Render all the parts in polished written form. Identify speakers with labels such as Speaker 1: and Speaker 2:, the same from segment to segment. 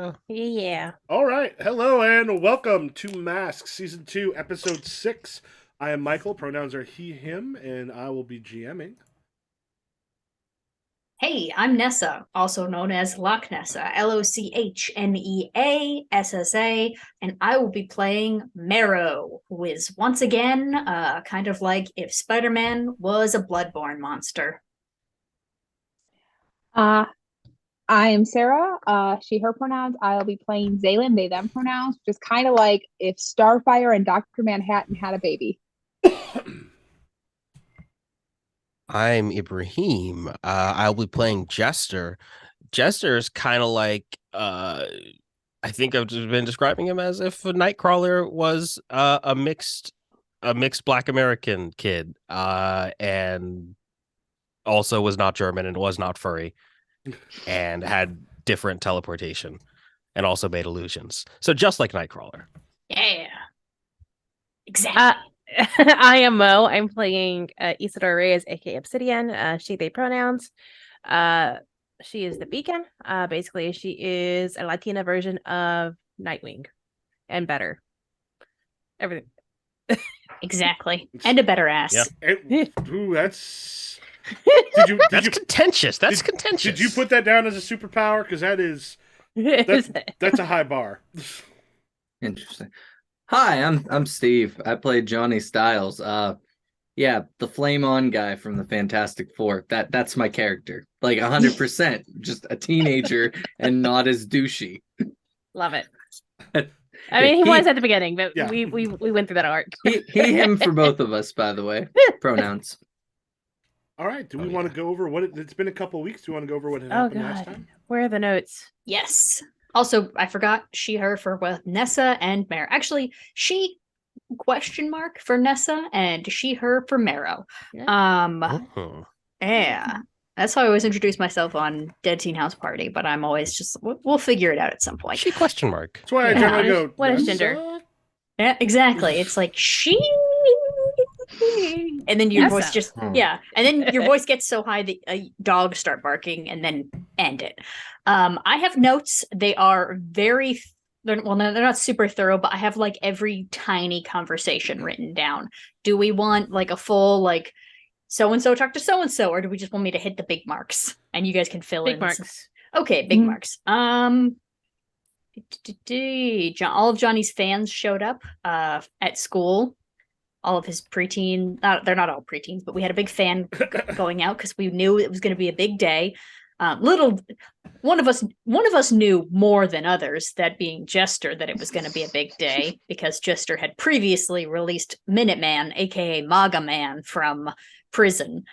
Speaker 1: Yeah.
Speaker 2: Yeah.
Speaker 3: All right. Hello and welcome to Mask Season 2, Episode 6. I am Michael. Pronouns are he, him, and I will be GMing.
Speaker 4: Hey, I'm Nessa, also known as Loch Nessa, LOCHNEASSA, and I will be playing Marrow, who is once again kind of like if Spider-Man was a bloodborne monster.
Speaker 5: Uh, I am Sarah. She, her pronouns. I'll be playing Zaylin, they, them pronouns, which is kind of like if Starfire and Dr. Manhattan had a baby.
Speaker 1: I'm Ibrahim. I'll be playing Jester. Jester is kind of like I think I've just been describing him as if a Nightcrawler was a mixed Black American kid, and also was not German and was not furry, and had different teleportation, and also made illusions. So just like Nightcrawler.
Speaker 4: Yeah, exactly.
Speaker 2: I am Mo. I'm playing Isadora Reyes, aka Obsidian. She, they pronouns. She is the Beacon. Basically, she is a Latina version of Nightwing, and better. Everything.
Speaker 4: Exactly. And a better ass.
Speaker 1: Yeah.
Speaker 3: Ooh, that's...
Speaker 1: That's contentious. That's contentious.
Speaker 3: Did you put that down as a superpower? Because that's a high bar.
Speaker 6: Interesting. Hi, I'm Steve. I played Johnny Styles. Yeah, the flame on guy from the Fantastic Four. That's my character. Like 100%. Just a teenager and not as douchey.
Speaker 2: Love it. I mean, he was at the beginning, but
Speaker 3: yeah.
Speaker 2: we went through that arc.
Speaker 6: he, him for both of us, by the way. Pronouns.
Speaker 3: All right. Do we want to go over what it's been a couple of weeks? Do we want to go over what had
Speaker 2: Oh
Speaker 3: happened last
Speaker 2: God,
Speaker 3: time?
Speaker 2: where are the notes?
Speaker 4: Yes. Also, I forgot she, her for both Nessa and Mare. Actually, she question mark for Nessa and she, her for Marrow.
Speaker 1: Mhm.
Speaker 4: Yeah. That's how I always introduce myself on Dead Teen House Party, but I'm always just, we'll figure it out at some point.
Speaker 1: She question mark.
Speaker 3: That's why I
Speaker 4: Yeah.
Speaker 3: generally go,
Speaker 2: What is
Speaker 3: "Nessa?"
Speaker 2: gender?
Speaker 4: Yeah, exactly. It's like she, and then your
Speaker 2: Nessa.
Speaker 4: voice just and then your voice gets so high that dogs start barking, and then end it. I have notes. They are very they're not super thorough, but I have like every tiny conversation written down. Do we want like a full like so and so talk to so and so, or do we just want me to hit the big marks and you guys can fill
Speaker 2: Big
Speaker 4: in?
Speaker 2: marks.
Speaker 4: Okay, big marks. All of Johnny's fans showed up at school. All of his preteen, they're not all preteens, but we had a big fan going out because we knew it was going to be a big day. One of us knew more than others, that being Jester, that it was going to be a big day because Jester had previously released Minuteman, aka MAGA Man, from prison.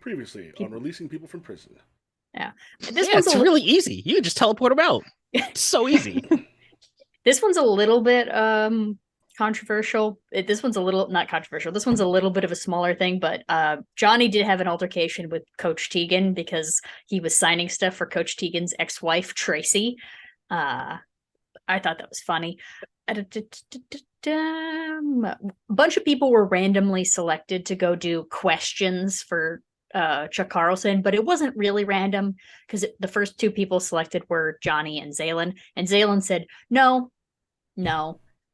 Speaker 3: Previously on releasing people from prison.
Speaker 1: It's really easy. You can just teleport them out. It's so easy.
Speaker 4: This one's a little bit controversial. This one's a little not controversial. This one's a little bit of a smaller thing, but Johnny did have an altercation with Coach Tegan because he was signing stuff for Coach Tegan's ex-wife Tracy. I thought that was funny. A bunch of people were randomly selected to go do questions for Chuck Carlson, but it wasn't really random because the first two people selected were Johnny and Zaylin said no.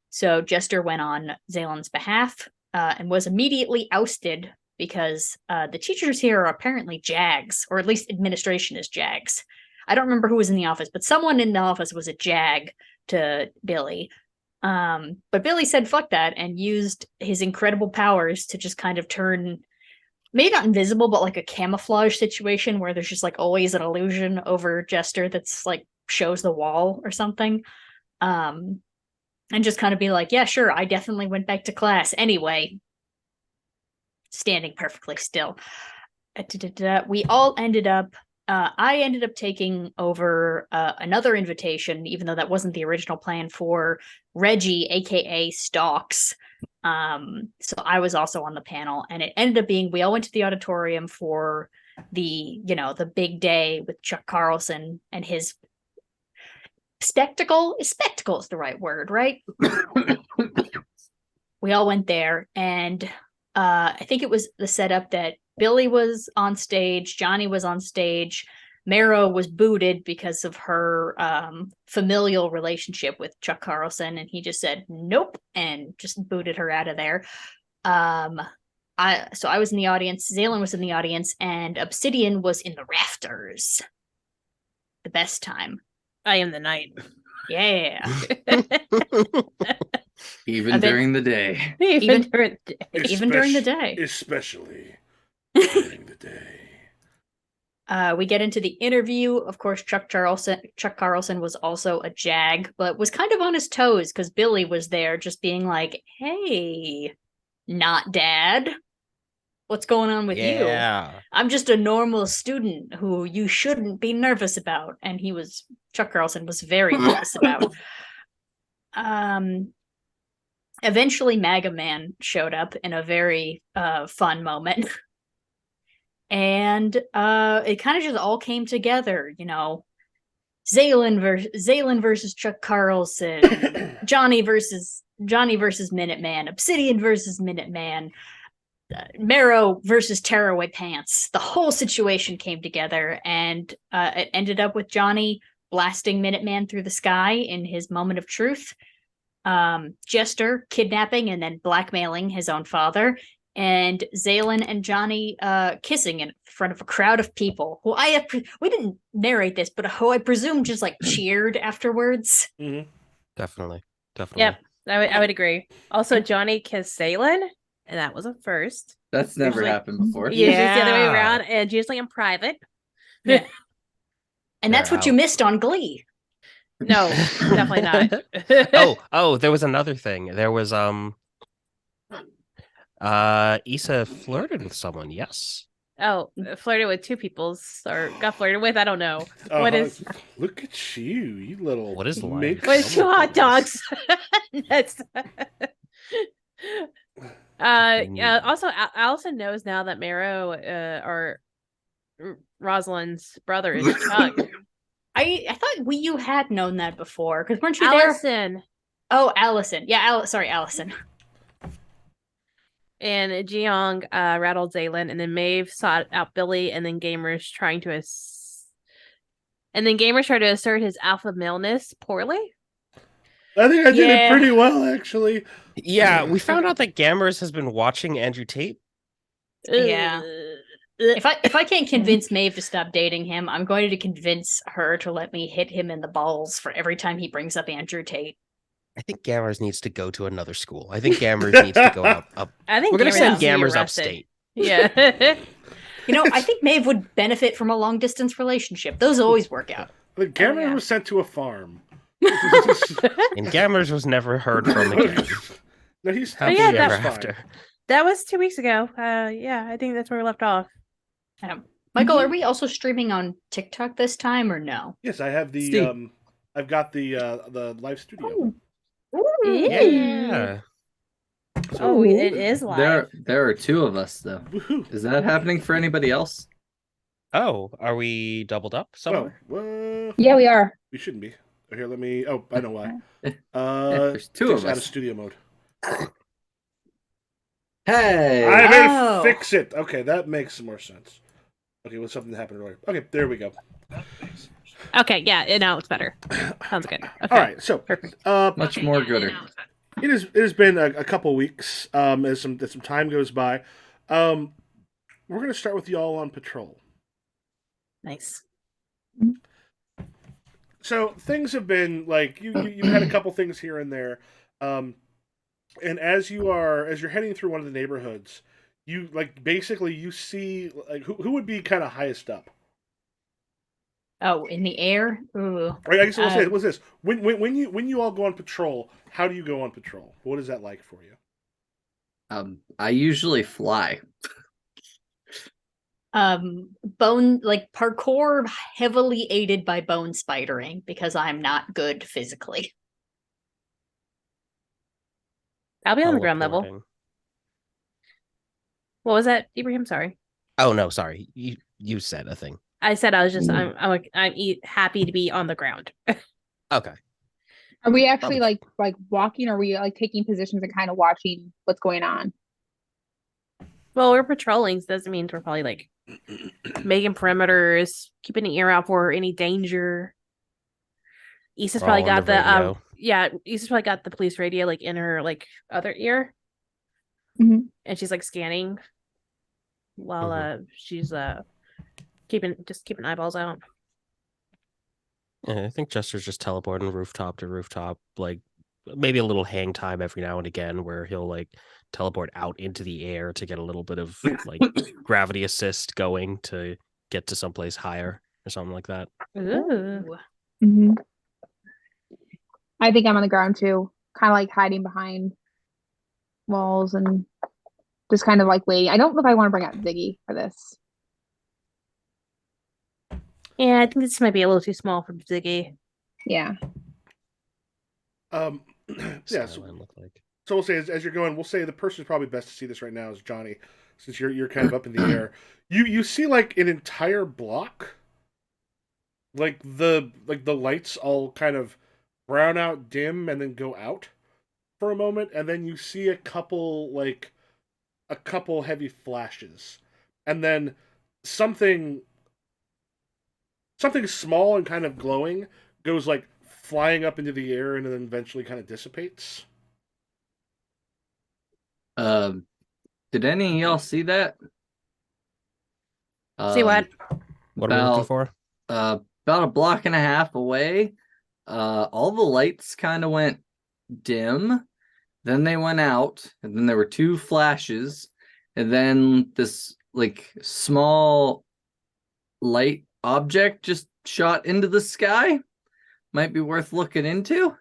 Speaker 4: So Jester went on Zaylin's behalf and was immediately ousted because the teachers here are apparently JAGs, or at least administration is JAGs. I don't remember who was in the office, but someone in the office was a JAG to Billy. But Billy said fuck that and used his incredible powers to just kind of turn, maybe not invisible, but like a camouflage situation where there's just like always an illusion over Jester that's like shows the wall or something. And just kind of be like, yeah, sure, I definitely went back to class anyway. Standing perfectly still. We all ended up, I ended up taking over another invitation, even though that wasn't the original plan, for Reggie, aka Stalks. So I was also on the panel, and it ended up being we all went to the auditorium for the big day with Chuck Carlson and his spectacle. Spectacle is the right word, right? We all went there, and I think it was the setup that Billy was on stage, Johnny was on stage, Marrow was booted because of her familial relationship with Chuck Carlson, and he just said nope and just booted her out of there. I was in the audience, Zalen was in the audience, and Obsidian was in the rafters. The best time.
Speaker 2: I am the knight.
Speaker 4: Yeah.
Speaker 6: Even during the day.
Speaker 4: Even
Speaker 2: during the day.
Speaker 4: Even during the day.
Speaker 3: Especially during the day.
Speaker 4: We get into the interview. Of course, Chuck Carlson was also a JAG, but was kind of on his toes because Billy was there just being like, hey, not dad. What's going on with you? I'm just a normal student who you shouldn't be nervous about. And Chuck Carlson was very nervous about. Eventually MAGA Man showed up in a very fun moment. And it kind of just all came together, Zalen versus Chuck Carlson, Johnny versus Minuteman, Obsidian versus Minuteman, Marrow versus Tearaway Pants. The whole situation came together, and it ended up with Johnny blasting Minuteman through the sky in his moment of truth, Jester kidnapping and then blackmailing his own father, and Zalen and Johnny kissing in front of a crowd of people who we didn't narrate this, but who I presume just like cheered afterwards.
Speaker 3: Mm-hmm.
Speaker 1: Definitely.
Speaker 2: Yep, I would agree. Also, Johnny kissed Zalen, and that was a first.
Speaker 6: That's never happened before.
Speaker 2: Usually it's the other way around, and usually in private.
Speaker 4: Yeah. And that's what you missed on Glee.
Speaker 2: No, definitely not.
Speaker 1: Oh, there was another thing. There was Issa flirted with someone, yes.
Speaker 2: Oh, flirted with two people, or got flirted with, I don't know. What is
Speaker 3: Look at you little
Speaker 1: what is life?
Speaker 2: What is two hot dogs? That's also Allison knows now that Marrow or Rosalind's brother is Chuck.
Speaker 4: I thought you had known that before, because weren't you
Speaker 2: Allison.
Speaker 4: there? Oh, Allison. Yeah, sorry, Allison.
Speaker 2: And Jeong rattled Zalen, and then Maeve sought out Billy, and then Gamers tried to assert his alpha maleness poorly.
Speaker 3: I think I did it pretty well, actually.
Speaker 1: Yeah, we found out that Gamers has been watching Andrew Tate.
Speaker 4: Yeah. If I can't convince Maeve to stop dating him, I'm going to convince her to let me hit him in the balls for every time he brings up Andrew Tate.
Speaker 1: I think Gamers needs to go to another school. I think Gamers needs to go up.
Speaker 2: I think
Speaker 1: we're going to send
Speaker 2: Gamers
Speaker 1: Gamers upstate.
Speaker 2: Yeah.
Speaker 4: I think Maeve would benefit from a long distance relationship. Those always work out.
Speaker 3: The Gamers was sent to a farm.
Speaker 1: And Gamers was never heard from again.
Speaker 3: No, he's
Speaker 1: happy
Speaker 2: yeah,
Speaker 1: ever after.
Speaker 2: That was 2 weeks ago. Yeah, I think that's where we left off.
Speaker 4: Michael, are we also streaming on TikTok this time or no?
Speaker 3: Yes, I have the I've got the live studio.
Speaker 1: Yeah.
Speaker 2: So, it is live.
Speaker 6: There are two of us though.
Speaker 3: Woohoo.
Speaker 6: Is that happening for anybody else?
Speaker 1: Oh, are we doubled up somewhere?
Speaker 3: Well,
Speaker 5: Yeah, we are.
Speaker 3: we shouldn't be. Here, let me. Oh, I know why.
Speaker 6: There's two of
Speaker 3: out of
Speaker 6: us.
Speaker 3: studio mode.
Speaker 6: Hey!
Speaker 3: I may fix it. Okay, that makes some more sense. Okay, what's something that happened earlier? Okay, there we go.
Speaker 2: Okay, yeah, now it's better. Sounds good. Okay.
Speaker 3: All right, so
Speaker 2: Perfect.
Speaker 6: Much more gooder.
Speaker 3: It has been a couple weeks as some time goes by. We're going to start with y'all on patrol.
Speaker 2: Nice.
Speaker 3: So things have been like you had a couple things here and there, and as you're heading through one of the neighborhoods, you see like who would be kind of highest up.
Speaker 4: Oh, in the air. Ooh.
Speaker 3: Right, I guess we'll say what's this? When you all go on patrol, how do you go on patrol? What is that like for you?
Speaker 6: I usually fly.
Speaker 4: Parkour heavily aided by bone spidering because I'm not good physically.
Speaker 2: I'll be on the ground level.
Speaker 1: Teleporting.
Speaker 2: What was that, Ibrahim? Sorry.
Speaker 1: Oh no, sorry. You said a thing.
Speaker 2: I said I was just I'm happy to be on the ground.
Speaker 1: Okay.
Speaker 5: Are we actually like walking, or are we like taking positions and kind of watching what's going on?
Speaker 2: Well, we're patrolling, so that means we're probably like making perimeters, keeping an ear out for any danger. Issa's
Speaker 1: We're
Speaker 2: probably
Speaker 1: all on the
Speaker 2: got the
Speaker 1: radio.
Speaker 2: Issa's probably got the police radio like in her like other ear,
Speaker 5: Mhm.
Speaker 2: and she's like scanning while she's keeping eyeballs out.
Speaker 1: Yeah, I think Jester's just teleporting rooftop to rooftop, like maybe a little hang time every now and again where he'll like teleport out into the air to get a little bit of like gravity assist going to get to someplace higher or something like that.
Speaker 2: Ooh.
Speaker 5: Mhm. I think I'm on the ground too, kind of like hiding behind walls and just kind of like waiting. I don't know if I want to bring out Ziggy for this.
Speaker 2: Yeah, I think this might be a little too small for Ziggy.
Speaker 5: Yeah.
Speaker 3: Yeah.
Speaker 1: Skyline look like.
Speaker 3: So we'll say as you're going, we'll say the person who's probably best to see this right now is Johnny, since you're kind of up in the air. You see like an entire block, like the lights all kind of brown out, dim, and then go out for a moment, and then you see a couple heavy flashes, and then something something small and kind of glowing goes like flying up into the air and then eventually kind of dissipates.
Speaker 6: Did any of y'all see that?
Speaker 2: See what?
Speaker 1: What are we looking
Speaker 6: About
Speaker 1: for?
Speaker 6: about a block and a half away, all the lights kind of went dim, then they went out, and then there were two flashes, and then this like small light object just shot into the sky. Might be worth looking into.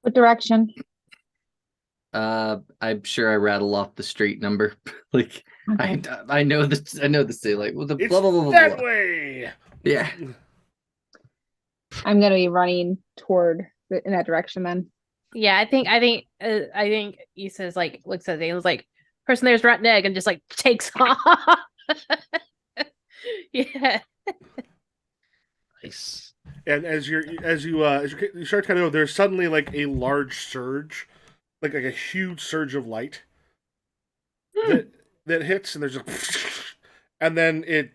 Speaker 5: What direction?
Speaker 6: I'm sure I rattle off the street number. Like
Speaker 5: Okay.
Speaker 6: I know the city, like well, the
Speaker 3: It's
Speaker 6: blah blah blah blah
Speaker 3: that
Speaker 6: blah.
Speaker 3: way.
Speaker 6: Yeah.
Speaker 5: I'm gonna be running in that direction then.
Speaker 2: Yeah, I think Issa's like looks at Zayla's like, person there's rotten egg and just like takes off. Yeah.
Speaker 1: Nice.
Speaker 3: And you start to kind of know, there's suddenly like a large surge, like a huge surge of light that hits, and there's a, and then it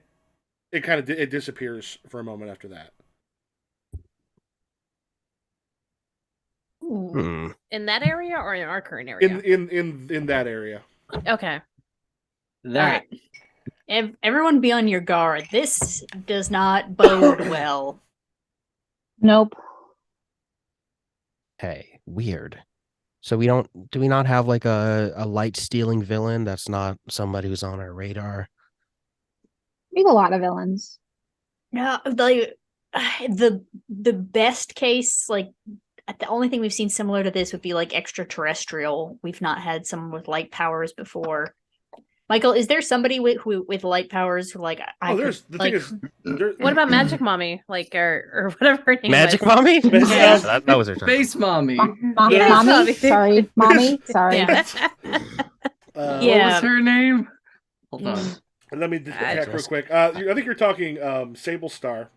Speaker 3: kind of it disappears for a moment after that.
Speaker 4: Ooh.
Speaker 1: Hmm.
Speaker 2: In that area or in our current area?
Speaker 3: In that area.
Speaker 2: Okay.
Speaker 6: That
Speaker 4: Everyone be on your guard. This does not bode well.
Speaker 5: Nope.
Speaker 1: Hey, weird. So do we not have like a light stealing villain that's not somebody who's on our radar?
Speaker 5: We have a lot of villains.
Speaker 4: No, like the best case, like the only thing we've seen similar to this would be like extraterrestrial. We've not had someone with light powers before. Michael, is there somebody with light powers who like I
Speaker 3: There's
Speaker 4: could,
Speaker 3: the
Speaker 4: like,
Speaker 3: thing is,
Speaker 2: What about Magic Mommy? Like or whatever her name
Speaker 1: Magic
Speaker 2: was.
Speaker 1: Mommy?
Speaker 4: Yeah.
Speaker 1: That was her turn.
Speaker 6: Space mommy.
Speaker 2: Yeah.
Speaker 5: Mommy?
Speaker 2: Mommy.
Speaker 5: Sorry. Mommy? Sorry.
Speaker 2: Yeah.
Speaker 6: What
Speaker 2: Yeah.
Speaker 6: was her name? Hold on.
Speaker 3: let me just
Speaker 2: I
Speaker 3: check real
Speaker 1: just-
Speaker 3: quick. I think you're talking Sable Star.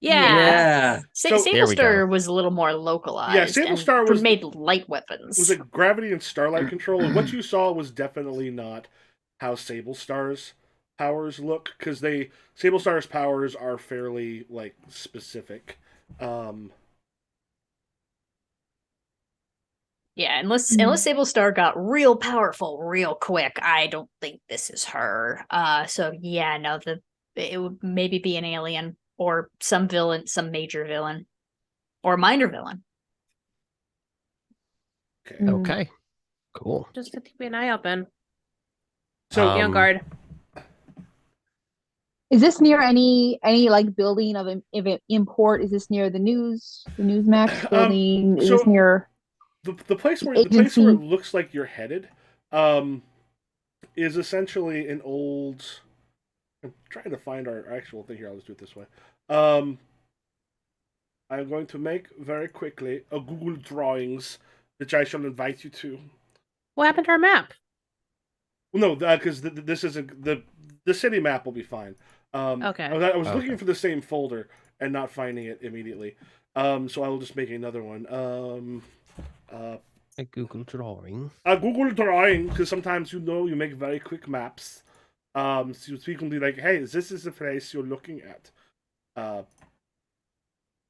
Speaker 2: Yeah.
Speaker 3: So-
Speaker 4: Sable
Speaker 1: There we go.
Speaker 4: Star was a little more localized.
Speaker 3: Yeah, Sable
Speaker 4: and
Speaker 3: Star was-
Speaker 4: made light weapons.
Speaker 3: It was like gravity and starlight control, and what you saw was definitely not how Sable Star's powers look, because Sable Star's powers are fairly like specific.
Speaker 4: Yeah, unless
Speaker 5: Mhm.
Speaker 4: Sable Star got real powerful real quick, I don't think this is her. So yeah, no, it would maybe be an alien or some villain, some major villain, or minor villain.
Speaker 3: Okay.
Speaker 5: Mm.
Speaker 1: Okay. Cool.
Speaker 2: Just to keep an eye open.
Speaker 3: So
Speaker 2: Be on guard.
Speaker 5: Is this near any like building of import? Is this near the Newsmax building? Is this
Speaker 3: so-
Speaker 5: near
Speaker 3: the place where it
Speaker 5: Agency.
Speaker 3: looks like you're headed, is essentially an old. I'm trying to find our actual thing here. I'll just do it this way. I'm going to make very quickly a Google drawings, which I shall invite you to.
Speaker 2: What happened to our map?
Speaker 3: Well, no, because this isn't the city map will be fine.
Speaker 2: Okay.
Speaker 3: I was
Speaker 1: Okay.
Speaker 3: looking for the same folder and not finding it immediately. So I will just make another one.
Speaker 1: A Google drawing.
Speaker 3: A Google drawing, because sometimes you make very quick maps. So you can be like, hey, this is the place you're looking at.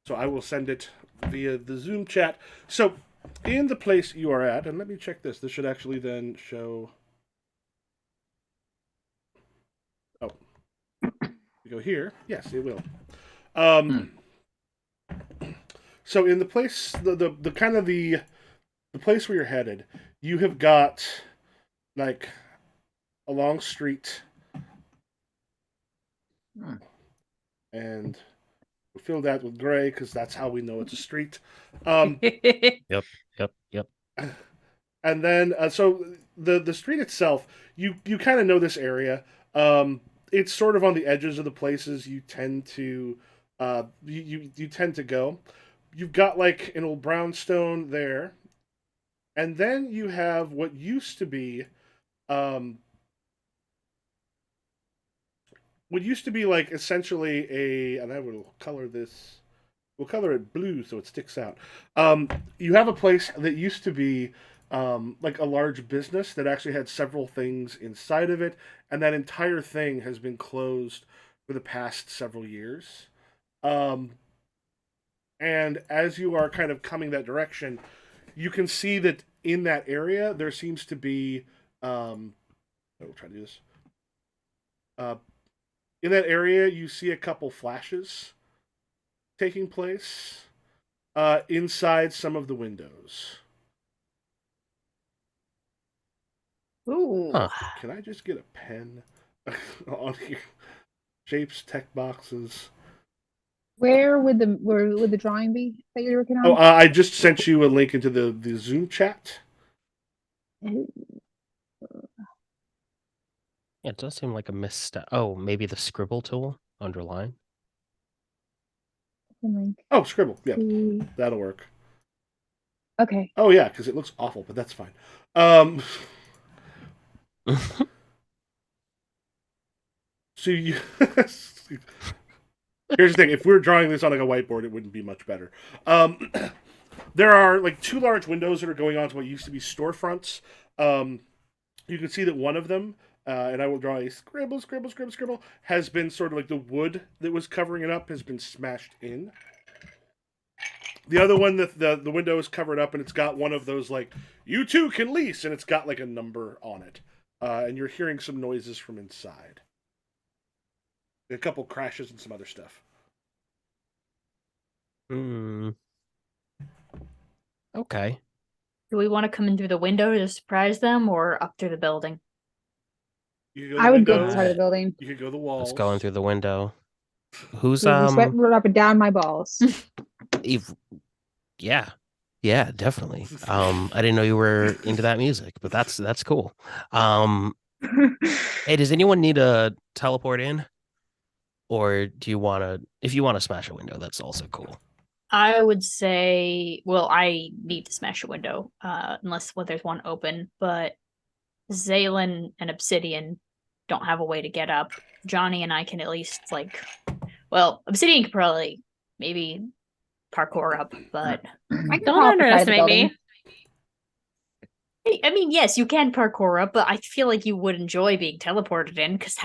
Speaker 3: So I will send it via the Zoom chat. So in the place you are at, and let me check this. This should actually then show. Oh, we go here. Yes, it will. So in the place, the kind of the place where you're headed, you have got like a long street, and we'll fill that with gray because that's how we know it's a street.
Speaker 1: Yep. Yep. Yep.
Speaker 3: And then so the street itself, you kind of know this area. It's sort of on the edges of the places you tend to you tend to go. You've got like an old brownstone there, and then you have what used to be um, like essentially and I will color this. We'll color it blue so it sticks out. You have a place that used to be like a large business that actually had several things inside of it, and that entire thing has been closed for the past several years. Um, and as you are kind of coming that direction, you can see that in that area there seems to be. I will try to do this. Uh, in that area, you see a couple flashes taking place inside some of the windows.
Speaker 2: Ooh.
Speaker 1: Huh.
Speaker 3: Can I just get a pen on here? Shapes, tech boxes.
Speaker 5: Where would the drawing be that you're working
Speaker 3: Oh,
Speaker 5: on?
Speaker 3: I just sent you a link into the Zoom chat.
Speaker 1: Yeah, it does seem like a misstep. Oh, maybe the scribble tool underline.
Speaker 5: Link.
Speaker 3: Oh, Scribble. Yeah,
Speaker 5: See.
Speaker 3: that'll work.
Speaker 5: Okay.
Speaker 3: Oh yeah, because it looks awful, but that's fine. Um, so you. Here's the thing: if we were drawing this on like a whiteboard, it wouldn't be much better. There are like two large windows that are going onto what used to be storefronts. You can see that one of them, and I will draw a scribble, scribble, scribble, scribble, has been sort of like the wood that was covering it up has been smashed in. The other one, the window is covered up, and it's got one of those like you too can lease, and it's got like a number on it, and you're hearing some noises from inside. A couple crashes and some other stuff.
Speaker 1: Hmm. Okay.
Speaker 4: Do we want to come in through the window to surprise them or up through the building?
Speaker 3: You can go
Speaker 5: I
Speaker 3: the
Speaker 5: would go to the
Speaker 3: windows.
Speaker 5: side of the building.
Speaker 3: You can go the
Speaker 1: Let's
Speaker 3: walls.
Speaker 1: go in through the window. Who's
Speaker 5: The sweat rolled up and down my balls.
Speaker 1: Eve? Yeah. Yeah, definitely. I didn't know you were into that music, but that's cool. Hey, does anyone need to teleport in? Or do you want to, if you want to smash a window, that's also cool.
Speaker 4: I would say, well, I need to smash a window, unless there's one open, but Zaylin and Obsidian don't have a way to get up. Johnny and I can at least Obsidian could probably maybe parkour up, but
Speaker 5: I can
Speaker 2: Don't
Speaker 5: crawl up the side of the
Speaker 2: underestimate
Speaker 5: building.
Speaker 2: me.
Speaker 4: I mean, yes, you can parkour up, but I feel like you would enjoy being teleported in because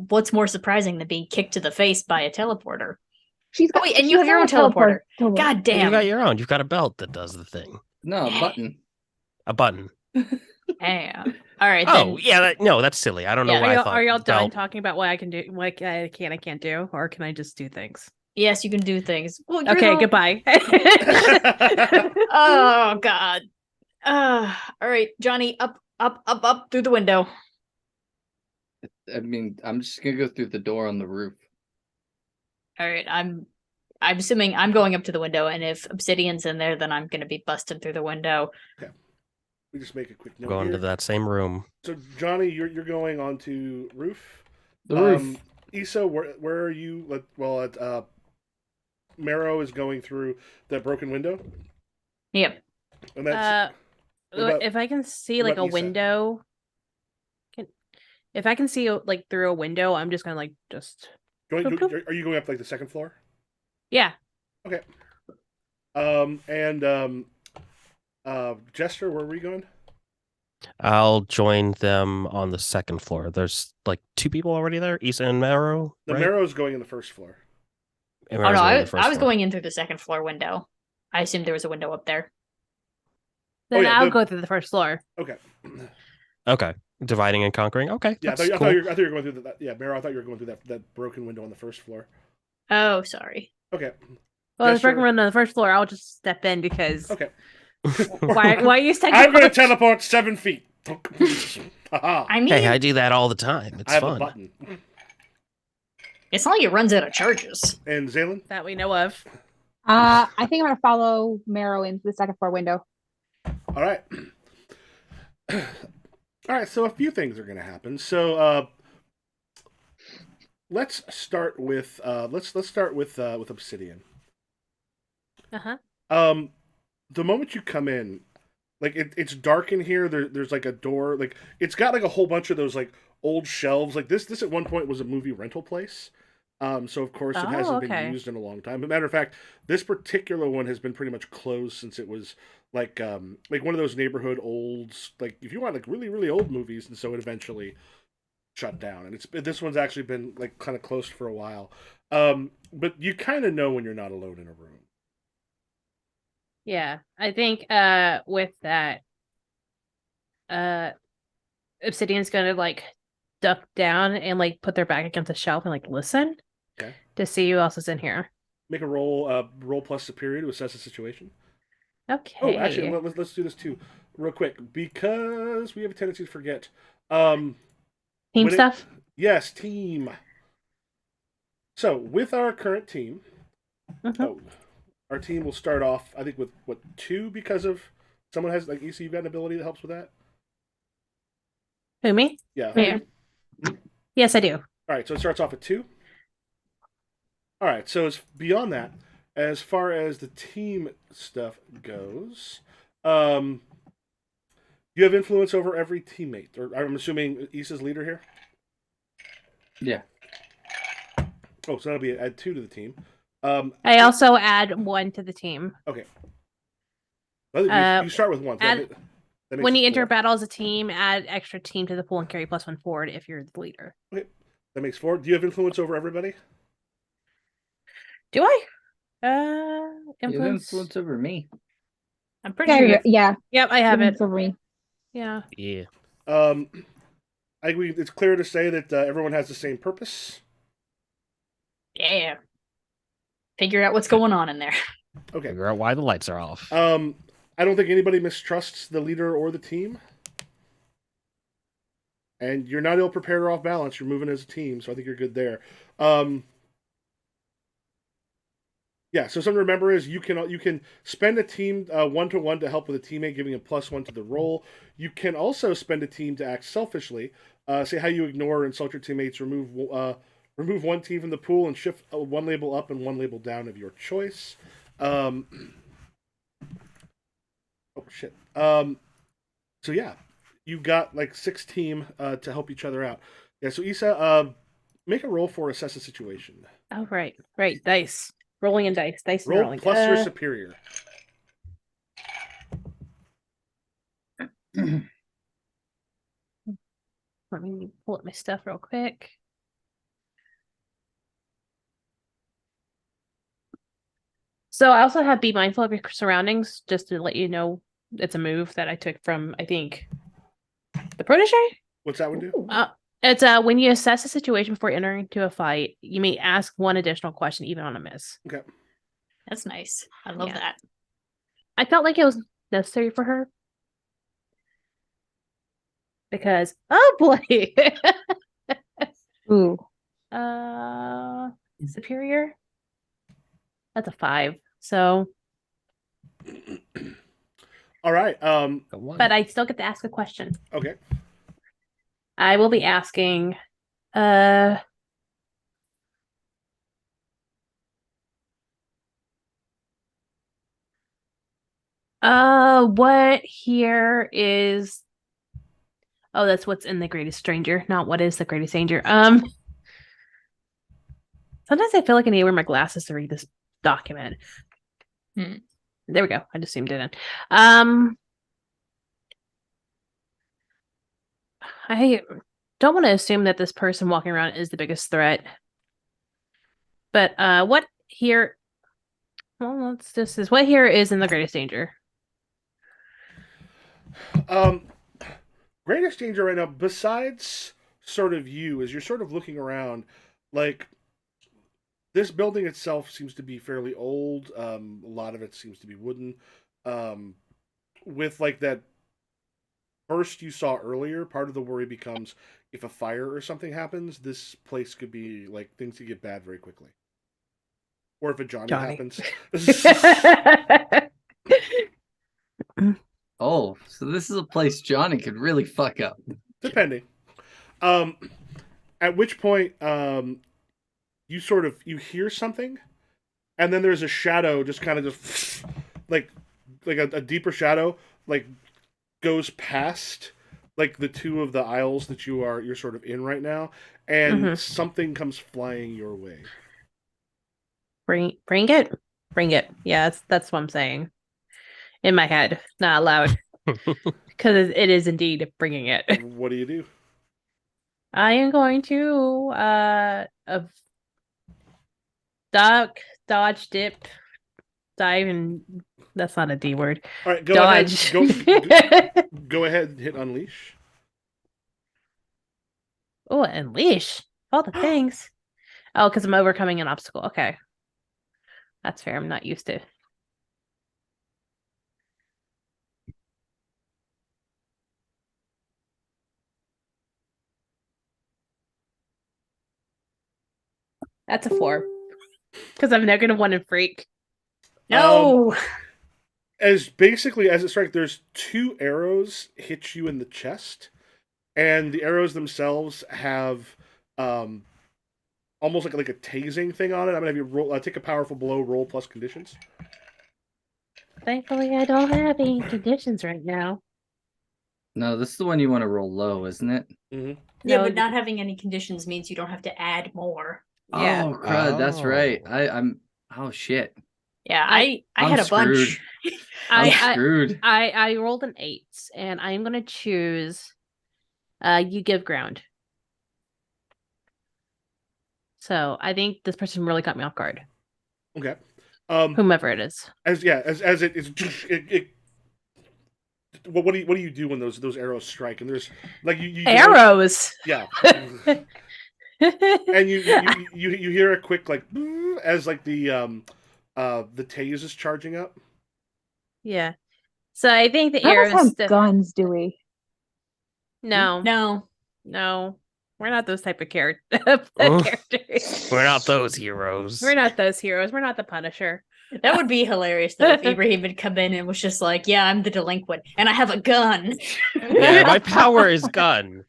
Speaker 4: what's more surprising than being kicked to the face by a teleporter?
Speaker 5: She's got.
Speaker 4: Oh wait, and you
Speaker 5: she's
Speaker 4: have your own
Speaker 5: got a
Speaker 4: teleporter.
Speaker 5: teleport.
Speaker 4: God
Speaker 1: You
Speaker 4: damn.
Speaker 1: got your own. You've got a belt that does the thing.
Speaker 6: No, a button.
Speaker 1: A button.
Speaker 4: Damn. All right.
Speaker 1: Oh,
Speaker 4: then,
Speaker 1: yeah. No, that's silly. I don't know
Speaker 4: Yeah.
Speaker 1: why I
Speaker 2: Are
Speaker 1: thought
Speaker 2: y'all done
Speaker 1: belt.
Speaker 2: talking about what I can do, what I can't do, or can I just do things?
Speaker 4: Yes, you can do things. Well, you're
Speaker 2: Okay,
Speaker 4: the-
Speaker 2: goodbye.
Speaker 4: Oh God. All right, Johnny, up through the window.
Speaker 6: I mean, I'm just gonna go through the door on the roof.
Speaker 4: All right, I'm assuming I'm going up to the window, and if Obsidian's in there, then I'm gonna be busted through the window.
Speaker 3: We just make a quick note
Speaker 1: Going
Speaker 3: here.
Speaker 1: to that same room.
Speaker 3: So Johnny, you're going onto roof.
Speaker 6: The roof.
Speaker 3: Issa, where are you? Marrow is going through that broken window,
Speaker 4: Yep.
Speaker 3: and that's what about-
Speaker 2: if I can see
Speaker 3: what
Speaker 2: like
Speaker 3: about
Speaker 2: a
Speaker 3: Issa?
Speaker 2: window, if I can see like through a window, I'm just gonna like just
Speaker 3: Are
Speaker 2: Boop, boop.
Speaker 3: you going up like the second floor?
Speaker 2: yeah.
Speaker 3: Okay. And Jester, where are we going?
Speaker 1: I'll join them on the second floor. There's like 2 people already there, Issa and Marrow,
Speaker 3: The
Speaker 1: right?
Speaker 3: Marrow's going in the first floor.
Speaker 1: And
Speaker 4: Oh
Speaker 1: Marrow's
Speaker 4: no,
Speaker 1: going to
Speaker 4: I,
Speaker 1: the
Speaker 4: I
Speaker 1: first
Speaker 4: was
Speaker 1: floor.
Speaker 4: going in through the second floor window. I assumed there was a window up there.
Speaker 2: Then
Speaker 3: yeah,
Speaker 2: I'll go through the first floor.
Speaker 3: Okay.
Speaker 1: Okay. Dividing and conquering. Okay.
Speaker 3: Yeah,
Speaker 1: That's
Speaker 3: I
Speaker 1: cool.
Speaker 3: thought you were going through that. Yeah, Marrow, I thought you were going through that broken window on the first floor.
Speaker 4: Oh, sorry.
Speaker 3: Okay.
Speaker 2: Well,
Speaker 3: Yeah,
Speaker 2: the first
Speaker 3: sure.
Speaker 2: one on the first floor, I'll just step in because
Speaker 3: Okay.
Speaker 2: why are you stepping?
Speaker 3: I'm going to teleport 7 feet. Haha.
Speaker 4: I mean,
Speaker 1: Hey, I do that all the time. It's
Speaker 3: I have
Speaker 1: fun.
Speaker 3: a button.
Speaker 4: it's not like it runs out of charges.
Speaker 3: And Zaylen?
Speaker 2: that we know of.
Speaker 5: I think I'm gonna follow Marrow into the second floor window.
Speaker 3: All right. All right, so a few things are going to happen. So let's start with with Obsidian.
Speaker 2: Uh-huh.
Speaker 3: The moment you come in, like it's dark in here. There's like a door. Like it's got like a whole bunch of those like old shelves. Like this at one point was a movie rental place. So of course it hasn't
Speaker 2: okay.
Speaker 3: been used in a long time. But matter of fact, this particular one has been pretty much closed since it was like one of those neighborhood olds. Like if you want like really really old movies, and so it eventually shut down. And this one's actually been like kind of closed for a while. But you kind of know when you're not alone in a room.
Speaker 2: Yeah, I think with that, Obsidian's gonna like duck down and like put their back against the shelf and like listen
Speaker 3: Okay.
Speaker 2: to see who else is in here.
Speaker 3: Make a roll plus superior to assess the situation.
Speaker 2: Okay.
Speaker 3: Oh, actually, let's do this too, real quick, because we have a tendency to forget.
Speaker 2: Team
Speaker 3: when
Speaker 2: stuff.
Speaker 3: Yes, team. So with our current team,
Speaker 2: Mhm.
Speaker 3: our team will start off, I think, with 2 because of someone has like Issa. You've got an ability that helps with that.
Speaker 2: Who, me?
Speaker 3: Yeah.
Speaker 2: Yeah. Yes, I do.
Speaker 3: All right, so it starts off at 2. All right, so it's beyond that. As far as the team stuff goes, you have influence over every teammate, or I'm assuming Issa's leader here.
Speaker 6: Yeah.
Speaker 3: Oh, so that'll be add 2 to the team.
Speaker 2: I also add 1 to the team.
Speaker 3: Okay. Well, you start with 1. So that makes
Speaker 2: When
Speaker 3: it
Speaker 2: you enter
Speaker 3: 4.
Speaker 2: battle as a team, add extra team to the pool and carry +1 forward if you're the leader.
Speaker 3: Okay. That makes 4. Do you have influence over everybody?
Speaker 2: Do I?
Speaker 6: You have
Speaker 2: Influence.
Speaker 6: influence over me.
Speaker 4: I'm pretty sure.
Speaker 5: Yeah,
Speaker 2: Yep, I have it.
Speaker 5: it's over me.
Speaker 2: Yeah.
Speaker 1: Yeah.
Speaker 3: I think it's clear to say that everyone has the same purpose.
Speaker 4: Yeah. Figure out what's going on in there.
Speaker 3: Okay.
Speaker 1: Figure out why the lights are off.
Speaker 3: I don't think anybody mistrusts the leader or the team. And you're not ill prepared or off balance. You're moving as a team, so I think you're good there. Yeah, so something to remember is you can spend a team 1-to-1 to help with a teammate, giving a +1 to the roll. You can also spend a team to act selfishly. Say how you ignore or insult your teammates. Remove 1 team from the pool and shift 1 label up and 1 label down of your choice. Oh shit. So yeah, you've got like 6 team to help each other out. Yeah. So Issa, make a roll for assess a situation.
Speaker 2: Oh, right. Dice. Rolling and dice. Dice and
Speaker 3: Roll
Speaker 2: rolling.
Speaker 3: plus your superior.
Speaker 2: Let me pull up my stuff real quick. So I also have be mindful of your surroundings, just to let you know it's a move that I took from, I think, the protege.
Speaker 3: What's that one do?
Speaker 2: It's when you assess a situation before entering into a fight, you may ask 1 additional question, even on a miss.
Speaker 3: Okay.
Speaker 4: That's nice. I love that.
Speaker 2: I felt like it was necessary for her. Because, oh boy.
Speaker 5: Ooh.
Speaker 2: Superior. That's a 5. So.
Speaker 3: All right.
Speaker 2: But I still get to ask a question.
Speaker 3: Okay.
Speaker 2: I will be asking, what here is, oh, that's what's in the greatest stranger, not what is the greatest danger. Sometimes I feel like I need to wear my glasses to read this document. There we go. I just zoomed it in. I don't want to assume that this person walking around is the biggest threat. But what here? Well, let's just is what here is in the greatest danger.
Speaker 3: Um, greatest danger right now, besides sort of you, as you're sort of looking around, like this building itself seems to be fairly old. A lot of it seems to be wooden. Um, with like that burst you saw earlier, part of the worry becomes if a fire or something happens, this place could be like things could get bad very quickly. Or if a Johnny
Speaker 2: Johnny.
Speaker 3: happens.
Speaker 6: Oh, so this is a place Johnny could really fuck up.
Speaker 3: Depending. Um, at which point, you sort of you hear something, and then there's a shadow just kind of just like a deeper shadow like goes past like the two of the aisles that you're sort of in right now, and
Speaker 2: Mhm.
Speaker 3: something comes flying your way.
Speaker 2: Bring it, bring it. Yeah, that's what I'm saying in my head, not loud, because it is indeed bringing it.
Speaker 3: What do you do?
Speaker 2: I am going to duck, dodge, dip, dive, and that's not a D word.
Speaker 3: All right, go
Speaker 2: Dodge.
Speaker 3: ahead. Go ahead and hit unleash.
Speaker 2: Oh, and leash. All the things. Oh, because I'm overcoming an obstacle. Okay. That's fair. I'm not used to. That's a 4. Because I'm -1 in freak.
Speaker 4: No.
Speaker 3: As basically as it strikes, there's two arrows hit you in the chest, and the arrows themselves have um, almost like a tasing thing on it. I'm gonna have you roll, take a powerful blow, roll plus conditions.
Speaker 2: Thankfully, I don't have any conditions right now.
Speaker 6: No, this is the one you want to roll low, isn't it?
Speaker 3: Mm-hmm.
Speaker 4: Yeah,
Speaker 2: No,
Speaker 4: but not having any conditions means you don't have to add more.
Speaker 2: yeah.
Speaker 6: Oh crud, that's right.
Speaker 1: Oh.
Speaker 6: I'm oh shit.
Speaker 4: Yeah,
Speaker 2: I-
Speaker 4: I
Speaker 6: I'm
Speaker 4: had a
Speaker 6: screwed.
Speaker 4: bunch.
Speaker 6: I'm
Speaker 2: I
Speaker 6: screwed.
Speaker 2: I rolled an 8, and I'm gonna choose you give ground. So I think this person really caught me off guard.
Speaker 3: Okay.
Speaker 2: Whomever it is.
Speaker 3: As it is, it what do you do when those arrows strike? And there's like you
Speaker 2: Arrows.
Speaker 3: yeah, and you hear a quick like as like the tase is charging up.
Speaker 2: Yeah. So I think the
Speaker 5: None of us
Speaker 2: arrows.
Speaker 5: have guns, do we?
Speaker 2: No,
Speaker 4: No.
Speaker 2: no, we're not those type of
Speaker 1: Mm.
Speaker 2: characters.
Speaker 1: We're not those heroes.
Speaker 2: We're not those heroes. We're not the Punisher.
Speaker 4: That would be hilarious though if Ibrahim had come in and was just like, "Yeah, I'm the delinquent and I have a gun."
Speaker 1: Yeah, my power is gun.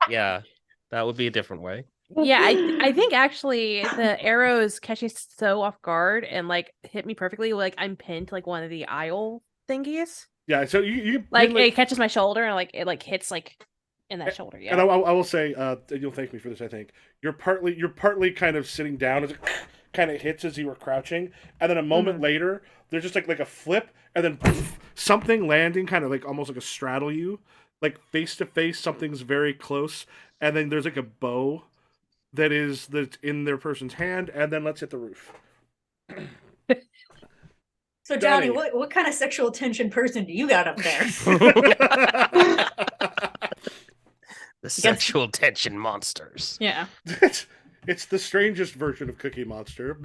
Speaker 1: Yeah, that would be a different way.
Speaker 2: Yeah, I think actually the arrows catch me so off guard and like hit me perfectly. Like I'm pinned to like one of the aisle thingies.
Speaker 3: Yeah, so you
Speaker 2: Like it catches my shoulder and like it like hits like in that shoulder.
Speaker 3: and
Speaker 2: Yeah.
Speaker 3: I will say, you'll thank me for this. I think you're partly kind of sitting down as it kind of hits as you were crouching, and then a moment later, there's just like a flip, and then something landing, kind of like almost like a straddle you, like face to face. Something's very close, and then there's like a bow that's in their person's hand, and then let's hit the roof.
Speaker 4: So Johnny,
Speaker 3: Johnny.
Speaker 4: what kind of sexual tension person do you got up there?
Speaker 1: The sexual tension monsters.
Speaker 4: Yeah.
Speaker 3: It's the strangest version of Cookie Monster.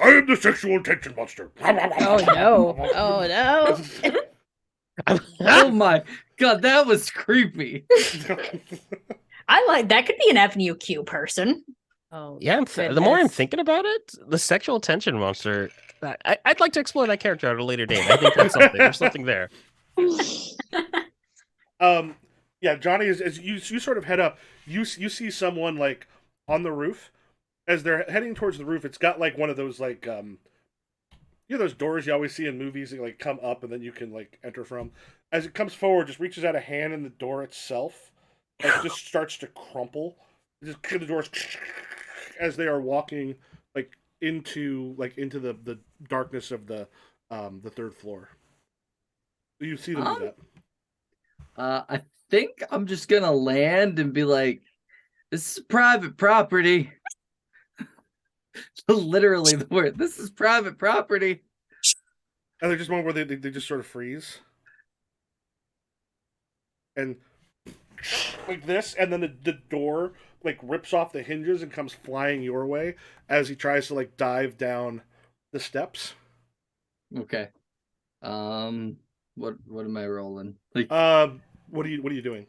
Speaker 3: I am the sexual tension monster.
Speaker 2: Oh no! Oh no!
Speaker 6: Oh my god, that was creepy.
Speaker 4: I like that could be an Avenue Q person.
Speaker 2: Oh
Speaker 1: Yeah, the more I'm
Speaker 2: goodness.
Speaker 1: thinking about it, the sexual tension monster. I'd like to explore that character at a later date. I think that's something. There's something there.
Speaker 3: Yeah, Johnny is as you sort of head up. You see someone like on the roof as they're heading towards the roof. It's got like one of those like those doors you always see in movies that like come up and then you can like enter from. As it comes forward, just reaches out a hand, and the door itself like just starts to crumple. Just the doors as they are walking like into the darkness of the third floor. You see them do that.
Speaker 6: I think I'm just gonna land and be like, "This is private property." Literally the word. This is private property.
Speaker 3: And there's just one where they just sort of freeze. And like this, and then the door like rips off the hinges and comes flying your way as he tries to like dive down the steps.
Speaker 6: Okay. What am I rolling? Like,
Speaker 3: What are you doing?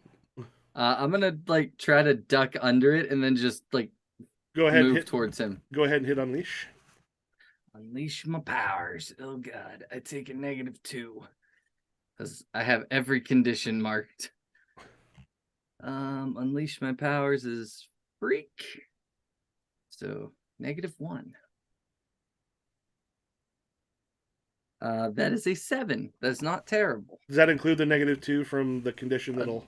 Speaker 6: I'm gonna like try to duck under it and then just like
Speaker 3: Go ahead and
Speaker 6: move
Speaker 3: hit.
Speaker 6: towards him.
Speaker 3: Go ahead and hit unleash.
Speaker 6: Unleash my powers. Oh god, I take a -2 because I have every condition marked. Unleash my powers is freak. So -1. That is a 7. That's not terrible.
Speaker 3: Does that include the -2 from the condition that'll?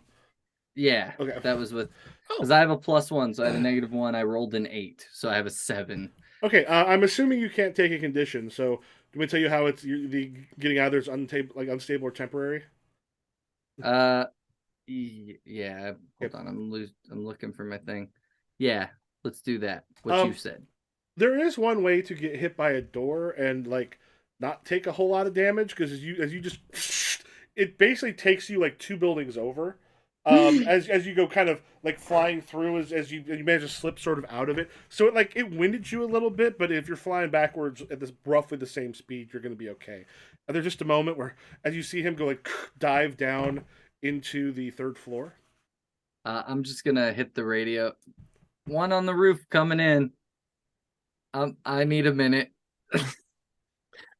Speaker 6: Yeah.
Speaker 3: Okay.
Speaker 6: That was with
Speaker 1: Oh,
Speaker 6: because I have a +1, so I had a -1. I rolled an 8, so I have a 7.
Speaker 3: Okay. I'm assuming you can't take a condition. So let me tell you how the getting out of there is unstable or temporary.
Speaker 6: Yeah. Hold on, I'm looking for my thing. Yeah, let's do that. What you said.
Speaker 3: There is one way to get hit by a door and like not take a whole lot of damage because as you just it basically takes you like 2 buildings over. As you go kind of like flying through as you manage to slip sort of out of it. So it winded you a little bit, but if you're flying backwards at this roughly the same speed, you're gonna be okay. And there's just a moment where as you see him go like dive down into the 3rd floor.
Speaker 6: I'm just gonna hit the radio. One on the roof coming in. I need a minute.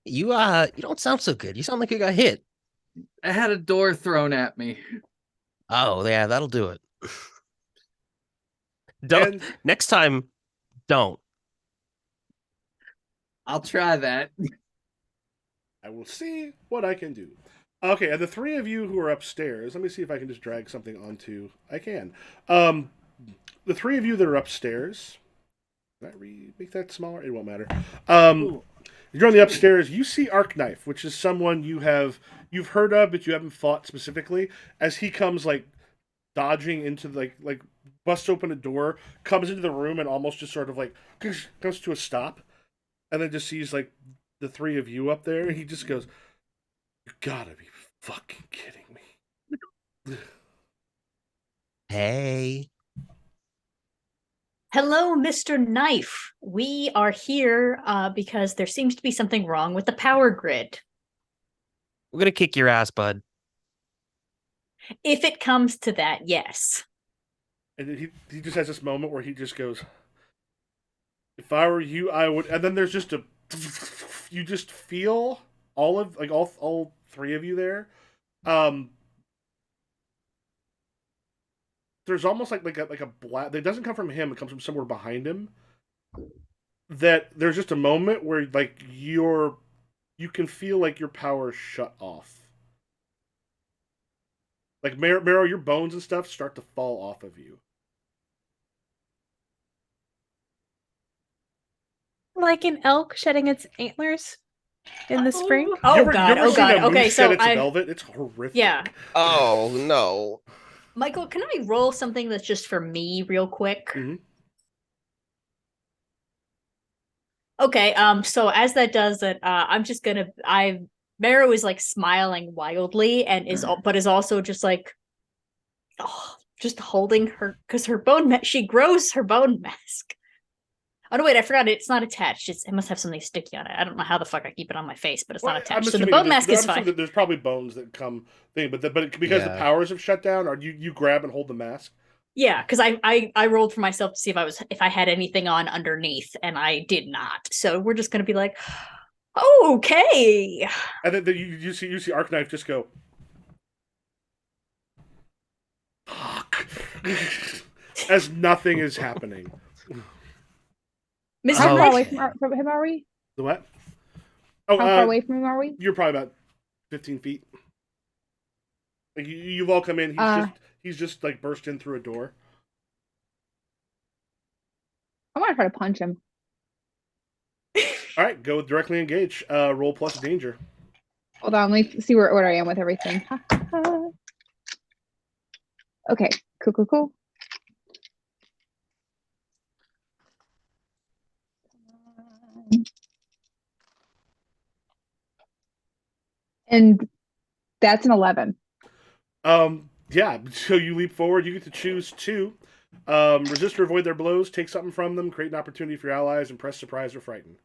Speaker 1: you don't sound so good. You sound like you got hit.
Speaker 6: I had a door thrown at me.
Speaker 1: Oh yeah, that'll do it. Don't
Speaker 3: And
Speaker 1: next time. Don't.
Speaker 6: I'll try that.
Speaker 3: I will see what I can do. Okay, and the 3 of you who are upstairs, let me see if I can just drag something onto. I can. The 3 of you that are upstairs. Did I make that smaller? It won't matter. You're on the upstairs. You see Arc Knife, which is someone you've heard of, but you haven't fought specifically. As he comes like dodging into like busts open a door, comes into the room, and almost just sort of like comes to a stop, and then just sees like the 3 of you up there. And he just goes, "You gotta be fucking kidding me!"
Speaker 1: Hey.
Speaker 4: Hello, Mr. Knife. We are here because there seems to be something wrong with the power grid.
Speaker 1: We're gonna kick your ass, bud.
Speaker 4: If it comes to that, yes.
Speaker 3: And he just has this moment where he just goes, "If I were you, I would." And then there's just a, you just feel all 3 of you there. There's almost like a black. It doesn't come from him. It comes from somewhere behind him. That there's just a moment where like you can feel like your power shut off. Like Marrow, your bones and stuff start to fall off of you.
Speaker 2: Like an elk shedding its antlers in the spring.
Speaker 4: Oh
Speaker 3: You
Speaker 4: god,
Speaker 3: ever
Speaker 4: oh
Speaker 3: seen
Speaker 4: god.
Speaker 3: a moose
Speaker 4: Okay,
Speaker 3: shed
Speaker 4: so
Speaker 3: its velvet? It's horrific.
Speaker 4: yeah.
Speaker 1: Oh no.
Speaker 4: Michael, can I roll something that's just for me real quick?
Speaker 3: Mhm.
Speaker 4: Okay, so as that does it, I'm just gonna Marrow is like smiling wildly and is also just like just holding her because her she grows her bone mask. Oh no, wait, I forgot it's not attached. It must have something sticky on it. I don't know how the fuck I keep it on my face, but it's not attached. So the bone mask is fine.
Speaker 3: That there's probably bones that come thing, but because the powers have shut down, or you grab and hold the mask.
Speaker 4: Yeah, because I rolled for myself to see if I had anything on underneath, and I did not. So we're just gonna be like, okay.
Speaker 3: And then you see Arc Knife just go, fuck, as nothing is happening.
Speaker 4: Mr.
Speaker 5: How far
Speaker 4: Knife,
Speaker 5: away from him are we?
Speaker 3: The what? Oh,
Speaker 5: How far away from him are we?
Speaker 3: You're probably about 15 feet. Like you've all come in. He's just like burst in through a door.
Speaker 5: I want to try to punch him.
Speaker 3: All right, go directly engage. Roll plus danger.
Speaker 5: Hold on, let me see where I am with everything. Okay, cool. And that's an 11.
Speaker 3: Yeah, so you leap forward. You get to choose two. Resist or avoid their blows, take something from them, create an opportunity for your allies, impress, surprise, or frighten.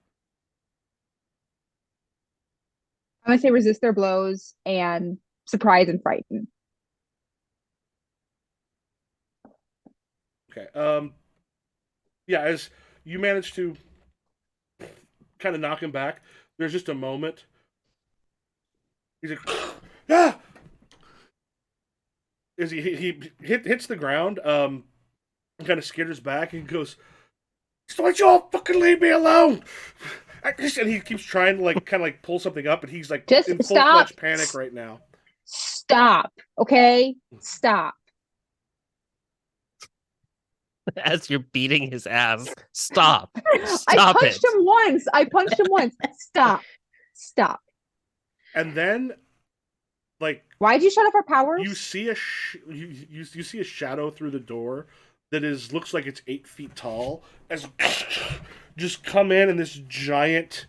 Speaker 5: I'm gonna say resist their blows and surprise and frighten.
Speaker 3: Okay. Yeah, as you manage to kind of knock him back, there's just a moment. He's like, ah! As hits the ground, kind of skitters back and goes, "So why you all fucking leave me alone?" And he keeps trying to kind of pull something up, and he's like
Speaker 5: Just
Speaker 3: in full
Speaker 5: stop.
Speaker 3: fledged panic right now.
Speaker 5: Stop. Okay? Stop.
Speaker 1: As you're beating his ass. Stop.
Speaker 5: I
Speaker 1: Stop
Speaker 5: punched
Speaker 1: it.
Speaker 5: him once. Stop.
Speaker 3: And then, like,
Speaker 5: Why'd you shut off our powers?
Speaker 3: you see you see a shadow through the door that looks like it's 8 feet tall, as just come in, and this giant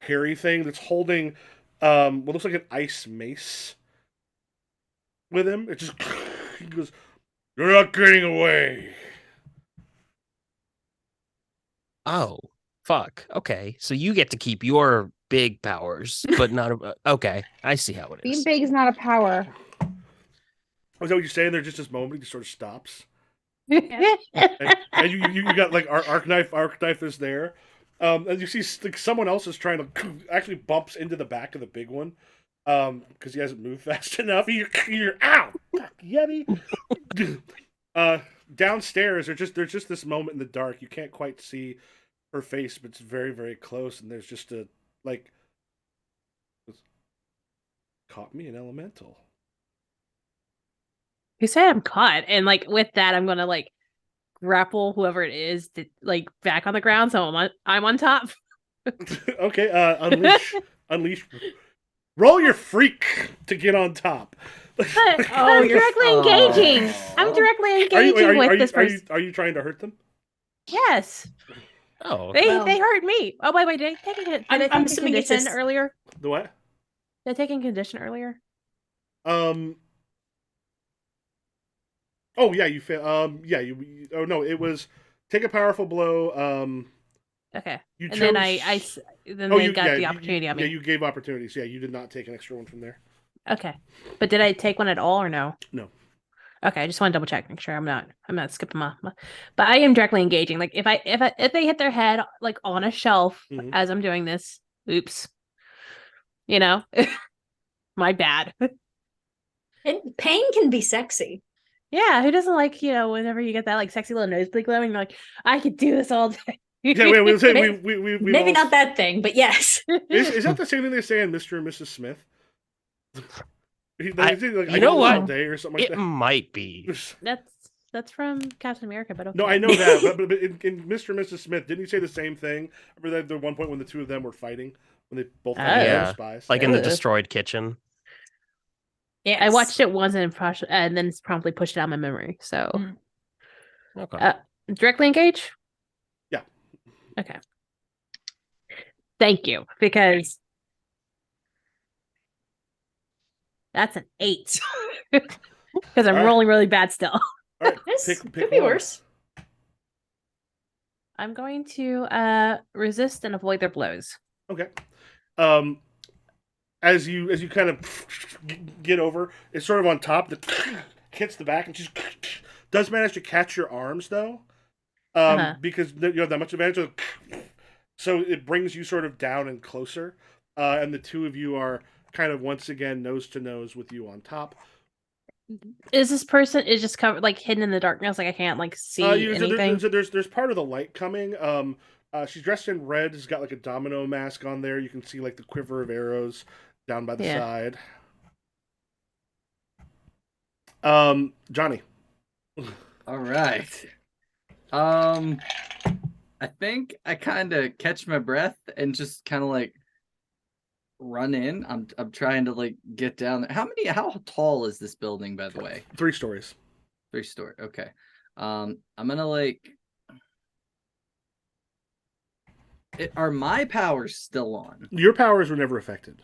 Speaker 3: hairy thing that's holding what looks like an ice mace with him. It just he goes, "You're not getting away."
Speaker 1: Oh, fuck. Okay. So you get to keep your big powers, but not okay. I see how it
Speaker 5: Being
Speaker 1: is.
Speaker 5: big is not a power.
Speaker 3: Is that what you're saying? There's just this moment he just sort of stops.
Speaker 2: Yeah.
Speaker 3: And you got like arc knife is there. And you see like someone else is trying to actually bumps into the back of the big one, because he hasn't moved fast enough. You're ow, fuck, Yeti. Downstairs, there's just this moment in the dark. You can't quite see her face, but it's very very close. And there's just a like, caught me an elemental.
Speaker 2: You say I'm caught, and like with that, I'm gonna like grapple whoever it is to like back on the ground, so I'm on top.
Speaker 3: Okay, unleash. Roll your freak to get on top.
Speaker 2: But I'm directly engaging. I'm directly engaging with this person.
Speaker 3: Are you trying to hurt them?
Speaker 2: Yes,
Speaker 1: Oh,
Speaker 2: they
Speaker 4: Well-
Speaker 2: hurt me. Oh wait, did I take a,
Speaker 4: I'm assuming it's
Speaker 2: condition earlier?
Speaker 3: The what?
Speaker 2: Did I take a condition earlier?
Speaker 3: Oh yeah, you fail. Yeah, you. Oh no, it was take a powerful blow.
Speaker 2: Okay,
Speaker 3: You
Speaker 2: and
Speaker 3: chose.
Speaker 2: then then they got the opportunity on me.
Speaker 3: Yeah, you gave opportunities. Yeah, you did not take an extra one from there.
Speaker 2: Okay, but did I take one at all or no?
Speaker 3: No.
Speaker 2: Okay, I just want to double check, make sure I'm not skipping but I am directly engaging. Like if they hit their head like on a shelf
Speaker 3: Mhm.
Speaker 2: as I'm doing this, oops, you know, my bad.
Speaker 4: And pain can be sexy.
Speaker 2: Yeah, who doesn't like whenever you get that like sexy little nosebleed glow and you're like, I could do this all day.
Speaker 3: Yeah, we say we
Speaker 4: Maybe not that thing, but yes.
Speaker 3: Is that the same thing they say in Mr. and Mrs. Smith?
Speaker 1: I
Speaker 3: do
Speaker 1: you know what?
Speaker 3: All day or something like
Speaker 1: It
Speaker 3: that.
Speaker 1: might be.
Speaker 2: That's from Captain America, but okay.
Speaker 3: No, I know that, but in Mr. and Mrs. Smith, didn't you say the same thing? Remember that the one point when the two of them were fighting, when they both
Speaker 2: Oh.
Speaker 3: had
Speaker 1: Yeah,
Speaker 3: spies?
Speaker 1: like in the
Speaker 2: Ugh.
Speaker 1: destroyed kitchen.
Speaker 4: Yes.
Speaker 2: I watched it once and then it's promptly pushed out of my memory. So
Speaker 1: Okay.
Speaker 2: directly engage?
Speaker 3: Yeah.
Speaker 2: Okay. Thank you, because that's an 8. Because I'm
Speaker 3: All right.
Speaker 2: rolling really bad still.
Speaker 3: All right,
Speaker 4: This
Speaker 3: pick
Speaker 4: could be
Speaker 3: one.
Speaker 4: worse.
Speaker 2: I'm going to resist and avoid their blows.
Speaker 3: Okay. As you kind of get over, it's sort of on top that hits the back, and she does manage to catch your arms though, because you have that much advantage. So it brings you sort of down and closer, and the two of you are kind of once again nose to nose with you on top.
Speaker 2: Is this person just covered like hidden in the darkness? Like I can't like see anything.
Speaker 3: There's part of the light coming. She's dressed in red. Has got like a domino mask on there. You can see like the quiver of arrows down by the side. Johnny.
Speaker 6: All right. I think I kind of catch my breath and just kind of like run in. I'm trying to like get down there. How tall is this building, by the way?
Speaker 3: 3 stories.
Speaker 6: 3 story. Okay. I'm gonna like. Are my powers still on?
Speaker 3: Your powers were never affected.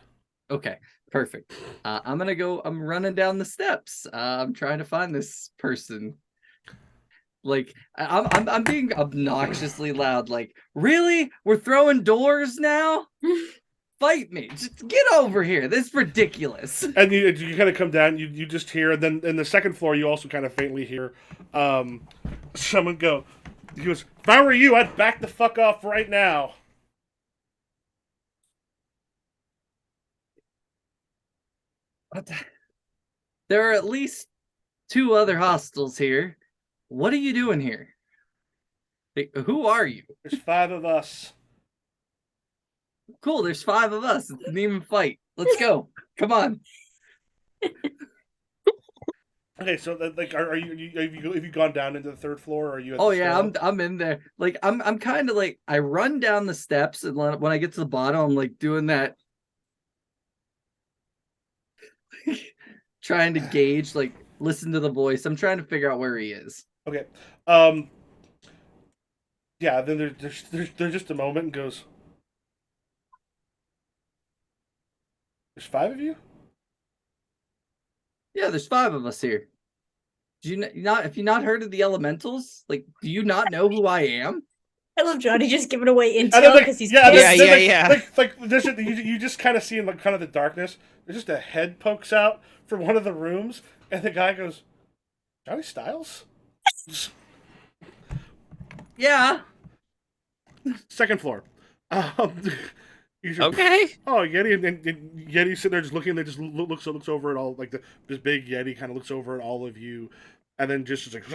Speaker 6: Okay, perfect. I'm gonna go. I'm running down the steps. I'm trying to find this person. Like I'm being obnoxiously loud. Like, really? We're throwing doors now? Fight me! Just get over here. This is ridiculous.
Speaker 3: And you kind of come down. You just hear. And then in the second floor, you also kind of faintly hear someone go. He goes, "If I were you, I'd back the fuck off right now."
Speaker 6: There are at least 2 other hostels here. What are you doing here? Who are you?
Speaker 3: There's 5 of us.
Speaker 6: Cool, there's 5 of us. It's an even fight. Let's go. Come on.
Speaker 3: Okay, so like, are you have you gone down into the 3rd floor? Or are you? At
Speaker 6: Oh
Speaker 3: the
Speaker 6: yeah,
Speaker 3: stairwell?
Speaker 6: I'm in there. Like I'm kind of like I run down the steps, and when I get to the bottom, I'm like doing that, trying to gauge, like listen to the voice. I'm trying to figure out where he is.
Speaker 3: Okay. Yeah. Then there's just a moment and goes. There's 5 of you.
Speaker 6: Yeah, there's 5 of us here. Do you not? If you not heard of the elementals, like, do you not know who I am?
Speaker 4: I love Johnny just giving away
Speaker 3: And then,
Speaker 4: intel
Speaker 3: like,
Speaker 4: because he's
Speaker 3: yeah,
Speaker 4: pissed.
Speaker 1: Yeah.
Speaker 3: Like there's you just kind of see in like kind of the darkness. There's just a head pokes out from one of the rooms, and the guy goes, "Johnny Styles."
Speaker 6: Yeah.
Speaker 3: 2nd floor. Um,
Speaker 1: Okay.
Speaker 3: Oh, Yeti and Yeti's sitting there just looking. They just looks over at all like this big Yeti kind of looks over at all of you, and then just is like,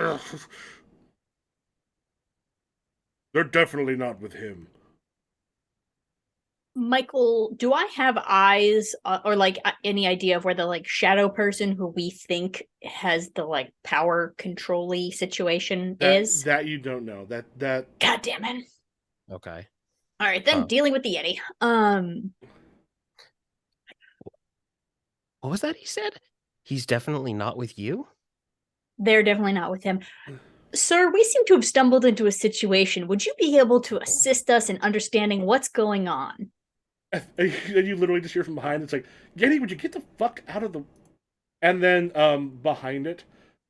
Speaker 3: "They're definitely not with him."
Speaker 4: Michael, do I have eyes or like any idea of where the like shadow person who we think has the like power control-y situation is?
Speaker 3: That you don't know. That
Speaker 4: God damn it.
Speaker 1: Okay.
Speaker 4: All right, then
Speaker 1: Huh.
Speaker 4: dealing with the Yeti.
Speaker 1: What was that he said? He's definitely not with you?
Speaker 4: They're definitely not with him. Sir, we seem to have stumbled into a situation. Would you be able to assist us in understanding what's going on?
Speaker 3: and you literally just hear from behind. It's like, Yeti, would you get the fuck out of the? And then behind it,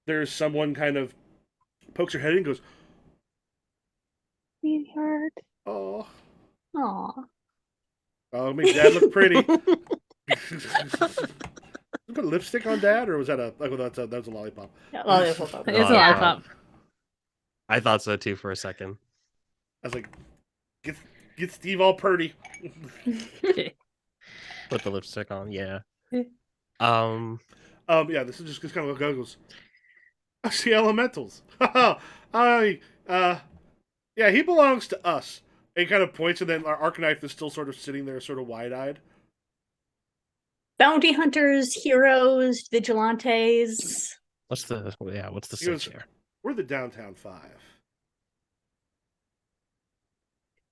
Speaker 3: there's someone kind of pokes her head in and goes,
Speaker 5: Sweetheart.
Speaker 3: "Oh,
Speaker 4: Aw.
Speaker 3: oh, make Dad look pretty." Put lipstick on Dad, or was that a? Oh, that was a lollipop.
Speaker 4: Yeah, lollipop.
Speaker 2: It's a
Speaker 1: Yeah.
Speaker 2: lollipop.
Speaker 1: I thought so too for a second.
Speaker 3: I was like, get Steve all purty.
Speaker 1: Put the lipstick on, yeah.
Speaker 3: Yeah, this is just kind of what goes. I see elementals. I, yeah, he belongs to us. And he kind of points, and then our Arcanine is still sort of sitting there, sort of wide-eyed.
Speaker 4: Bounty hunters, heroes, vigilantes.
Speaker 1: What's the
Speaker 3: He goes,
Speaker 1: search here?
Speaker 3: "We're the Downtown 5."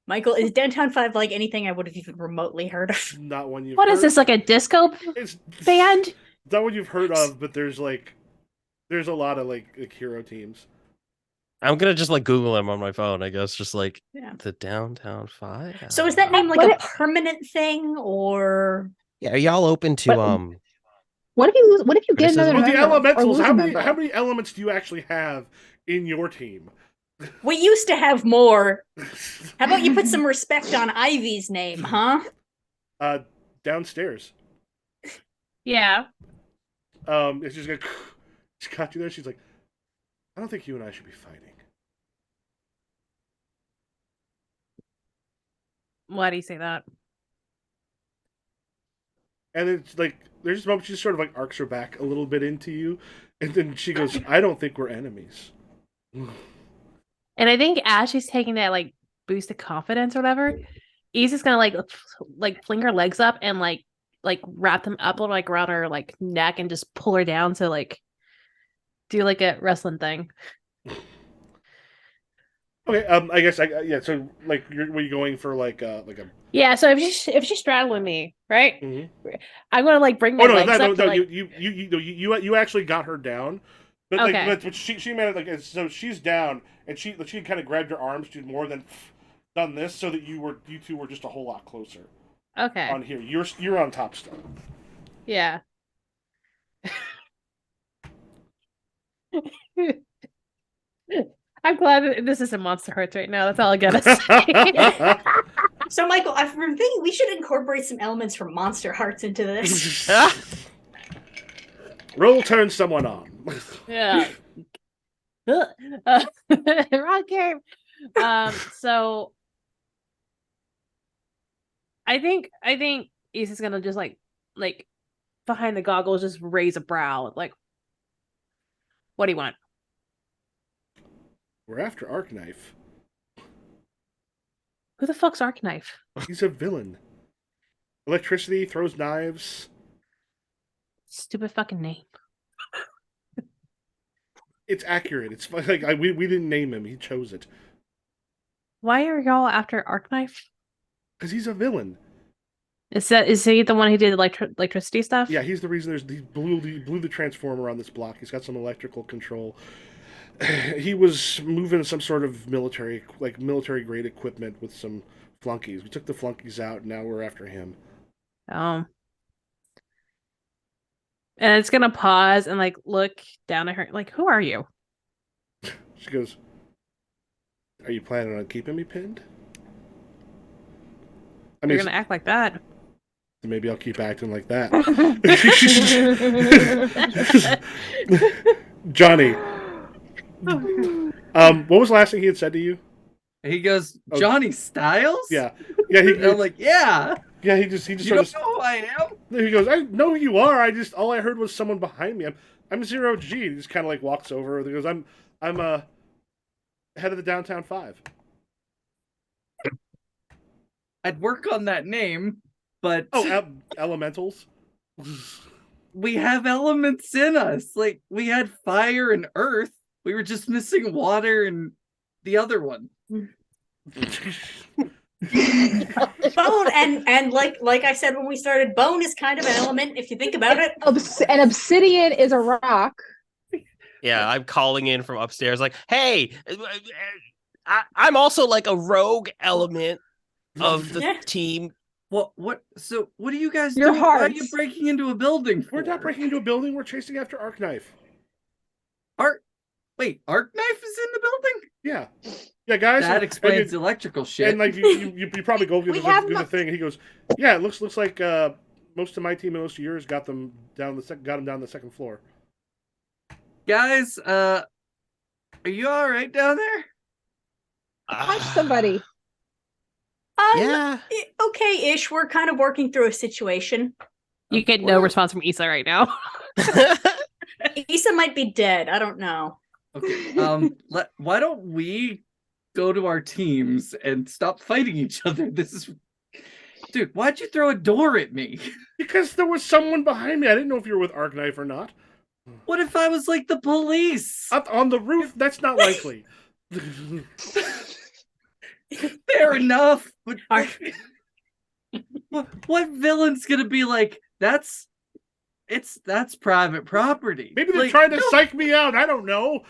Speaker 4: Michael, is Downtown 5 like anything I would have even remotely heard of?
Speaker 3: Not one you've
Speaker 2: What
Speaker 3: heard.
Speaker 2: is this, like a disco
Speaker 3: It's
Speaker 2: band?
Speaker 3: not one you've heard of, but there's a lot of like hero teams.
Speaker 1: I'm gonna just like Google him on my phone, I guess. Just like
Speaker 4: Yeah.
Speaker 1: the Downtown 5.
Speaker 4: So is that name like
Speaker 5: What
Speaker 4: a permanent thing or
Speaker 1: Yeah, are y'all open to
Speaker 5: What- What if you get
Speaker 1: Criticism?
Speaker 5: another
Speaker 3: Well, the
Speaker 5: member or
Speaker 3: elementals.
Speaker 5: lose a member?
Speaker 3: How many elements do you actually have in your team?
Speaker 4: we used to have more? How about you put some respect on Ivy's name, huh?
Speaker 3: Downstairs.
Speaker 2: Yeah.
Speaker 3: It's just like she got you there. She's like, "I don't think you and I should be fighting."
Speaker 2: Why do you say that?
Speaker 3: And it's like there's just a moment she just sort of like arcs her back a little bit into you, and then she goes, "I don't think we're enemies."
Speaker 2: And I think as she's taking that like boost of confidence or whatever, E's just gonna like fling her legs up and like wrap them up like around her like neck and just pull her down to like do like a wrestling thing.
Speaker 3: Okay, I guess yeah. So like, were you going for like a?
Speaker 2: Yeah, so if she's straddling me, right?
Speaker 3: Mhm.
Speaker 2: I'm gonna like bring my
Speaker 3: Oh no,
Speaker 2: legs
Speaker 3: no,
Speaker 2: up to, like,
Speaker 3: you actually got her down, But
Speaker 2: Okay.
Speaker 3: but she made it like so she's down and she kind of grabbed your arms, to more than done this so that you two were just a whole lot closer
Speaker 2: Okay.
Speaker 3: on here. You're on top still.
Speaker 2: Yeah. I'm glad that this isn't Monster Hearts right now. That's all I gotta say.
Speaker 4: So, Michael, I'm thinking we should incorporate some elements from Monster Hearts into this.
Speaker 3: Roll turn someone on.
Speaker 2: Yeah. Wrong game. So I think Issa's gonna just like behind the goggles just raise a brow. Like, what do you want?
Speaker 3: We're after Arkknife.
Speaker 2: Who the fuck's Arkknife?
Speaker 3: He's a villain. Electricity, throws knives.
Speaker 2: Stupid fucking name.
Speaker 3: It's accurate. It's like we didn't name him. He chose it
Speaker 2: Why are y'all after Arkknife?
Speaker 3: because he's a villain.
Speaker 2: Is he the one who did electricity stuff?
Speaker 3: Yeah, he's the reason he blew the transformer on this block. He's got some electrical control. He was moving some sort of military grade equipment with some flunkies. We took the flunkies out, and now we're after him.
Speaker 2: And it's gonna pause and look down at her. Like, who are you?
Speaker 3: She goes, "Are you planning on keeping me pinned?" I mean,
Speaker 2: You're gonna act like that.
Speaker 3: maybe I'll keep acting like that. Johnny, what was the last thing he had said to you?
Speaker 6: He goes, Johnny Styles?
Speaker 3: Yeah.
Speaker 6: And I'm like, yeah.
Speaker 3: Yeah, he just
Speaker 6: You
Speaker 3: sort
Speaker 6: don't
Speaker 3: of,
Speaker 6: know who I am?
Speaker 3: he goes, I know who you are. All I heard was someone behind me. I'm Zero G. He just kind of walks over. He goes, I'm head of the Downtown Five.
Speaker 6: I'd work on that name, but
Speaker 3: Elementals.
Speaker 6: we have elements in us. Like, we had fire and earth. We were just missing water and the other one.
Speaker 4: Bone and like I said when we started, bone is kind of an element if you think about it.
Speaker 5: An obsidian is a rock.
Speaker 1: Yeah, I'm calling in from upstairs like, hey, I'm also like a rogue element of the team.
Speaker 6: What so what are you guys
Speaker 5: Your
Speaker 6: doing? Why are
Speaker 5: hearts.
Speaker 6: you breaking into a building for?
Speaker 3: We're not breaking into a building. We're chasing after Arkknife.
Speaker 6: Wait, Arkknife is in the building?
Speaker 3: Yeah, guys.
Speaker 6: That explains the electrical shit.
Speaker 3: And you probably go do the thing. And he goes, yeah, it looks like most of my team and most of yours got them down the second floor.
Speaker 6: Guys, are you all right down there?
Speaker 5: Punch somebody.
Speaker 1: Yeah.
Speaker 4: Okay-ish. We're kind of working through a situation.
Speaker 2: You get no response from Issa right now.
Speaker 4: Issa might be dead. I don't know.
Speaker 6: Okay. Why don't we go to our teams and stop fighting each other? Dude, why'd you throw a door at me?
Speaker 3: Because there was someone behind me. I didn't know if you were with Arkknife or not.
Speaker 6: What if I was like the police?
Speaker 3: Up on the roof? That's not likely.
Speaker 6: Fair enough. But what villain's gonna be like, that's private property.
Speaker 3: Maybe they're trying to psych me out. I don't know.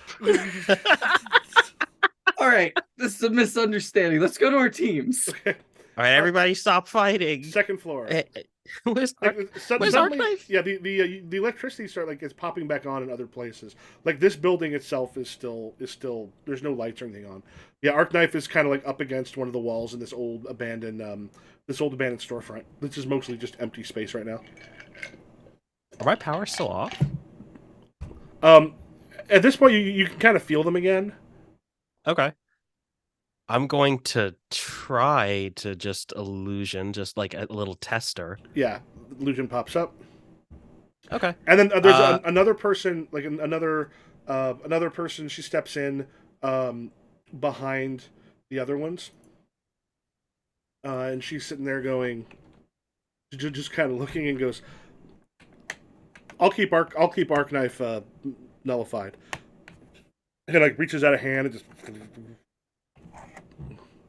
Speaker 6: All right, this is a misunderstanding. Let's go to our teams.
Speaker 3: Okay.
Speaker 1: All right, everybody stop fighting.
Speaker 3: Second floor.
Speaker 1: Where's
Speaker 3: Suddenly,
Speaker 1: Arkknife?
Speaker 3: yeah, the electricity is popping back on in other places. Like this building itself is still there's no lights or anything on. Yeah, Arkknife is kind of up against one of the walls in this old abandoned storefront. This is mostly just empty space right now.
Speaker 1: Are my powers still off?
Speaker 3: At this point, you can kind of feel them again.
Speaker 1: Okay. I'm going to try to just illusion, just like a little tester.
Speaker 3: Yeah, illusion pops up.
Speaker 1: Okay.
Speaker 3: And then there's another person, another person. She steps in behind the other ones, and she's sitting there going, just kind of looking, and goes, I'll keep Arkknife nullified. And reaches out a hand and just.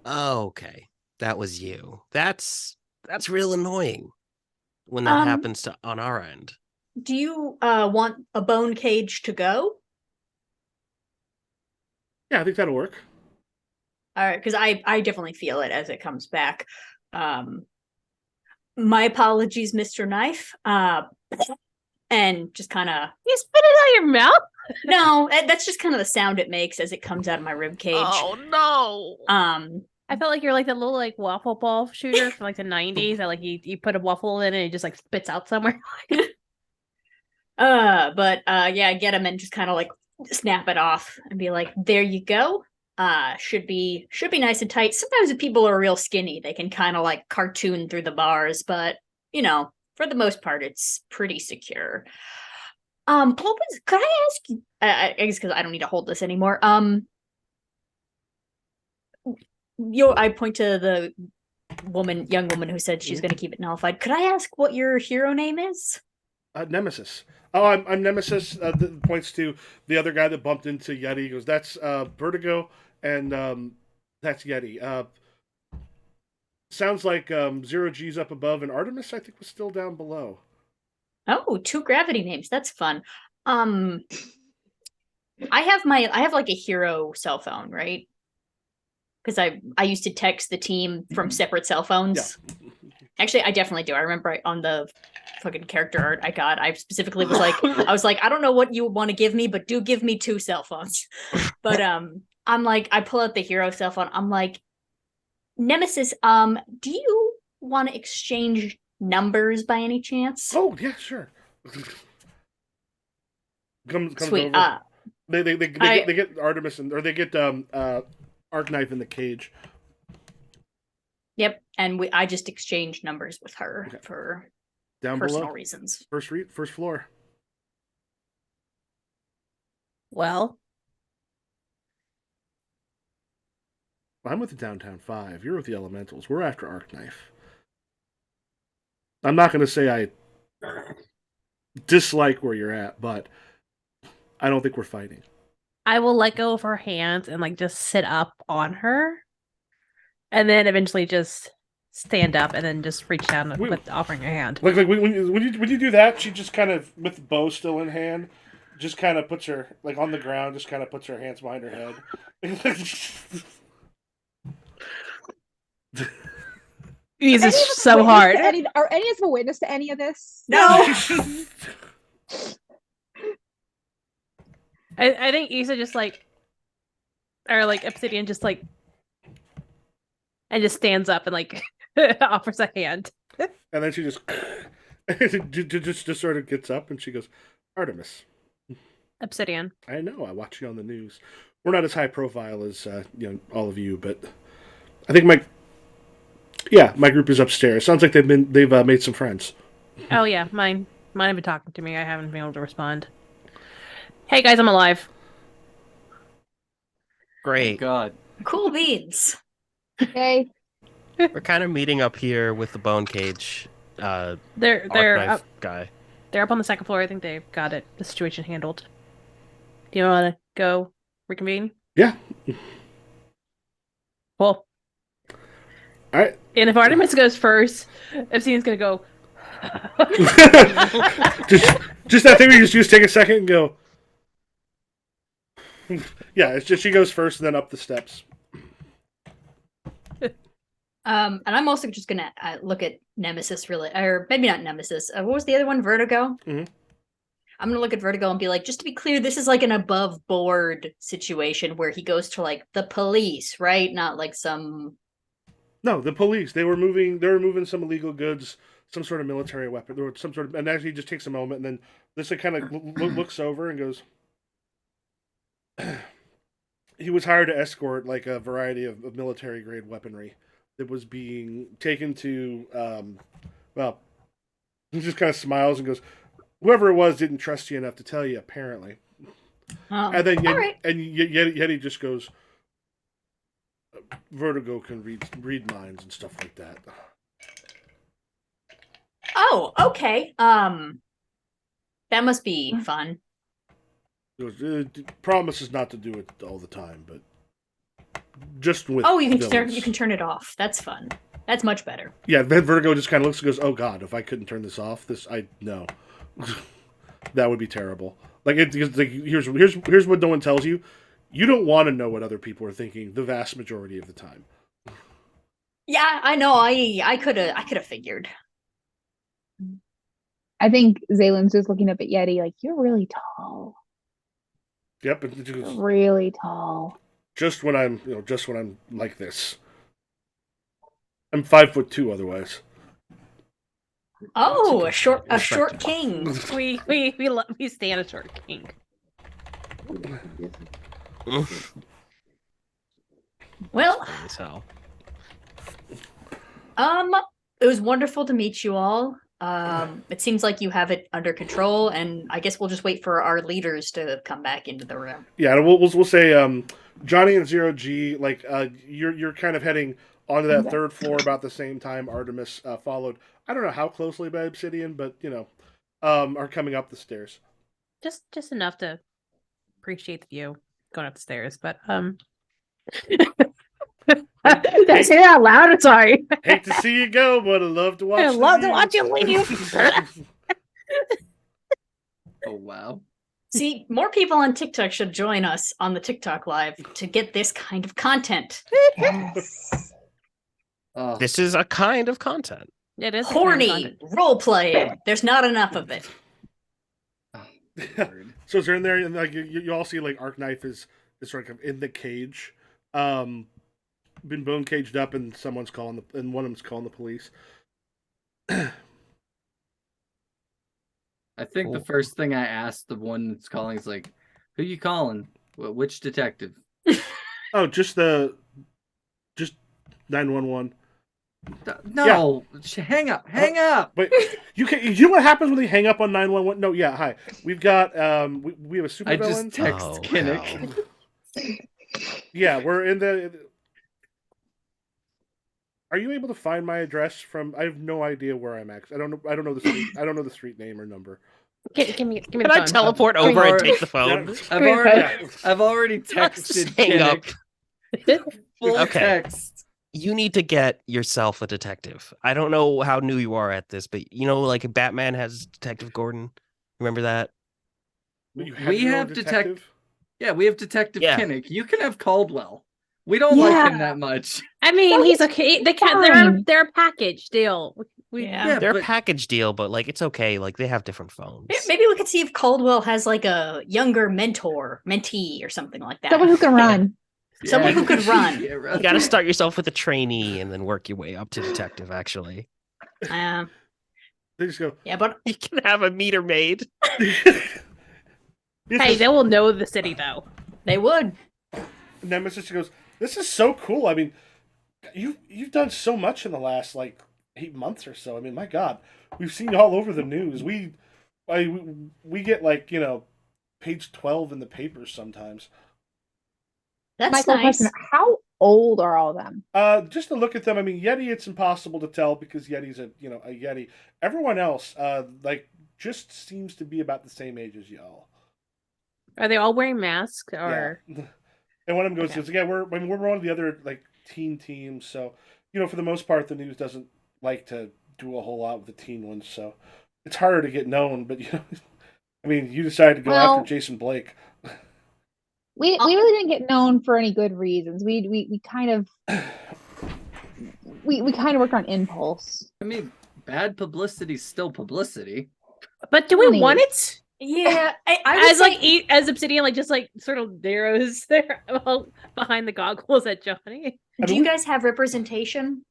Speaker 1: Okay, that was you. That's real annoying when that happens on our end.
Speaker 4: Do you want a bone cage to go?
Speaker 3: Yeah, I think that'll work.
Speaker 4: All right, because I definitely feel it as it comes back. My apologies, Mr. Knife. And just kind of
Speaker 2: You spit it out of your mouth?
Speaker 4: no, that's just kind of the sound it makes as it comes out of my rib cage.
Speaker 1: Oh no.
Speaker 2: I felt like you're like the little like waffle ball shooter from like the 90s that like you put a waffle in and it just like spits out somewhere.
Speaker 4: Yeah, I get him and just kind of like snap it off and be like, there you go. Should be nice and tight. Sometimes if people are real skinny, they can kind of like cartoon through the bars, but for the most part, it's pretty secure. Could I ask you? I guess because I don't need to hold this anymore. I point to the young woman who said she's going to keep it nullified. Could I ask what your hero name is?
Speaker 3: Nemesis. Oh, I'm Nemesis. Points to the other guy that bumped into Yeti. He goes, that's Vertigo, and that's Yeti. Sounds like Zero G's up above, and Artemis, I think, was still down below.
Speaker 4: Oh, 2 gravity names. That's fun. I have like a hero cell phone, right? Because I used to text the team from separate cell phones. Yeah. Actually, I definitely do. I remember on the fucking character art I specifically was like, I don't know what you want to give me, but do give me 2 cell phones. But I'm like, I pull out the hero cell phone. I'm like, Nemesis, do you want to exchange numbers by any chance?
Speaker 3: Oh yeah, sure. comes
Speaker 4: Sweet.
Speaker 3: Over. They get Artemis or they get Arc-Knife in the cage.
Speaker 4: Yep, and I just exchanged numbers with her for
Speaker 3: down
Speaker 4: personal
Speaker 3: below.
Speaker 4: Reasons.
Speaker 3: First floor.
Speaker 2: Well,
Speaker 3: I'm with the Downtown 5. You're with the Elementals. We're after Arc-Knife. I'm not going to say I dislike where you're at, but I don't think we're fighting.
Speaker 2: I will let go of her hands and like just sit up on her, and then eventually just stand up and then just reach down with offering a hand.
Speaker 3: Like when you do that, she just kind of, with the bow still in hand, just kind of puts her like on the ground, just kind of puts her hands behind her head.
Speaker 2: These is so hard.
Speaker 5: Are any of us a witness to any of this?
Speaker 4: No.
Speaker 2: I think Issa just like, or like Obsidian just like, and just stands up and like offers a hand.
Speaker 3: And then she just sort of gets up and she goes, Artemis.
Speaker 2: Obsidian.
Speaker 3: I know. I watch you on the news. We're not as high profile as all of you, but I think my group is upstairs. Sounds like they've made some friends.
Speaker 2: Oh yeah, mine have been talking to me. I haven't been able to respond. Hey guys, I'm alive.
Speaker 1: Great.
Speaker 6: Oh, God.
Speaker 4: Cool beans.
Speaker 5: Okay.
Speaker 1: We're kind of meeting up here with the bone cage.
Speaker 2: They're up,
Speaker 1: guy.
Speaker 2: They're up on the 2nd floor. I think they've got the situation handled. Do you want to go reconvene?
Speaker 3: Yeah.
Speaker 2: Cool.
Speaker 3: All right.
Speaker 2: And if Artemis goes first, Obsidian's gonna go.
Speaker 3: just that thing where you just take a second and go. Yeah, it's just she goes first and then up the steps.
Speaker 4: And I'm also just gonna look at Nemesis or maybe not Nemesis. What was the other one? Vertigo.
Speaker 3: Mm-hmm.
Speaker 4: I'm gonna look at Vertigo and be like, just to be clear, this is like an above board situation where he goes to like the police, right? Not like some.
Speaker 3: No, the police. They were moving some illegal goods, some sort of military weapon, or some sort of. And actually, he just takes a moment and then this kind of looks over and goes. He was hired to escort like a variety of military grade weaponry that was being taken to. He just kind of smiles and goes, "Whoever it was didn't trust you enough to tell you, apparently." And then Yeti just goes, "Vertigo can read minds and stuff like that."
Speaker 4: Oh, okay. That must be fun.
Speaker 3: He goes, promises not to do it all the time, but just with.
Speaker 4: Oh, you can turn it off. That's fun. That's much better.
Speaker 3: Yeah, then Vertigo just kind of looks and goes, "Oh God, if I couldn't turn this off, no, that would be terrible." Like here's what no one tells you: you don't want to know what other people are thinking the vast majority of the time.
Speaker 4: Yeah, I know. I could have figured.
Speaker 5: I think Zaylen's just looking up at Yeti like, you're really tall.
Speaker 3: Yep, and
Speaker 5: You're really tall.
Speaker 3: just when I'm like this. I'm 5'2" otherwise.
Speaker 4: Oh, a short
Speaker 1: Respectable.
Speaker 4: king.
Speaker 2: We stand a short king.
Speaker 4: Well,
Speaker 1: So
Speaker 4: it was wonderful to meet you all. It seems like you have it under control, and I guess we'll just wait for our leaders to come back into the room.
Speaker 3: Yeah, and we'll say Johnny and Zero G, like you're kind of heading onto that third floor about the same time Artemis followed. I don't know how closely by Obsidian, but are coming up the stairs.
Speaker 2: Just enough to appreciate the view going up the stairs, but did I say that out loud? I'm sorry.
Speaker 3: Hate to see you go, but I love to watch.
Speaker 2: I love to watch you leave.
Speaker 6: Oh wow.
Speaker 4: See, more people on TikTok should join us on the TikTok live to get this kind of content.
Speaker 5: Yes.
Speaker 6: Oh,
Speaker 1: this is a kind of content.
Speaker 2: It is
Speaker 4: Horny role playing. There's not enough of it.
Speaker 6: word.
Speaker 3: So is there in there, and like you all see like Arc-Knife is sort of in the cage, been bone caged up, and someone's calling and one of them's calling the police.
Speaker 6: I think the first thing I asked the one that's calling is like, "Who you calling? Which detective?"
Speaker 3: Oh, just 911.
Speaker 6: No, hang up, hang up.
Speaker 3: But you know what happens when they hang up on 911? No, yeah, hi. We've got we have a super
Speaker 6: I
Speaker 3: villain.
Speaker 6: just text
Speaker 1: Oh,
Speaker 6: Kinnick.
Speaker 1: hell.
Speaker 3: Yeah, we're in the. Are you able to find my address from? I have no idea where I'm at. I don't know. I don't know the street. I don't know the street name or number.
Speaker 2: Give me
Speaker 1: Can
Speaker 2: the
Speaker 1: I
Speaker 2: phone.
Speaker 1: teleport
Speaker 6: I've
Speaker 1: over and
Speaker 6: already-
Speaker 1: take the phone?
Speaker 3: Yeah.
Speaker 6: I've already texted
Speaker 1: Just hang up.
Speaker 6: Kinnick. Full
Speaker 1: Okay.
Speaker 6: text.
Speaker 1: You need to get yourself a detective. I don't know how new you are at this, but like Batman has Detective Gordon. Remember that?
Speaker 3: You
Speaker 6: We
Speaker 3: your own
Speaker 6: have detective. Yeah, we have Detective
Speaker 1: Yeah.
Speaker 6: Kinnick. You can have Caldwell. We don't like him
Speaker 5: Yeah.
Speaker 6: that much.
Speaker 2: I mean,
Speaker 5: No,
Speaker 2: he's okay. They're
Speaker 5: fine.
Speaker 2: they're a package deal.
Speaker 4: Yeah.
Speaker 1: They're a
Speaker 6: but-
Speaker 1: package deal, but like it's okay. Like they have different phones.
Speaker 4: Maybe we could see if Caldwell has like a younger mentee or something like that.
Speaker 5: Someone who can run.
Speaker 4: Someone who could run.
Speaker 6: Yeah,
Speaker 1: You got to start yourself with a trainee and then work your way up to detective. Actually,
Speaker 4: Uh,
Speaker 3: They just go.
Speaker 4: yeah, but
Speaker 1: you can have a meter maid.
Speaker 2: Hey, they will know the city though.
Speaker 4: they would.
Speaker 3: Nemesis goes. This is so cool. I mean, you've done so much in the last like 8 months or so. I mean, my God, we've seen you all over the news. We get like page 12 in the papers sometimes.
Speaker 4: That's
Speaker 5: Michael,
Speaker 4: nice.
Speaker 5: question, how old are all of them?
Speaker 3: Just to look at them, I mean, Yeti, it's impossible to tell because Yeti's a Yeti. Everyone else, like, just seems to be about the same age as y'all.
Speaker 2: Are they all wearing masks or?
Speaker 3: Yeah. And one of them goes,
Speaker 2: Okay.
Speaker 3: yeah, we're one of the other like teen teams, so for the most part, the news doesn't like to do a whole lot with the teen ones, so it's harder to get known. But I mean, you decided to go
Speaker 5: Well-
Speaker 3: after Jason Blake.
Speaker 5: We really didn't get known for any good reasons. We kind of we kind of worked on impulse.
Speaker 6: I mean, bad publicity's still publicity.
Speaker 2: But do we
Speaker 5: Funny.
Speaker 2: want it?
Speaker 4: Yeah, I would
Speaker 2: As
Speaker 4: say,
Speaker 2: like as Obsidian like just like sort of narrows there behind the goggles at Johnny.
Speaker 3: I
Speaker 4: do
Speaker 3: mean,
Speaker 4: you guys have representation?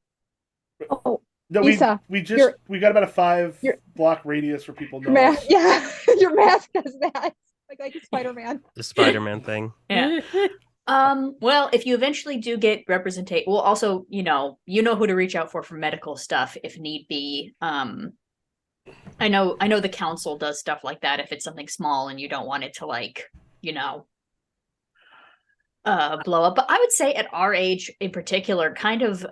Speaker 5: Oh,
Speaker 3: No,
Speaker 5: Lisa,
Speaker 3: we got about a 5
Speaker 5: your-
Speaker 3: block radius where people know
Speaker 5: your
Speaker 3: us.
Speaker 5: mask, yeah, your mask does that. Like Spider-Man.
Speaker 1: The Spider-Man thing.
Speaker 4: Yeah. Well, if you eventually do get representation, well, also, you know who to reach out for medical stuff if need be. I know the council does stuff like that if it's something small and you don't want it to like, blow up. But I would say at our age in particular, kind of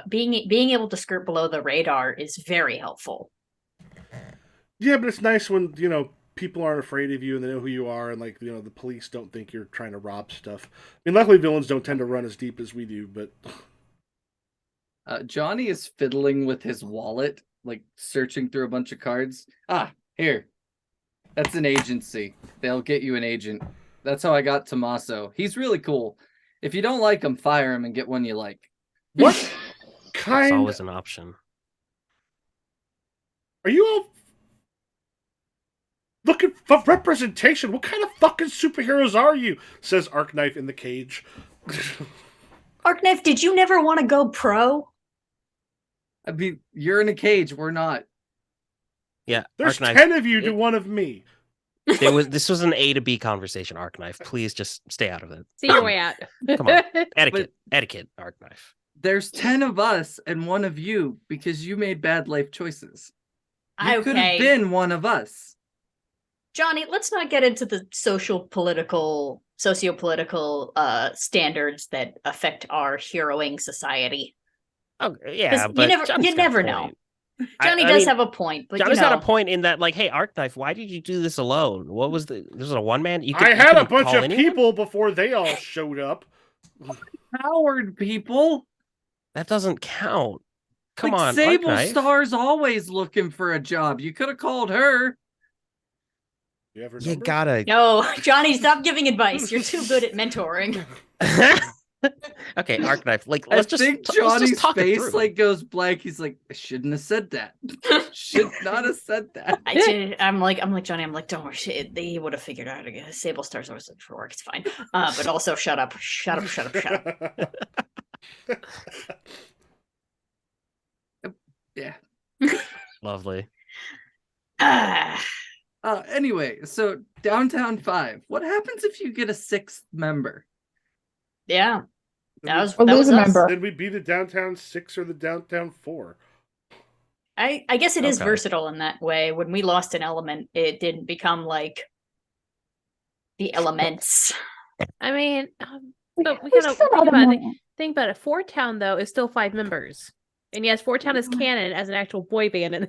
Speaker 4: being able to skirt below the radar is very helpful.
Speaker 3: Yeah, but it's nice when people aren't afraid of you and they know who you are, and like the police don't think you're trying to rob stuff. I mean, luckily villains don't tend to run as deep as we do, but
Speaker 6: Johnny is fiddling with his wallet, like searching through a bunch of cards. Ah, here. That's an agency. They'll get you an agent. That's how I got Tommaso. He's really cool. If you don't like him, fire him and get one you like.
Speaker 3: What
Speaker 1: That's
Speaker 3: kind?
Speaker 1: always an option.
Speaker 3: Are you all looking for representation? What kind of fucking superheroes are you? Says Arkknife in the cage.
Speaker 4: Arkknife, did you never want to go pro?
Speaker 6: I mean, you're in a cage. We're not.
Speaker 1: Yeah,
Speaker 3: There's
Speaker 1: Arkknife,
Speaker 3: 10 of you to one of me.
Speaker 1: this was an A to B conversation, Arkknife. Please just stay out of it.
Speaker 2: See your way out.
Speaker 1: Come on. Etiquette, Arkknife.
Speaker 6: There's 10 of us and one of you because you made bad life choices. You could have
Speaker 4: Okay.
Speaker 6: been one of us.
Speaker 4: Johnny, let's not get into the sociopolitical standards that affect our heroing society.
Speaker 1: Oh yeah,
Speaker 4: 'Cause
Speaker 1: but
Speaker 4: you
Speaker 1: Johnny's got a
Speaker 4: never know.
Speaker 1: point.
Speaker 4: Johnny
Speaker 1: I
Speaker 4: does
Speaker 1: mean,
Speaker 4: have a point, but
Speaker 1: Johnny's
Speaker 4: you know,
Speaker 1: got a point in that, like, hey, Arkknife, why did you do this alone? What was this was a one man?
Speaker 3: I had a bunch of people before they all showed up.
Speaker 6: Coward people.
Speaker 1: That doesn't count. Come
Speaker 6: Like
Speaker 1: on,
Speaker 6: Sable
Speaker 1: Arkknife.
Speaker 6: Star's always looking for a job. You could have called her.
Speaker 3: You ever
Speaker 1: You gotta.
Speaker 4: no, Johnny, stop giving advice. You're too good at mentoring.
Speaker 1: Okay, Arkknife. Like,
Speaker 6: I
Speaker 1: let's just
Speaker 6: think
Speaker 1: let's
Speaker 6: Johnny's
Speaker 1: just talk it
Speaker 6: face
Speaker 1: through.
Speaker 6: like goes blank. He's like, I shouldn't have said that. Should not have said that.
Speaker 4: I'm like Johnny. I'm like, don't worry. They would have figured out. Sable Star's always looking for work. It's fine. But also, shut up.
Speaker 6: Yeah.
Speaker 1: Lovely.
Speaker 6: Anyway, so Downtown 5. What happens if you get a 6th member?
Speaker 4: Yeah, that was
Speaker 5: We'll
Speaker 4: that
Speaker 5: lose
Speaker 4: was
Speaker 5: a
Speaker 4: us.
Speaker 5: member.
Speaker 3: Then we be the Downtown 6 or the Downtown 4.
Speaker 4: I guess it is
Speaker 1: Okay.
Speaker 4: versatile in that way. When we lost an element, it didn't become like the elements.
Speaker 2: I mean, but we
Speaker 5: There's
Speaker 2: gotta
Speaker 5: some
Speaker 2: think
Speaker 5: other
Speaker 2: about it.
Speaker 5: more-
Speaker 2: Think about it. Fort Town though is still 5 members, and yes, Fort Town is canon as an actual boy band, and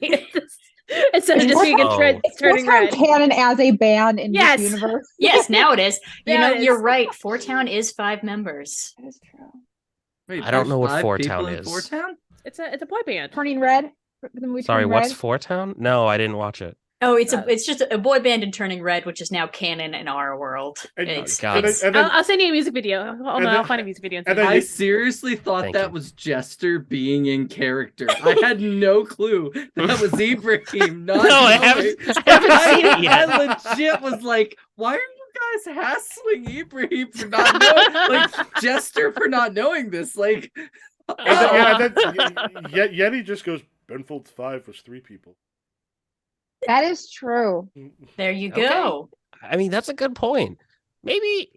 Speaker 2: instead of just being a
Speaker 1: Oh.
Speaker 2: trend
Speaker 5: It's
Speaker 2: turning
Speaker 5: Town
Speaker 2: red.
Speaker 5: canon as a band in
Speaker 2: Yes.
Speaker 5: this universe.
Speaker 4: Yes, now it is. You
Speaker 2: Now
Speaker 4: know,
Speaker 2: it is.
Speaker 4: you're right. Fort Town is 5 members.
Speaker 5: That is true.
Speaker 6: Wait,
Speaker 1: I don't
Speaker 6: there's
Speaker 1: know what
Speaker 6: 5
Speaker 1: Four
Speaker 6: people
Speaker 1: Town
Speaker 6: in
Speaker 1: is.
Speaker 6: Four Town?
Speaker 2: It's a boy band.
Speaker 5: Turning Red. The movie
Speaker 1: Sorry,
Speaker 5: Turning
Speaker 1: what's
Speaker 5: Red.
Speaker 1: Four Town? No, I didn't watch it.
Speaker 4: Oh, it's just a boy band in Turning Red, which is now canon in our world.
Speaker 3: And-
Speaker 4: It's,
Speaker 1: God.
Speaker 4: it's
Speaker 3: And then-
Speaker 2: I'll send you a music video. I'll find a music video. And
Speaker 3: and
Speaker 2: send
Speaker 3: then
Speaker 2: it.
Speaker 6: I seriously thought
Speaker 1: Thank
Speaker 6: that
Speaker 1: you.
Speaker 6: was Jester being in character. I had no clue that was Ibrahim. Not
Speaker 1: No, I
Speaker 6: knowing.
Speaker 1: haven't seen it yet.
Speaker 6: I legit was like, why are you guys hassling Ibrahim for not knowing? Like, Jester for not knowing this? Like,
Speaker 3: And then Yeti just goes, Benfold's 5 was 3 people.
Speaker 5: That is true.
Speaker 4: there you
Speaker 1: Okay.
Speaker 4: go.
Speaker 1: I mean, that's a good point. Maybe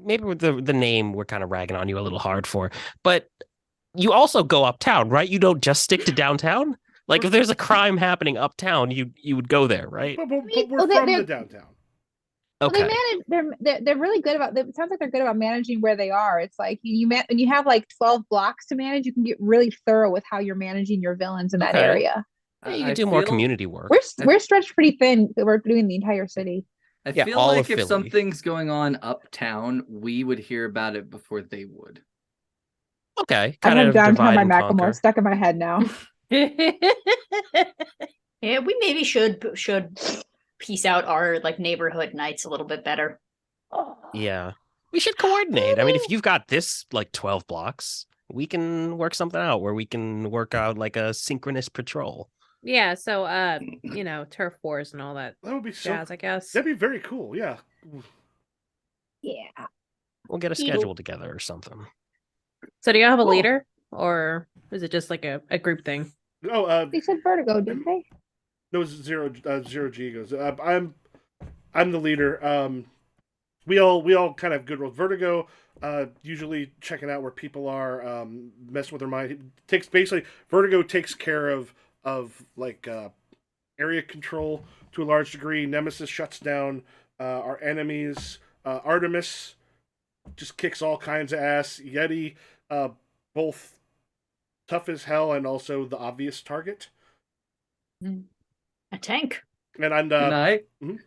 Speaker 1: with the name we're kind of ragging on you a little hard for, but you also go uptown, right? You don't just stick to downtown. Like, if there's a crime happening uptown, you would go there, right?
Speaker 3: But we're
Speaker 5: Well,
Speaker 3: from
Speaker 5: they're-
Speaker 3: the downtown.
Speaker 5: Well, they
Speaker 1: Okay.
Speaker 5: manage. They're really good about. It sounds like they're good about managing where they are. It's like when you have like 12 blocks to manage, you can get really thorough with how you're managing your villains in that
Speaker 1: Okay.
Speaker 5: area.
Speaker 1: Yeah, you
Speaker 6: I
Speaker 1: could do more
Speaker 6: feel-
Speaker 1: community work.
Speaker 5: We're stretched pretty thin. We're doing the entire city.
Speaker 6: I
Speaker 1: Yeah,
Speaker 6: feel
Speaker 1: all
Speaker 6: like
Speaker 1: of
Speaker 6: if
Speaker 1: Philly.
Speaker 6: something's going on uptown, we would hear about it before they would.
Speaker 1: Okay,
Speaker 5: I
Speaker 1: kind
Speaker 5: have
Speaker 1: of
Speaker 5: downtown
Speaker 1: divide
Speaker 5: by
Speaker 1: and
Speaker 5: Macklemore
Speaker 1: conquer.
Speaker 5: stuck in my head now.
Speaker 4: Yeah, we maybe should piece out our like neighborhood nights a little bit better.
Speaker 1: Yeah, we should coordinate. I mean, if you've got this like 12 blocks, we can work something out where we can work out like a synchronous patrol.
Speaker 2: Yeah, so turf wars and all that
Speaker 3: That would be so.
Speaker 2: jazz, I guess.
Speaker 3: That'd be very cool. Yeah.
Speaker 5: Yeah.
Speaker 1: We'll get a
Speaker 4: Ew.
Speaker 1: schedule together or something.
Speaker 2: So do you have a
Speaker 3: Cool.
Speaker 2: leader, or is it just like a group thing?
Speaker 3: Oh,
Speaker 5: They said Vertigo, didn't they?
Speaker 3: no, it's zero G goes. I'm the leader. We all kind of have good roles. Vertigo, usually checking out where people are, messing with their mind. Vertigo takes care of like area control to a large degree. Nemesis shuts down our enemies. Artemis just kicks all kinds of ass. Yeti, both tough as hell and also the obvious target.
Speaker 4: A tank.
Speaker 3: And I'm
Speaker 6: Can I?
Speaker 3: mhm.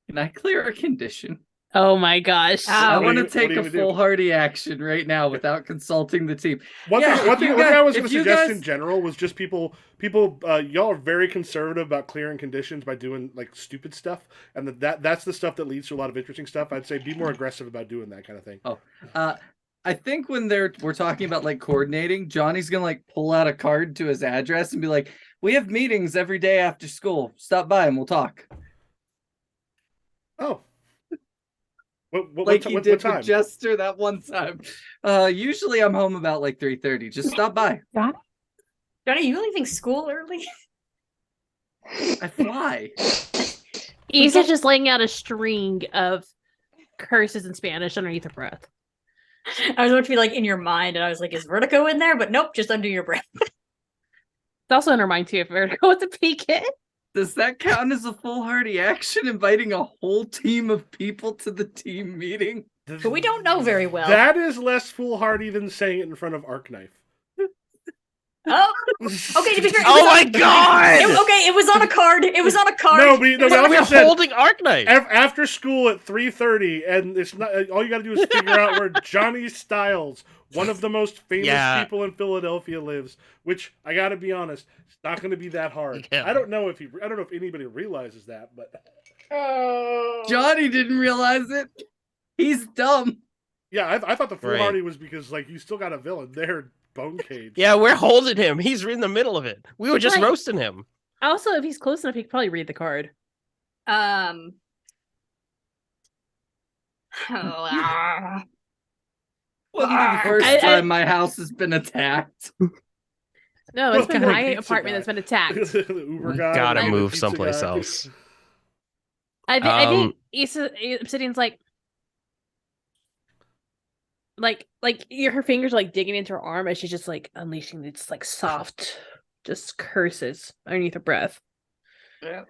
Speaker 6: Can I clear a condition?
Speaker 2: Oh my gosh.
Speaker 6: I
Speaker 4: Oh.
Speaker 6: want to
Speaker 3: What
Speaker 6: take
Speaker 3: do you
Speaker 6: a
Speaker 3: do?
Speaker 6: foolhardy action right now without consulting the team.
Speaker 3: One
Speaker 6: Yeah,
Speaker 3: thing,
Speaker 6: if
Speaker 3: one thing,
Speaker 6: you
Speaker 3: one thing I was
Speaker 6: if
Speaker 3: going to
Speaker 6: you
Speaker 3: suggest
Speaker 6: guys-
Speaker 3: in general was just people. Y'all are very conservative about clearing conditions by doing like stupid stuff, and that's the stuff that leads to a lot of interesting stuff. I'd say be more aggressive about doing that kind of thing.
Speaker 6: I think when we're talking about like coordinating, Johnny's gonna like pull out a card to his address and be like, "We have meetings every day after school. Stop by and we'll talk."
Speaker 3: Oh,
Speaker 6: Like he
Speaker 3: what
Speaker 6: did
Speaker 3: time?
Speaker 6: with Jester that one time. Usually I'm home about like 3:30. Just stop by.
Speaker 4: Johnny, you leaving school early?
Speaker 6: I fly.
Speaker 2: Isa's just laying out a string of curses in Spanish underneath her breath.
Speaker 4: I was about to be like in your mind, and I was like, is Vertigo in there? But nope, just under your breath.
Speaker 2: It's also in her mind too if we're going with the peek.
Speaker 6: Does that count as a foolhardy action, inviting a whole team of people to the team meeting?
Speaker 4: But we don't know very well.
Speaker 3: That is less foolhardy than saying it in front of Arkknife.
Speaker 4: Oh, okay. To be fair,
Speaker 1: Oh my god!
Speaker 4: it was on a card. It was on a card.
Speaker 3: No, we
Speaker 1: We're
Speaker 3: also said
Speaker 1: holding Arkknife.
Speaker 3: after school at 3:30, and it's not. All you got to do is figure out where Johnny Styles, one of the most famous people in Philadelphia, lives. Which I got to be honest, it's not going to be that hard.
Speaker 1: Yeah.
Speaker 3: I don't know if anybody realizes that, but
Speaker 6: Johnny didn't realize it. He's dumb.
Speaker 3: yeah, I thought the
Speaker 1: Right.
Speaker 3: foolhardy was because like you still got a villain there, Bone Cage.
Speaker 1: Yeah, we're holding him. He's in the middle of it. We were just
Speaker 2: Right.
Speaker 1: roasting him.
Speaker 2: Also, if he's close enough, he could probably read the card.
Speaker 4: Um.
Speaker 6: Wouldn't be the first time my house has been attacked.
Speaker 2: No, it's been
Speaker 3: Well,
Speaker 2: my
Speaker 3: pizza
Speaker 2: apartment
Speaker 3: guy.
Speaker 2: that's been attacked.
Speaker 3: the Uber guy.
Speaker 1: Gotta
Speaker 3: and the
Speaker 1: move
Speaker 3: pizza
Speaker 1: someplace
Speaker 3: guy.
Speaker 1: else.
Speaker 2: I think Obsidian's her fingers are like digging into her arm as she's just like unleashing these like soft, just curses underneath her breath.
Speaker 4: Yeah.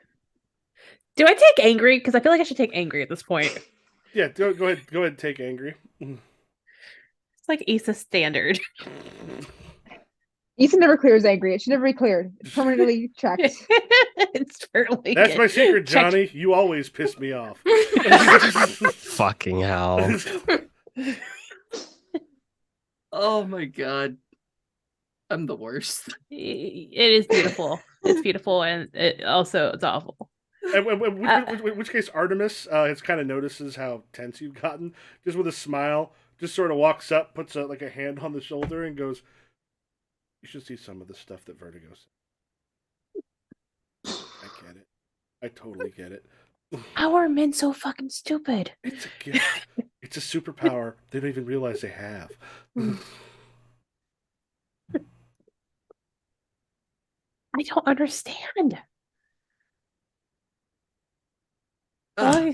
Speaker 2: Do I take angry? Because I feel like I should take angry at this point.
Speaker 3: Yeah, go ahead and take angry.
Speaker 2: It's like Asa's standard.
Speaker 5: Ethan never clears angry. It should never be cleared. It's permanently checked.
Speaker 2: It's certainly
Speaker 3: That's my secret,
Speaker 2: Check.
Speaker 3: Johnny. You always piss me off.
Speaker 1: Fucking hell.
Speaker 6: Oh my god. I'm the worst.
Speaker 2: It is beautiful. It's beautiful, and it's awful.
Speaker 3: And in which case, Artemis has kind of notices how tense you've gotten. Just with a smile, just sort of walks up, puts a hand on the shoulder, and goes, "You should see some of the stuff that Vertigo said. I get it. I totally get it.
Speaker 2: How are men so fucking stupid?
Speaker 3: It's a gift. It's a superpower they don't even realize they have."
Speaker 2: I don't understand.
Speaker 6: Ugh.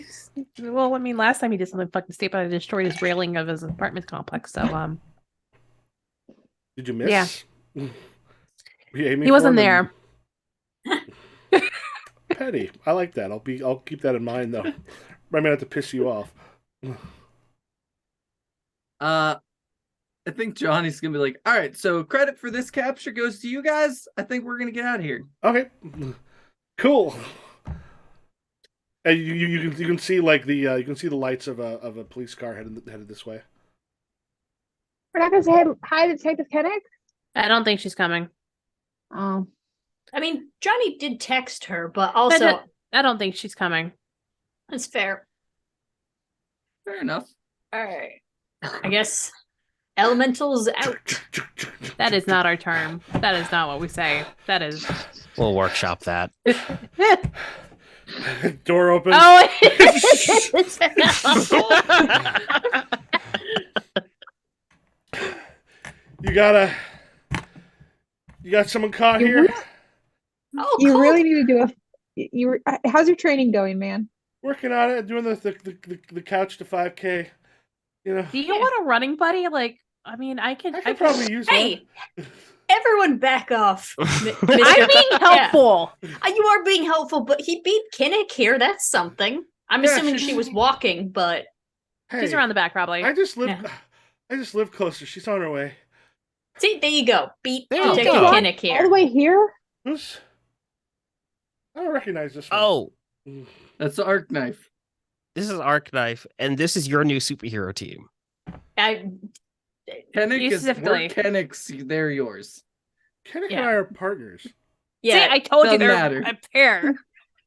Speaker 2: Well, I mean, last time he did something fucking stupid, I destroyed his railing of his apartment complex. So,
Speaker 3: Did you miss?
Speaker 2: Yeah.
Speaker 3: Were you aiming
Speaker 2: he wasn't
Speaker 3: for him?
Speaker 2: there.
Speaker 3: Petty. I like that. I'll keep that in mind though. I might have to piss you off.
Speaker 6: I think Johnny's gonna be like, all right, so credit for this capture goes to you guys. I think we're gonna get out of here.
Speaker 3: Okay. Cool. And you can see like you can see the lights of a police car headed this way.
Speaker 5: We're not going to say hi to Detective Kennick?
Speaker 2: I don't think she's coming.
Speaker 5: Oh.
Speaker 4: I mean, Johnny did text her, but also
Speaker 2: I don't think she's coming.
Speaker 4: that's fair.
Speaker 6: Fair enough.
Speaker 4: All right. I guess Elemental's out.
Speaker 2: That is not our term. That is not what we say. That is.
Speaker 1: We'll workshop that.
Speaker 3: Door opens.
Speaker 2: Oh.
Speaker 3: You got someone caught here.
Speaker 4: Oh,
Speaker 5: You
Speaker 4: cool.
Speaker 5: really need to do how's your training going, man?
Speaker 3: Working on it, doing the couch to 5K. You know,
Speaker 2: Do you want a running buddy? Like, I mean, I
Speaker 3: I could probably use
Speaker 4: Hey,
Speaker 3: one.
Speaker 4: everyone back off.
Speaker 2: I'm being helpful.
Speaker 4: You are being helpful, but he beat Kinnick here. That's something. I'm
Speaker 3: Yeah,
Speaker 4: assuming
Speaker 3: she's-
Speaker 4: she was walking, but
Speaker 3: Hey,
Speaker 2: She's around the back, probably.
Speaker 3: I just live.
Speaker 4: Yeah.
Speaker 3: I just live closer. She's on her way.
Speaker 4: see, there you go. Beat
Speaker 1: There you
Speaker 4: Detective
Speaker 1: go.
Speaker 4: Kinnick
Speaker 5: All the
Speaker 4: here.
Speaker 5: way here?
Speaker 3: Who's? I don't recognize this one.
Speaker 1: Oh,
Speaker 6: That's the arc knife.
Speaker 1: This is Arc-Knife, and this is your new superhero team.
Speaker 6: Kennick
Speaker 2: You
Speaker 6: is
Speaker 2: specifically.
Speaker 6: we're Kennick's, they're yours.
Speaker 3: Kennick and
Speaker 2: Yeah.
Speaker 3: I are partners.
Speaker 2: See,
Speaker 4: Yeah,
Speaker 2: I told you
Speaker 6: doesn't
Speaker 2: they're
Speaker 6: matter.
Speaker 2: a pair.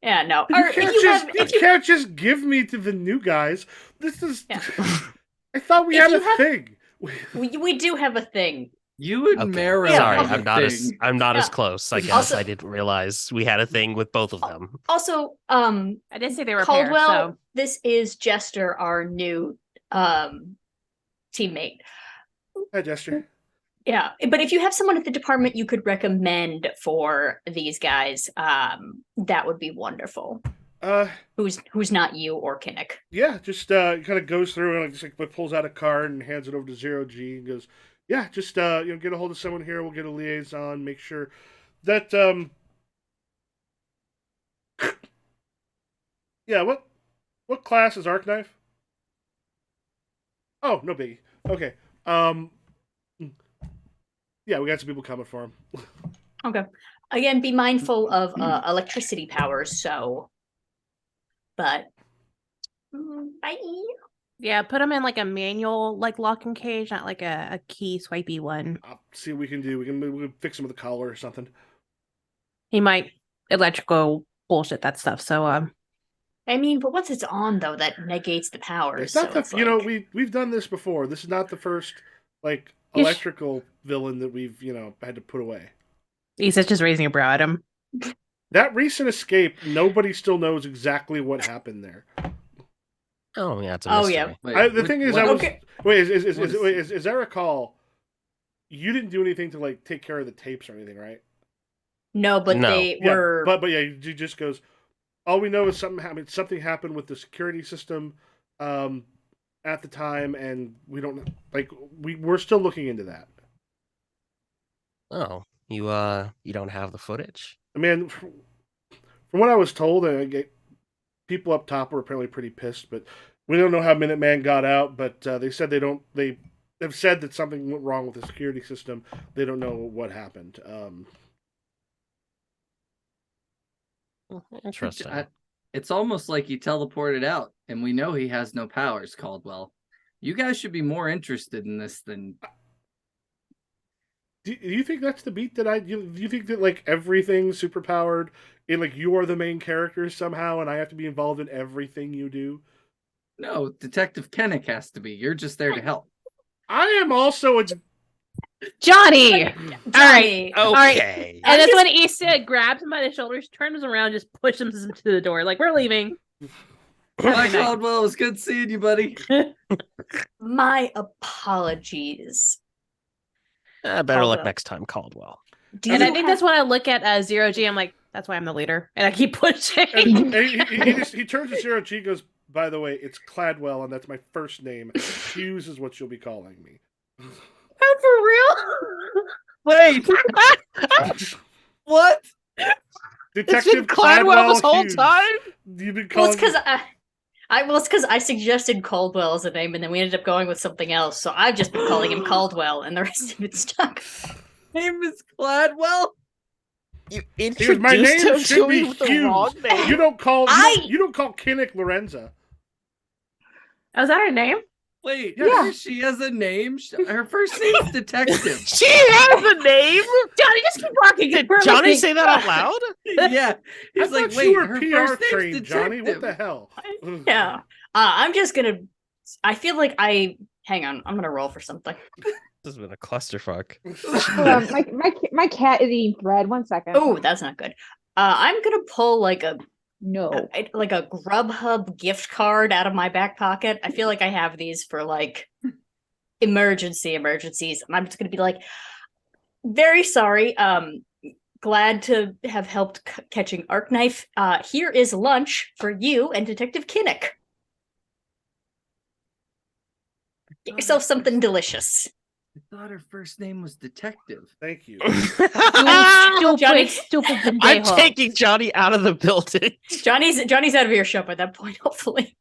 Speaker 4: yeah, no.
Speaker 3: You
Speaker 4: Or
Speaker 3: can't
Speaker 4: if you
Speaker 3: just
Speaker 4: have,
Speaker 3: you
Speaker 4: if you,
Speaker 3: can't just give me to the new guys. This is.
Speaker 4: Yeah.
Speaker 3: I thought we
Speaker 4: If
Speaker 3: had
Speaker 4: you
Speaker 3: a
Speaker 4: have-
Speaker 3: thing.
Speaker 4: we do have a thing.
Speaker 6: You and
Speaker 1: Okay,
Speaker 6: Mara
Speaker 1: sorry,
Speaker 6: have a
Speaker 1: I'm not as
Speaker 4: Yeah.
Speaker 1: close. I guess
Speaker 4: Also-
Speaker 1: I didn't realize we had a thing with both of them.
Speaker 4: Also,
Speaker 2: I didn't say they were a
Speaker 4: Caldwell,
Speaker 2: pair, so
Speaker 4: this is Jester, our new teammate.
Speaker 3: Hi, Jester.
Speaker 4: Yeah, but if you have someone at the department you could recommend for these guys, that would be wonderful. Who's not you or Kinnick.
Speaker 3: Yeah, just kind of goes through and just like pulls out a card and hands it over to Zero G and goes, "Yeah, just get a hold of someone here. We'll get a liaison. Make sure that yeah, what class is Arc-Knife? Oh, no biggie. Okay. Yeah, we got some people coming for him.
Speaker 4: Okay. Again, be mindful of electricity powers. So, but bye.
Speaker 2: yeah, put them in like a manual like locking cage, not like a key swipey one.
Speaker 3: I'll see what we can do. We can fix him with a collar or something.
Speaker 2: He might electrical bullshit that stuff. So
Speaker 4: I mean, but once it's on though, that negates the powers.
Speaker 3: It's not
Speaker 4: so
Speaker 3: the you know
Speaker 4: like-
Speaker 3: we've done this before. This is not the first like
Speaker 2: You sh-
Speaker 3: electrical villain that we've had to put away.
Speaker 2: he's just raising a brow at him.
Speaker 3: That recent escape, nobody still knows exactly what happened there.
Speaker 1: Oh yeah, it's a
Speaker 4: Oh,
Speaker 1: mystery.
Speaker 4: yeah.
Speaker 6: Wait,
Speaker 3: The thing is,
Speaker 6: what-
Speaker 3: I was
Speaker 4: Okay.
Speaker 3: wait.
Speaker 6: What is-
Speaker 3: As I recall, you didn't do anything to like take care of the tapes or anything, right?
Speaker 4: No, but
Speaker 1: No.
Speaker 4: they
Speaker 3: Yeah,
Speaker 4: were.
Speaker 3: but yeah, you just goes. All we know is something happened. Something happened with the security system at the time, and we don't like we're still looking into that.
Speaker 1: Oh, you don't have the footage?
Speaker 3: I mean, from what I was told, people up top were apparently pretty pissed, but we don't know how Minuteman got out. But they said they don't. They have said that something went wrong with the security system. They don't know what happened.
Speaker 1: Interesting.
Speaker 6: It's almost like he teleported out, and we know he has no powers, Caldwell. You guys should be more interested in this than.
Speaker 3: Do you think that's the beat that do you think that like everything's superpowered and like you are the main character somehow and I have to be involved in everything you do?
Speaker 6: No, Detective Kennick has to be. You're just there to help.
Speaker 3: I am also a
Speaker 2: Johnny!
Speaker 4: Johnny,
Speaker 2: All right.
Speaker 1: Okay.
Speaker 2: And
Speaker 4: I'm
Speaker 2: that's
Speaker 4: just-
Speaker 2: when Issa grabs him by the shoulders, turns him around, just pushes him to the door. Like, we're leaving.
Speaker 6: Bye,
Speaker 2: Have a good night.
Speaker 6: Caldwell. It was good seeing you, buddy.
Speaker 4: my apologies.
Speaker 1: Better luck
Speaker 4: Caldwell.
Speaker 1: next time, Caldwell.
Speaker 4: Do
Speaker 2: And
Speaker 4: you
Speaker 2: I think
Speaker 4: have-
Speaker 2: that's when I look at Zero G. I'm like, that's why I'm the leader. And I keep pushing.
Speaker 3: and he turns to Zero G and goes, by the way, it's Cladwell and that's my first name. Hughes is what you'll be calling me.
Speaker 2: Oh,
Speaker 6: Wait, what?
Speaker 3: Detective
Speaker 2: Cladwell this whole
Speaker 3: Hughes.
Speaker 2: time?
Speaker 3: You've been
Speaker 4: Well,
Speaker 3: calling
Speaker 4: it's because it's because I suggested Caldwell as a name, and then we ended up going with something else. So I've just been calling him Caldwell, and the rest of it stuck.
Speaker 6: Name is Cladwell.
Speaker 1: You
Speaker 3: Because my name should be Hughes. You don't call Kinnick Lorenza.
Speaker 2: Oh, is that her name?
Speaker 6: Wait,
Speaker 3: Yeah.
Speaker 6: she has a name. Her first name's Detective.
Speaker 1: She has a name.
Speaker 2: Johnny, just keep walking.
Speaker 1: Did
Speaker 2: We're
Speaker 1: Johnny
Speaker 2: leaving.
Speaker 1: say that out loud?
Speaker 6: Yeah,
Speaker 3: I
Speaker 6: he's
Speaker 3: thought
Speaker 6: like,
Speaker 3: you
Speaker 6: wait,
Speaker 3: were
Speaker 6: her
Speaker 3: PR
Speaker 6: first name's
Speaker 3: trained, Johnny. What
Speaker 6: Detective.
Speaker 3: the hell?
Speaker 4: Yeah, I'm just gonna. I feel like hang on. I'm gonna roll for something.
Speaker 1: This has been a clusterfuck.
Speaker 5: Hold on, my cat is eating bread. 1 second.
Speaker 4: Oh, that's not good. I'm gonna pull like a
Speaker 5: No.
Speaker 4: like a Grubhub gift card out of my back pocket. I feel like I have these for like emergencies, and I'm just gonna be like, very sorry. Glad to have helped catching Arc-Knife. Here is lunch for you and Detective Kinnick. Get yourself something delicious.
Speaker 6: I thought her first name was Detective.
Speaker 3: Thank you.
Speaker 2: Stupid
Speaker 1: I'm
Speaker 2: pendejo.
Speaker 1: taking Johnny out of the building.
Speaker 4: Johnny's out of earshot by that point, hopefully.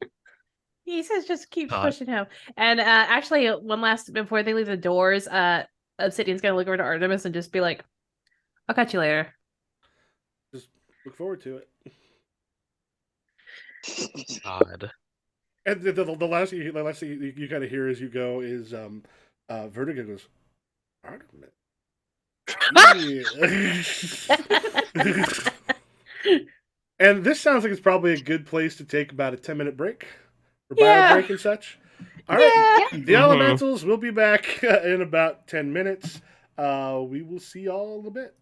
Speaker 2: He says just keep
Speaker 1: God.
Speaker 2: pushing him. And actually, one last before they leave the doors, Obsidian's gonna look over to Artemis and just be like, "I'll catch you later."
Speaker 3: Look forward to it.
Speaker 1: God.
Speaker 3: And the last thing you kind of hear as you go is Vertigo goes, Artemis. Yeah. And this sounds like it's probably a good place to take about a 10-minute break for bio
Speaker 2: Yeah.
Speaker 3: break and such. All right,
Speaker 2: Yeah.
Speaker 3: the Elementals will be back in about 10 minutes. We will see y'all in a bit.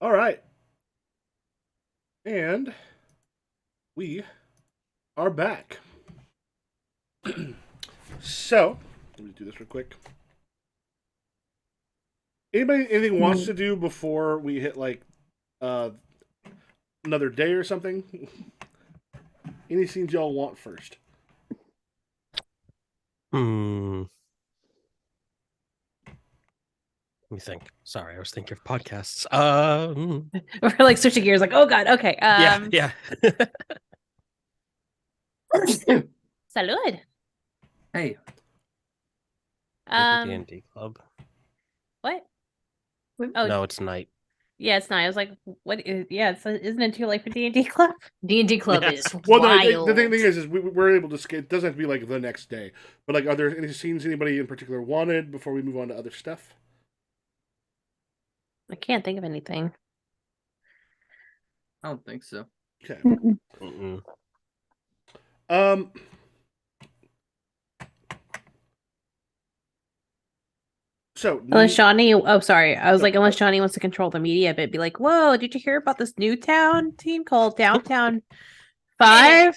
Speaker 3: All right. And we are back. So, let me do this real quick. Anybody anything wants to do before we hit like another day or something? Any scenes y'all want first?
Speaker 1: Let me think. Sorry, I was thinking of podcasts.
Speaker 2: We're like switching gears, like, oh god, okay.
Speaker 1: Yeah.
Speaker 2: Salud.
Speaker 6: Hey,
Speaker 1: D&D club.
Speaker 2: What? Oh,
Speaker 1: No, it's night.
Speaker 2: yeah, it's not. I was like, what is, yeah, isn't it too late for D&D club?
Speaker 4: D&D Club
Speaker 1: Yeah.
Speaker 4: is
Speaker 3: Well, no,
Speaker 4: wild.
Speaker 3: the thing is we're able to skip. It doesn't have to be like the next day. But like, are there any scenes anybody in particular wanted before we move on to other stuff?
Speaker 2: I can't think of anything.
Speaker 6: I don't think so.
Speaker 3: Okay.
Speaker 1: Mm-mm.
Speaker 3: Um. So
Speaker 2: Unless Shawnee, oh sorry, I was like, unless Shawnee wants to control the media, but be like, whoa, did you hear about this new town team called Downtown 5?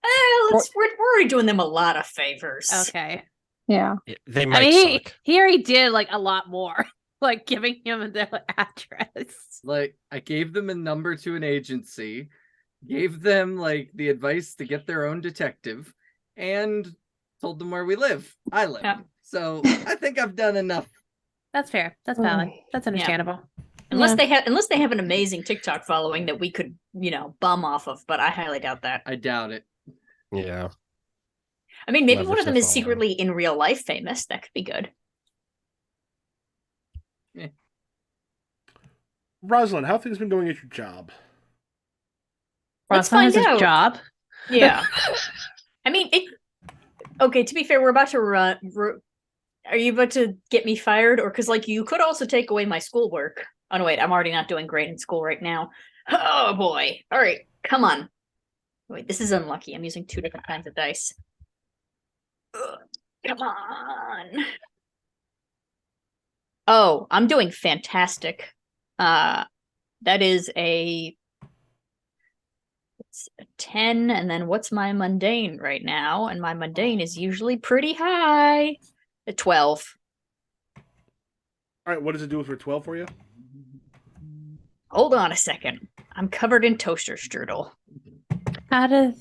Speaker 4: We're already doing them a lot of favors.
Speaker 2: Okay.
Speaker 5: Yeah.
Speaker 1: They
Speaker 2: I
Speaker 1: might
Speaker 2: mean,
Speaker 1: suck.
Speaker 2: he already did like a lot more, like giving him the address.
Speaker 6: Like, I gave them a number to an agency, gave them like the advice to get their own detective, and told them where we live. I live.
Speaker 4: Yeah.
Speaker 6: So I think I've done enough.
Speaker 2: That's fair. That's valid. That's understandable.
Speaker 4: Unless they have an amazing TikTok following that we could, bum off of, but I highly doubt that.
Speaker 6: I doubt it.
Speaker 1: Yeah.
Speaker 4: I mean, maybe
Speaker 1: Leverage
Speaker 4: one of them
Speaker 1: their
Speaker 4: is
Speaker 1: following.
Speaker 4: secretly in real life famous. That could be good.
Speaker 3: Rosalind, how have things been going at your job?
Speaker 4: Let's
Speaker 2: Rosalind has
Speaker 4: find
Speaker 2: his
Speaker 4: out.
Speaker 2: job.
Speaker 4: Yeah. I mean, okay, to be fair, we're about to run. Are you about to get me fired? Or because, like, you could also take away my schoolwork. Oh, no, wait, I'm already not doing great in school right now. Oh, boy. All right, come on. Wait, this is unlucky. I'm using 2 different kinds of dice. Ugh, come on. Oh, I'm doing fantastic. That is it's a 10, and then what's my mundane right now? And my mundane is usually pretty high. A 12.
Speaker 3: All right, what does it do for 12 for you?
Speaker 4: Hold on a second. I'm covered in toaster strudel.
Speaker 2: How does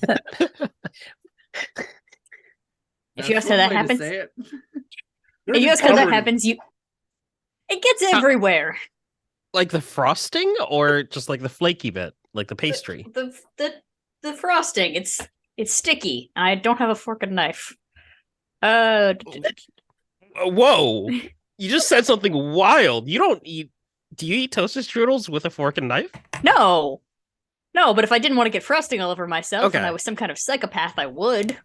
Speaker 4: If you
Speaker 6: That's
Speaker 4: ask how
Speaker 6: one
Speaker 4: that
Speaker 6: way to
Speaker 4: happens,
Speaker 6: say it.
Speaker 4: if you ask how that happens, it gets everywhere.
Speaker 1: Like the frosting or just like the flaky bit, like the pastry?
Speaker 4: The frosting, it's sticky. I don't have a fork and knife.
Speaker 1: Whoa. You just said something wild. You don't eat. Do you eat toasted strudels with a fork and knife?
Speaker 4: No, but if I didn't want to get frosting all over myself and
Speaker 1: Okay.
Speaker 4: I was some kind of psychopath, I would.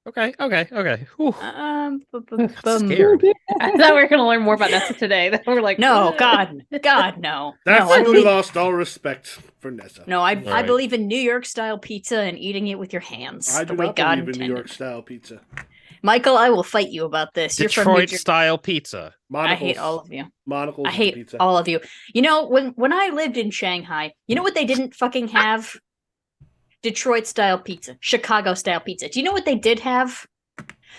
Speaker 1: Okay. Whew.
Speaker 2: Scared. I thought we were gonna learn more about Nessa today. Then we're like,
Speaker 4: No,
Speaker 2: ugh.
Speaker 4: God, no.
Speaker 3: That's
Speaker 4: no, I
Speaker 3: when we
Speaker 4: believe,
Speaker 3: lost all respect for Nessa.
Speaker 4: no, I
Speaker 1: Right.
Speaker 4: believe in New York style pizza and eating it with your hands.
Speaker 3: I
Speaker 4: the
Speaker 3: do
Speaker 4: way
Speaker 3: not
Speaker 4: God
Speaker 3: believe in New
Speaker 4: intended.
Speaker 3: York style pizza.
Speaker 4: Michael, I will fight you about this. You're from New
Speaker 1: Detroit
Speaker 4: Jersey.
Speaker 1: style pizza.
Speaker 4: I hate all of you.
Speaker 3: Monocles
Speaker 4: I
Speaker 3: is
Speaker 4: hate
Speaker 3: pizza.
Speaker 4: all of you. You know, when I lived in Shanghai, you know what they didn't fucking have? Detroit style pizza, Chicago style pizza. Do you know what they did have?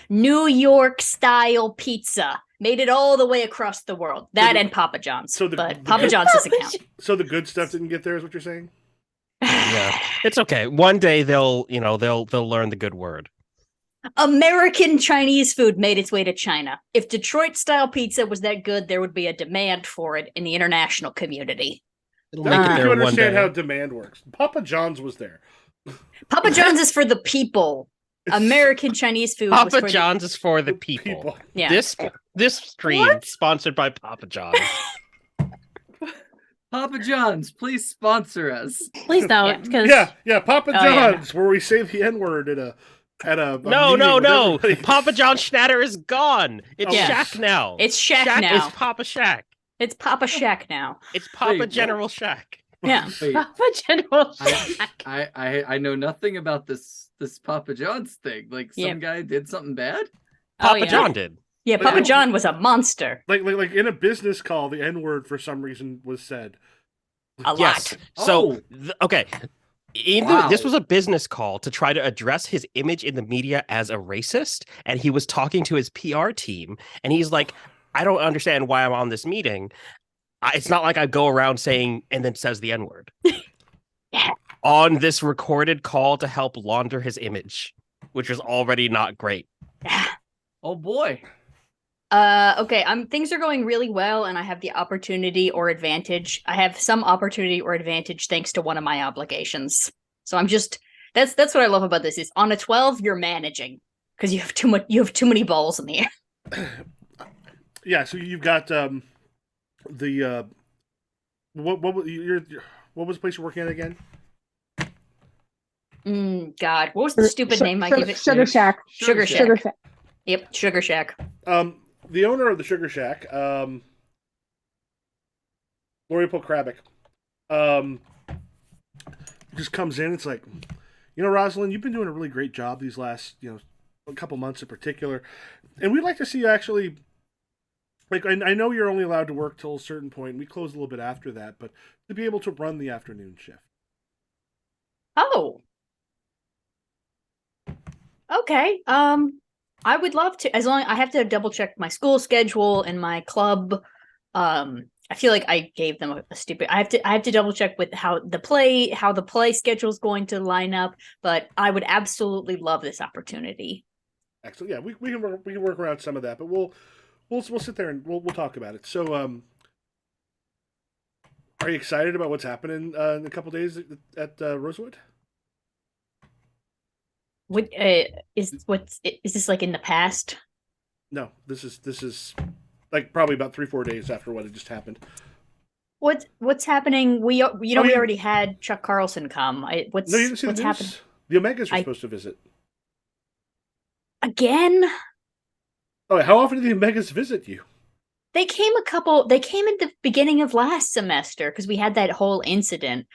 Speaker 4: New York style pizza. Made it all the way across the world. That and Papa John's. But Papa John's doesn't count.
Speaker 3: So the good stuff didn't get there, is what you're saying?
Speaker 1: Yeah. It's okay. One day they'll learn the good word.
Speaker 4: American Chinese food made its way to China. If Detroit style pizza was that good, there would be a demand for it in the international community.
Speaker 1: It'll
Speaker 3: I
Speaker 1: make
Speaker 3: don't
Speaker 1: it
Speaker 3: think
Speaker 1: there
Speaker 3: you
Speaker 1: one
Speaker 3: understand
Speaker 1: day.
Speaker 3: how demand works. Papa John's was there.
Speaker 4: Papa John's is for the people. American Chinese food was
Speaker 1: Papa
Speaker 4: for
Speaker 1: John's is for the people.
Speaker 4: Yeah.
Speaker 1: This stream sponsored by Papa John's.
Speaker 6: Papa John's, please sponsor us.
Speaker 2: Please don't, because
Speaker 3: Yeah, Papa
Speaker 4: Oh, yeah.
Speaker 3: John's, where we say the N word at a
Speaker 1: No.
Speaker 3: meeting with everybody.
Speaker 1: Papa John Schnatter is gone. It's
Speaker 3: Oh, yeah.
Speaker 1: Shaq now.
Speaker 4: It's Shaq now.
Speaker 1: It's Papa Shaq.
Speaker 4: It's Papa Shack now.
Speaker 1: It's Papa
Speaker 6: Wait,
Speaker 1: General Shaq.
Speaker 4: Yeah.
Speaker 6: Wait,
Speaker 2: Papa General
Speaker 6: I,
Speaker 2: Shack.
Speaker 6: I know nothing about this Papa John's thing. Like some
Speaker 4: Yeah.
Speaker 6: guy did something bad.
Speaker 1: Papa
Speaker 2: yeah.
Speaker 1: John did.
Speaker 4: Yeah, Papa John was a monster.
Speaker 3: Like in a business call, the N word for some reason was said.
Speaker 2: A
Speaker 1: Yes.
Speaker 2: lot.
Speaker 1: So,
Speaker 3: Oh,
Speaker 1: okay. This
Speaker 6: Wow.
Speaker 1: was a business call to try to address his image in the media as a racist. And he was talking to his PR team. And he's like, I don't understand why I'm on this meeting. It's not like I go around saying and then says the N word
Speaker 2: Yeah.
Speaker 1: on this recorded call to help launder his image, which is already not great.
Speaker 6: Oh boy.
Speaker 4: Okay, things are going really well and I have the opportunity or advantage. I have some opportunity or advantage thanks to one of my obligations. So I'm just that's what I love about this is on a 12 you're managing because you have too many balls in the air.
Speaker 3: yeah. So you've got the what was the place you're working at again?
Speaker 4: God, what was the stupid name I gave it?
Speaker 5: Sugar Shack.
Speaker 4: Sugar Shack.
Speaker 5: Sugar Shack.
Speaker 4: Yep, Sugar Shack.
Speaker 3: The owner of the Sugar Shack, Lori Pokrabic, just comes in. It's like, Rosalind, you've been doing a really great job these last, a couple months in particular, and we'd like to see you actually. Like, I know you're only allowed to work till a certain point. We close a little bit after that, but to be able to run the afternoon shift.
Speaker 4: Oh. Okay. I would love to, as long I have to double check my school schedule and my club. I feel like I gave them a stupid. I have to double check with how the play schedule is going to line up. But I would absolutely love this opportunity.
Speaker 3: Excellent. Yeah, we can work around some of that, but we'll sit there and we'll talk about it. So, are you excited about what's happening in a couple days at Rosewood?
Speaker 4: What is this like in the past?
Speaker 3: No, this is like probably about 3-4 days after what had just happened.
Speaker 4: What's happening? We
Speaker 3: I mean,
Speaker 4: we already had Chuck Carlson come.
Speaker 3: No, you didn't see the
Speaker 4: What's
Speaker 3: news.
Speaker 4: happening
Speaker 3: The Omegas are
Speaker 4: I
Speaker 3: supposed to visit.
Speaker 4: again?
Speaker 3: Oh, how often do the Omegas visit you?
Speaker 4: They came at the beginning of last semester because we had that whole incident.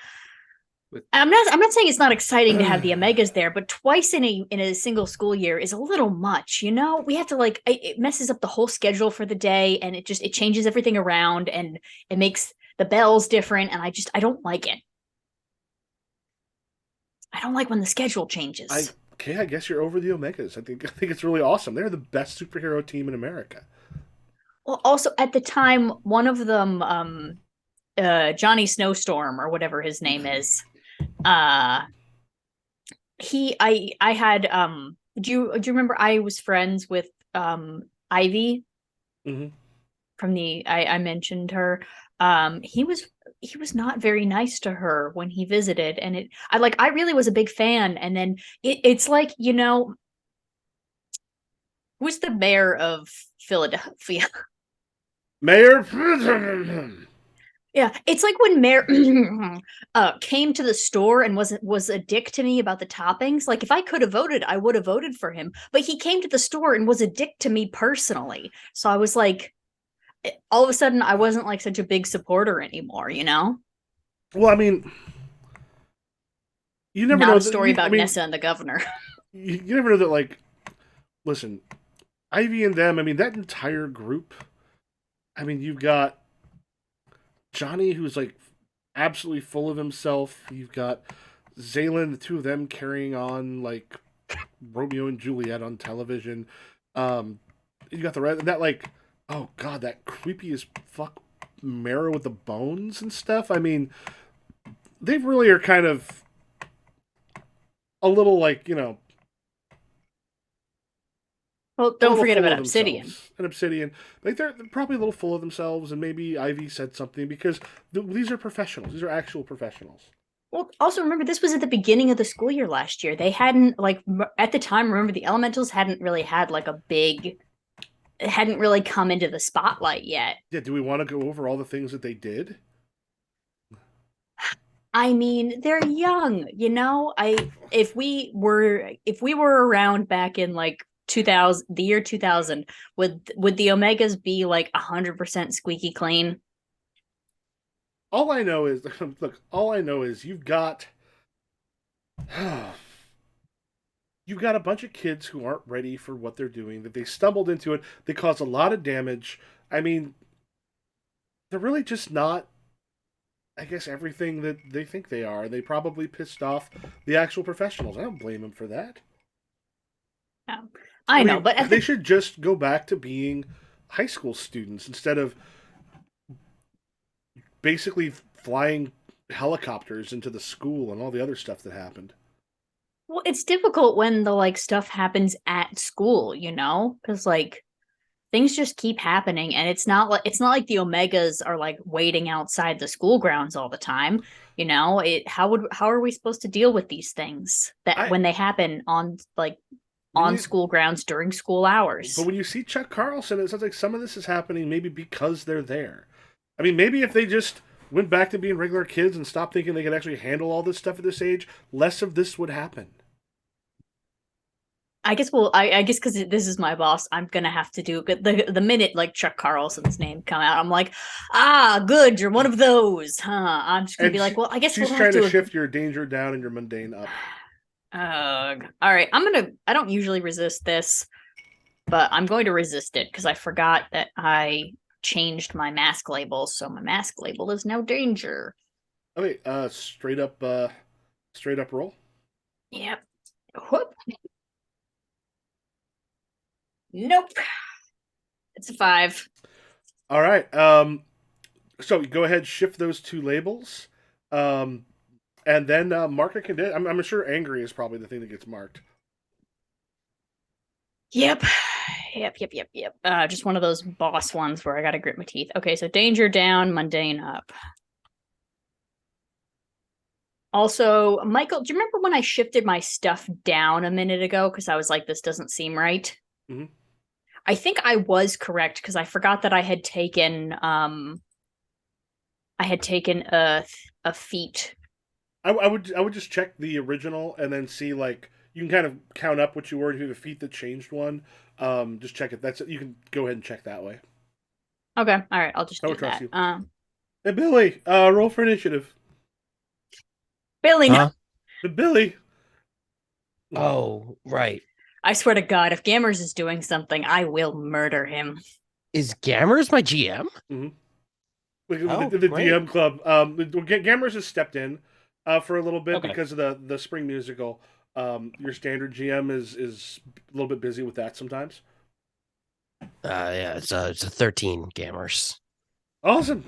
Speaker 4: I'm not saying it's not exciting to have the Omegas there, but twice in a single school year is a little much, you know? We have to it messes up the whole schedule for the day and it changes everything around and it makes the bells different and I don't like it. I don't like when the schedule changes.
Speaker 3: I guess you're over the Omegas. I think it's really awesome. They're the best superhero team in America.
Speaker 4: Well, also at the time, one of them, Johnny Snowstorm or whatever his name is, uh, I had do you remember I was friends with Ivy
Speaker 3: Mm-hmm.
Speaker 4: from I mentioned her. He was not very nice to her when he visited, and I really was a big fan, and then it's like who's the mayor of Philadelphia?
Speaker 3: Mayor.
Speaker 4: Yeah, it's like when Mayor came to the store and was a dick to me about the toppings. Like if I could have voted, I would have voted for him. But he came to the store and was a dick to me personally. So I was like, all of a sudden, I wasn't like such a big supporter anymore. You know?
Speaker 3: Well, I mean, you never
Speaker 4: Not
Speaker 3: know.
Speaker 4: a story about Nessa and the governor.
Speaker 3: You never know that. Like, listen, Ivy and them. I mean, that entire group. I mean, you've got Johnny, who's like absolutely full of himself. You've got Zaylin, the two of them carrying on like Romeo and Juliet on television. You got the rest that like, oh god, that creepy as fuck Mara with the bones and stuff. I mean, they really are kind of a little like
Speaker 4: Well, don't forget about Obsidian.
Speaker 3: And Obsidian, like they're probably a little full of themselves, and maybe Ivy said something because these are professionals. These are actual professionals.
Speaker 4: Well, also remember this was at the beginning of the school year last year. They hadn't at the time. Remember the Elementals hadn't really had hadn't really come into the spotlight yet.
Speaker 3: Yeah. Do we want to go over all the things that they did?
Speaker 4: I mean, they're young, you know. If we were around back in like 2000, the year 2000, would the Omegas be like 100% squeaky clean?
Speaker 3: All I know is, look. All I know is you've got a bunch of kids who aren't ready for what they're doing. That they stumbled into it. They caused a lot of damage. I mean, they're really just not I guess everything that they think they are. They probably pissed off the actual professionals. I don't blame them for that.
Speaker 4: Yeah.
Speaker 3: I
Speaker 4: I know,
Speaker 3: mean,
Speaker 4: but
Speaker 3: they should just go back to being high school students instead of basically flying helicopters into the school and all the other stuff that happened.
Speaker 4: well, it's difficult when the like stuff happens at school, you know, because like things just keep happening, and it's not like the Omegas are like waiting outside the school grounds all the time. You know, how are we supposed to deal with these things that
Speaker 3: I
Speaker 4: when they happen on like
Speaker 3: when
Speaker 4: on
Speaker 3: you
Speaker 4: school grounds during school
Speaker 3: but
Speaker 4: hours?
Speaker 3: when you see Chuck Carlson, it sounds like some of this is happening maybe because they're there. I mean, maybe if they just went back to being regular kids and stopped thinking they could actually handle all this stuff at this age, less of this would happen.
Speaker 4: I guess I guess because this is my boss, I'm gonna have to do the minute like Chuck Carlson's name come out, I'm like, ah, good, you're one of those, huh? I'm just gonna
Speaker 3: And
Speaker 4: be like, well, I guess
Speaker 3: she's
Speaker 4: we'll have
Speaker 3: trying to
Speaker 4: to.
Speaker 3: shift your danger down and your mundane up.
Speaker 4: Ugh. All right, I don't usually resist this, but I'm going to resist it because I forgot that I changed my mask label, so my mask label is now danger.
Speaker 3: Okay, straight up roll.
Speaker 4: Yep. Whoop. Nope. It's a 5.
Speaker 3: All right. So go ahead, shift those two labels, um, and then mark a condition. I'm sure angry is probably the thing that gets marked.
Speaker 4: Yep. Yep. Just one of those boss ones where I gotta grit my teeth. Okay, so danger down, mundane up. Also, Michael, do you remember when I shifted my stuff down a minute ago? Because I was like, this doesn't seem right.
Speaker 3: Mhm.
Speaker 4: I think I was correct because I forgot that I had taken a feat.
Speaker 3: I would just check the original and then see like you can kind of count up what you were if you have a feat that changed one. Just check it. That's it. You can go ahead and check that way.
Speaker 4: Okay, all right, I'll just
Speaker 3: I
Speaker 4: do
Speaker 3: would trust
Speaker 4: that.
Speaker 3: you. Hey Billy, roll for initiative.
Speaker 4: Billy, no.
Speaker 1: Huh?
Speaker 3: But Billy,
Speaker 1: Oh, right.
Speaker 4: I swear to God, if Gammers is doing something, I will murder him.
Speaker 1: Is Gammers my GM?
Speaker 3: mhm.
Speaker 1: Oh,
Speaker 3: The
Speaker 1: great.
Speaker 3: DM club. Gamers has stepped in for a little bit
Speaker 1: Okay.
Speaker 3: because of the spring musical. Your standard GM is a little bit busy with that sometimes.
Speaker 1: Yeah, it's a 13 Gammers.
Speaker 3: Awesome.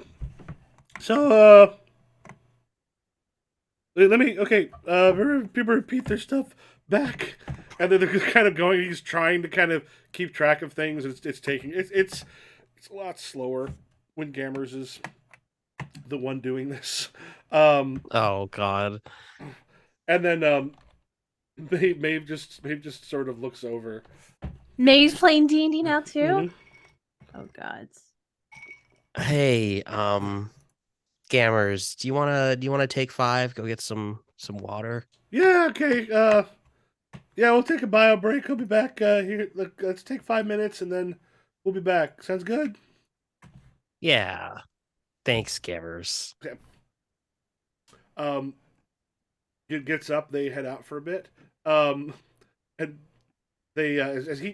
Speaker 3: So let me okay. People repeat their stuff back, and then they're kind of going. He's trying to kind of keep track of things. It's taking it's a lot slower when Gammers is the one doing this.
Speaker 1: Oh God.
Speaker 3: And then Maeve just sort of looks over.
Speaker 2: Maeve's playing D&D now too?
Speaker 3: Mhm.
Speaker 2: Oh god.
Speaker 1: Hey, Gammers, do you wanna take 5? Go get some water.
Speaker 3: Yeah. Okay. Yeah. We'll take a bio break. I'll be back here. Look, let's take 5 minutes and then we'll be back. Sounds good.
Speaker 1: Yeah. Thanks, Gammers.
Speaker 3: Okay. Um, gets up. They head out for a bit. And they as he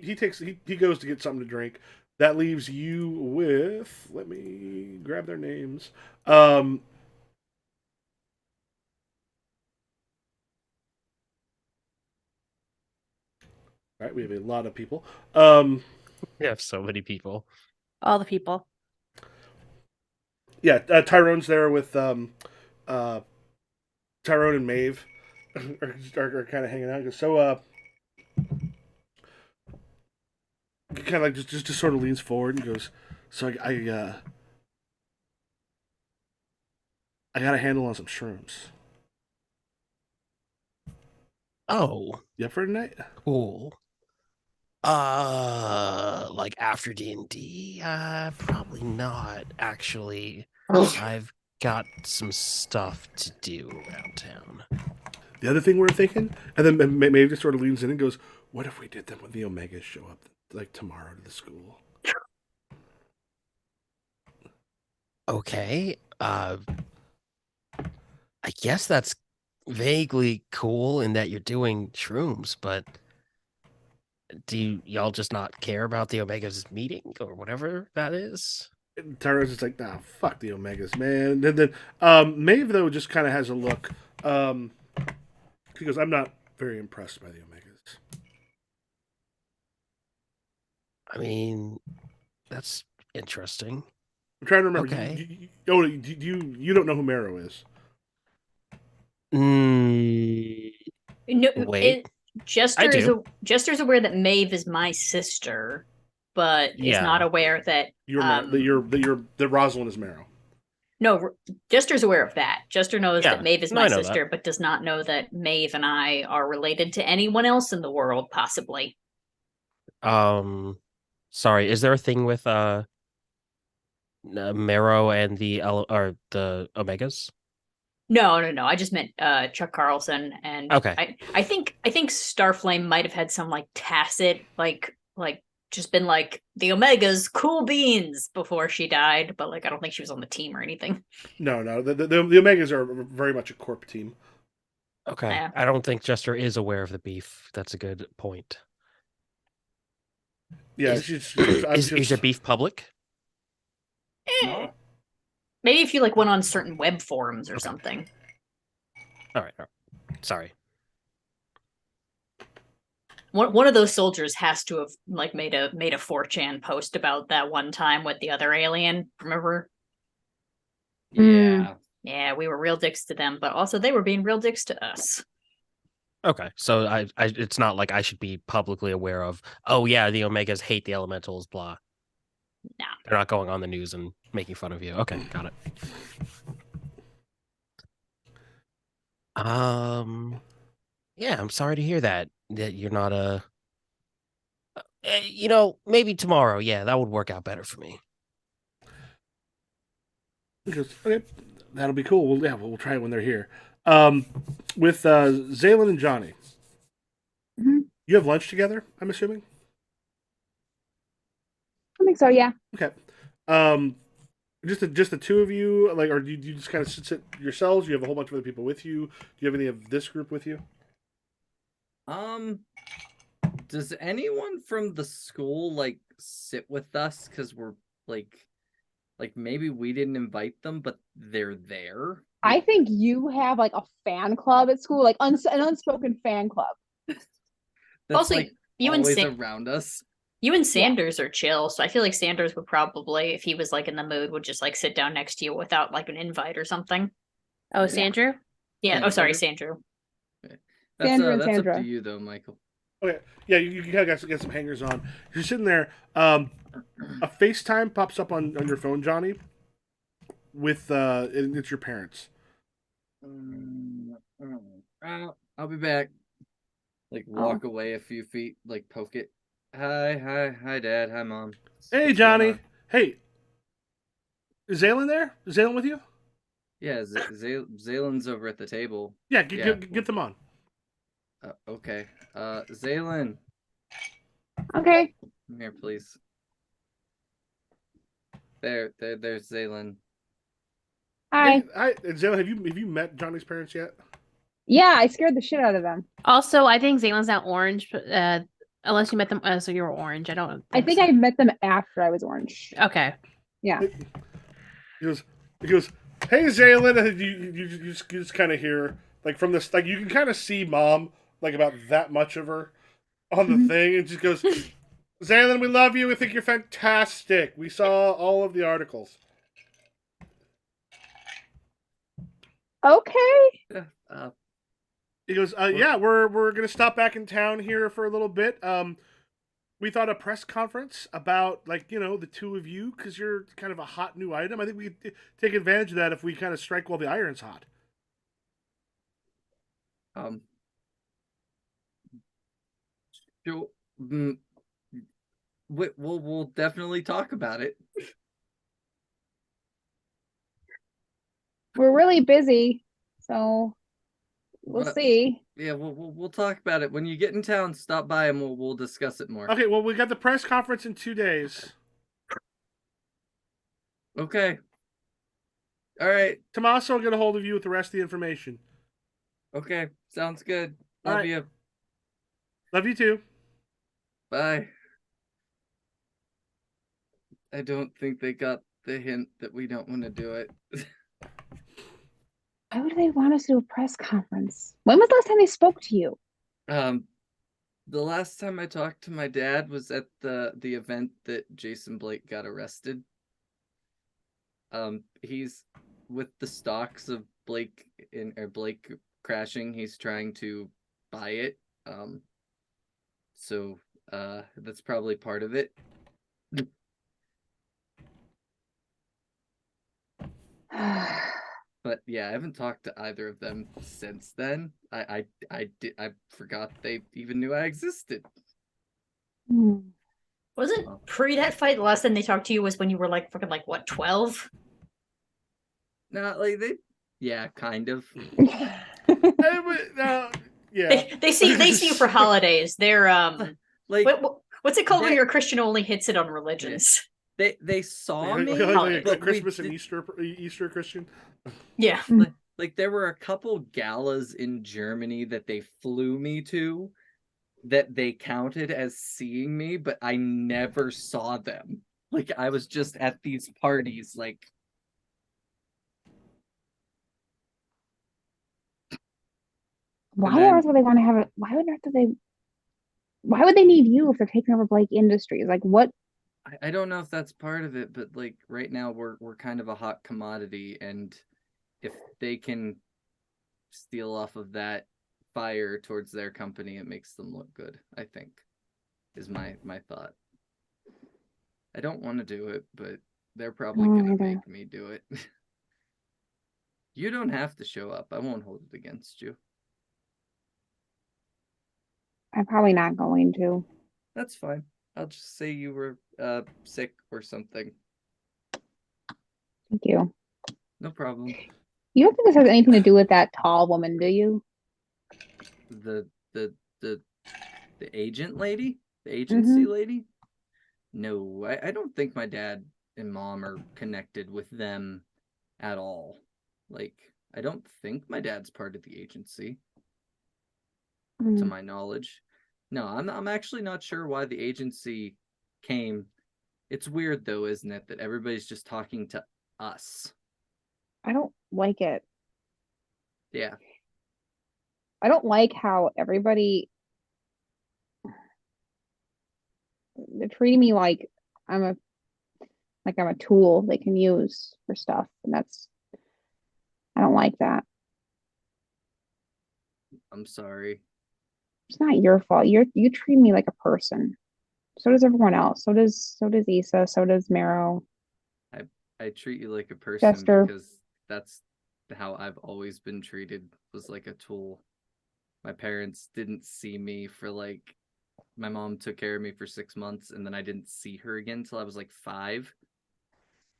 Speaker 3: goes to get something to drink. That leaves you with. Let me grab their names. All right, we have a lot of people.
Speaker 1: We have so many people.
Speaker 2: All the people.
Speaker 3: Yeah, Tyrone's there with uh, Tyrone and Maeve are kind of hanging out. So kind of like just sort of leans forward and goes, "So I got a handle on some shrooms.
Speaker 1: Oh,
Speaker 3: You up for tonight?"
Speaker 1: cool. Like after D&D? Probably not, actually. I've got some stuff to do around town.
Speaker 3: The other thing we're thinking, and then Maeve just sort of leans in and goes, "What if we did that when the Omegas show up, like tomorrow to the school?"
Speaker 1: Okay. I guess that's vaguely cool in that you're doing shrooms, but do y'all just not care about the Omega's meeting or whatever that is?
Speaker 3: Tara's just like, nah, fuck the Omegas, man. And then Maeve though just kind of has a look. She goes, I'm not very impressed by the Omegas.
Speaker 1: I mean, that's interesting.
Speaker 3: I'm trying to remember.
Speaker 1: Okay.
Speaker 3: You don't know who Marrow is?
Speaker 1: Mm,
Speaker 4: No,
Speaker 1: wait, I
Speaker 4: Jester
Speaker 1: do.
Speaker 4: Jester's aware that Maeve is my sister, but is not
Speaker 1: Yeah.
Speaker 4: aware that
Speaker 3: That Rosalind is Marrow.
Speaker 4: no, Jester's aware of that. Jester knows that
Speaker 1: Yeah.
Speaker 4: Maeve is
Speaker 1: No,
Speaker 4: my
Speaker 1: I know that.
Speaker 4: sister, but does not know that Maeve and I are related to anyone else in the world, possibly.
Speaker 1: Sorry, is there a thing with Marrow and or the Omegas?
Speaker 4: No, no, no. I just meant Chuck Carlson, and
Speaker 1: Okay.
Speaker 4: I think Starflame might have had some like tacit like just been like the Omegas, cool beans before she died, but like I don't think she was on the team or anything.
Speaker 3: No. The Omegas are very much a corp team.
Speaker 1: Okay.
Speaker 4: Yeah.
Speaker 1: I don't think Jester is aware of the beef. That's a good point.
Speaker 3: Yeah,
Speaker 1: Is
Speaker 3: I'm
Speaker 1: is your
Speaker 3: just.
Speaker 1: beef public?
Speaker 4: Eh. Maybe if you like went on certain web forums or
Speaker 1: Okay.
Speaker 4: something.
Speaker 1: All right. Sorry.
Speaker 4: One of those soldiers has to have like made a 4chan post about that one time with the other alien. Remember?
Speaker 6: Yeah.
Speaker 4: Yeah, we were real dicks to them, but also they were being real dicks to us.
Speaker 1: Okay. So it's not like I should be publicly aware of, oh yeah, the Omegas hate the elementals, blah.
Speaker 4: Nah.
Speaker 1: They're not going on the news and making fun of you. Okay, got it. Yeah, I'm sorry to hear that you're not maybe tomorrow. Yeah, that would work out better for me.
Speaker 3: He goes, okay, that'll be cool. We'll try it when they're here. With Zaylin and Johnny,
Speaker 5: Mhm.
Speaker 3: you have lunch together. I'm assuming.
Speaker 5: I think so, yeah.
Speaker 3: Okay. Um, just the two of you, like, or do you just kind of sit yourselves? Do you have a whole bunch of other people with you? Do you have any of this group with you?
Speaker 6: Does anyone from the school like sit with us because we're like maybe we didn't invite them, but they're there?
Speaker 5: I think you have like a fan club at school, like an unspoken fan club.
Speaker 6: That's
Speaker 4: Also,
Speaker 6: like
Speaker 4: you and
Speaker 6: always
Speaker 4: Sa-
Speaker 6: around us.
Speaker 4: you and Sanders are chill, so I feel like Sanders would probably, if he was like in the mood, would just like sit down next to you without like an invite or something.
Speaker 2: Oh,
Speaker 6: Yeah.
Speaker 2: Sandra?
Speaker 4: Yeah.
Speaker 6: Yeah,
Speaker 4: Oh, sorry,
Speaker 3: Sandra?
Speaker 4: Sandra.
Speaker 5: Sandra and
Speaker 6: That's up to
Speaker 5: Sandra.
Speaker 6: you though, Michael.
Speaker 3: Okay. Yeah, you kind of get some hangers on. You're sitting there. A FaceTime pops up on your phone, Johnny. With and it's your parents.
Speaker 6: I'll be back. Like walk away a few feet, like poke it. Hi, Dad. Hi, Mom.
Speaker 3: Hey,
Speaker 6: What's going
Speaker 3: Johnny.
Speaker 6: on?
Speaker 3: Hey, is Zaylin there? Is Zaylin with you?
Speaker 6: Yeah, Zaylen's over at the table.
Speaker 3: Yeah,
Speaker 6: Yeah.
Speaker 3: get them on.
Speaker 6: Okay. Zaylin,
Speaker 5: Okay.
Speaker 6: come here, please. There's Zaylin.
Speaker 5: Hi.
Speaker 3: Hey, hi, Zaylin. Have you met Johnny's parents yet?
Speaker 5: Yeah, I scared the shit out of them.
Speaker 2: Also, I think Zalen's not orange, unless you met them. So you were orange. I don't.
Speaker 5: I think
Speaker 2: so.
Speaker 5: I met them after I was orange.
Speaker 2: Okay.
Speaker 5: Yeah.
Speaker 3: He goes, hey, Zaylin. And you just kind of hear like from this, like you can kind of see Mom like about that much of her on the thing, and just goes, Zaylin, we love you. We think you're fantastic. We saw all of the articles.
Speaker 5: Okay.
Speaker 3: He goes, yeah, we're gonna stop back in town here for a little bit. We thought a press conference about the two of you because you're kind of a hot new item. I think we could take advantage of that if we kind of strike while the iron's hot.
Speaker 6: Sure. We'll definitely talk about it.
Speaker 5: We're really busy, so we'll see.
Speaker 6: Yeah, we'll talk about it when you get in town. Stop by and we'll discuss it more.
Speaker 3: Okay, well, we got the press conference in 2 days.
Speaker 6: Okay. All right.
Speaker 3: Tommaso will get a hold of you with the rest of the information.
Speaker 6: Okay, sounds good.
Speaker 3: All
Speaker 6: Love
Speaker 3: right.
Speaker 6: you.
Speaker 3: Love you too.
Speaker 6: Bye. I don't think they got the hint that we don't want to do it.
Speaker 5: Why would they want us to do a press conference? When was the last time they spoke to you?
Speaker 6: The last time I talked to my dad was at the event that Jason Blake got arrested. He's with the stocks of Blake crashing. He's trying to buy it. So that's probably part of it. But yeah, I haven't talked to either of them since then. I forgot they even knew I existed.
Speaker 5: Hmm.
Speaker 4: Wasn't pre that fight the last time they talked to you was when you were like freaking like what 12?
Speaker 6: Not like they, yeah, kind of.
Speaker 3: Yeah.
Speaker 4: They see you for holidays. They're
Speaker 6: Like
Speaker 4: what's it called when
Speaker 6: that-
Speaker 4: you're a Christian who only hits it on religions?
Speaker 6: they saw me,
Speaker 3: like
Speaker 6: but
Speaker 3: Christmas and Easter Christian.
Speaker 4: Yeah.
Speaker 6: Like there were a couple galas in Germany that they flew me to that they counted as seeing me, but I never saw them. Like I was just at these parties, like
Speaker 5: Why
Speaker 6: and
Speaker 5: on
Speaker 6: then
Speaker 5: earth would they want to have it? Why on earth do they? Why would they need you if they're taking over Blake Industries? Like what?
Speaker 6: I don't know if that's part of it, but like right now we're kind of a hot commodity, and if they can steal off of that fire towards their company, it makes them look good, I think, is my thought. I don't want to do it, but they're probably gonna make me do it. You don't have to show up. I won't hold it against you.
Speaker 5: I'm probably not going to.
Speaker 6: That's fine. I'll just say you were sick or something.
Speaker 5: Thank you.
Speaker 6: No problem.
Speaker 5: You don't think this has anything to do with that tall woman, do you?
Speaker 6: The the the the agent lady? The agency lady? No, I don't think my dad and mom are connected with them at all. Like, I don't think my dad's part of the agency, to my knowledge. No, I'm actually not sure why the agency came. It's weird though, isn't it, that everybody's just talking to us.
Speaker 5: I don't like it.
Speaker 6: Yeah.
Speaker 5: I don't like how everybody they're treating me like I'm a I'm a tool they can use for stuff, and I don't like that.
Speaker 6: I'm sorry.
Speaker 5: It's not your fault. You treat me like a person. So does everyone else. So does Issa. So does Marrow.
Speaker 6: I treat you like a person
Speaker 5: Jester.
Speaker 6: because that's how I've always been treated, was like a tool. My parents didn't see me for like, my mom took care of me for 6 months, and then I didn't see her again until I was like 5.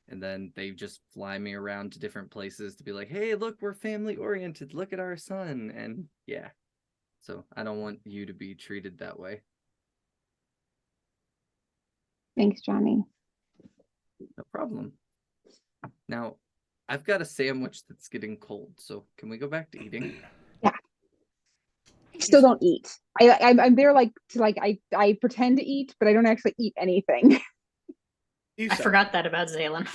Speaker 6: And then they just fly me around to different places to be like, hey, look, we're family oriented. Look at our son. And yeah. So I don't want you to be treated that way.
Speaker 5: Thanks, Johnny.
Speaker 6: No problem. Now, I've got a sandwich that's getting cold, so can we go back to eating?
Speaker 5: Yeah. I still don't eat. I'm there like to like I pretend to eat, but I don't actually eat anything.
Speaker 4: I forgot that about Zalen.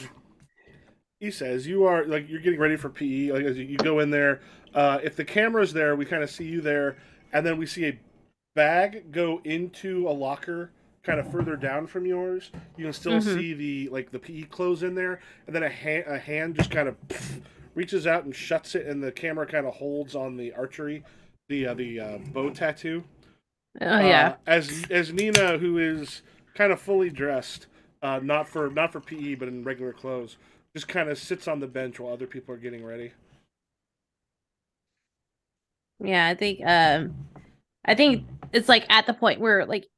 Speaker 3: He says you are like you're getting ready for PE. Like as you go in there, if the camera's there, we kind of see you there, and then we see a bag go into a locker kind of further down from yours. You can still see the PE clothes in there, and then a hand just kind of reaches out and shuts it, and the camera kind of holds on the archery, the bow tattoo.
Speaker 2: Oh yeah.
Speaker 3: As Nina, who is kind of fully dressed, not for PE but in regular clothes, just kind of sits on the bench while other people are getting ready.
Speaker 2: Yeah, I think it's like at the point where like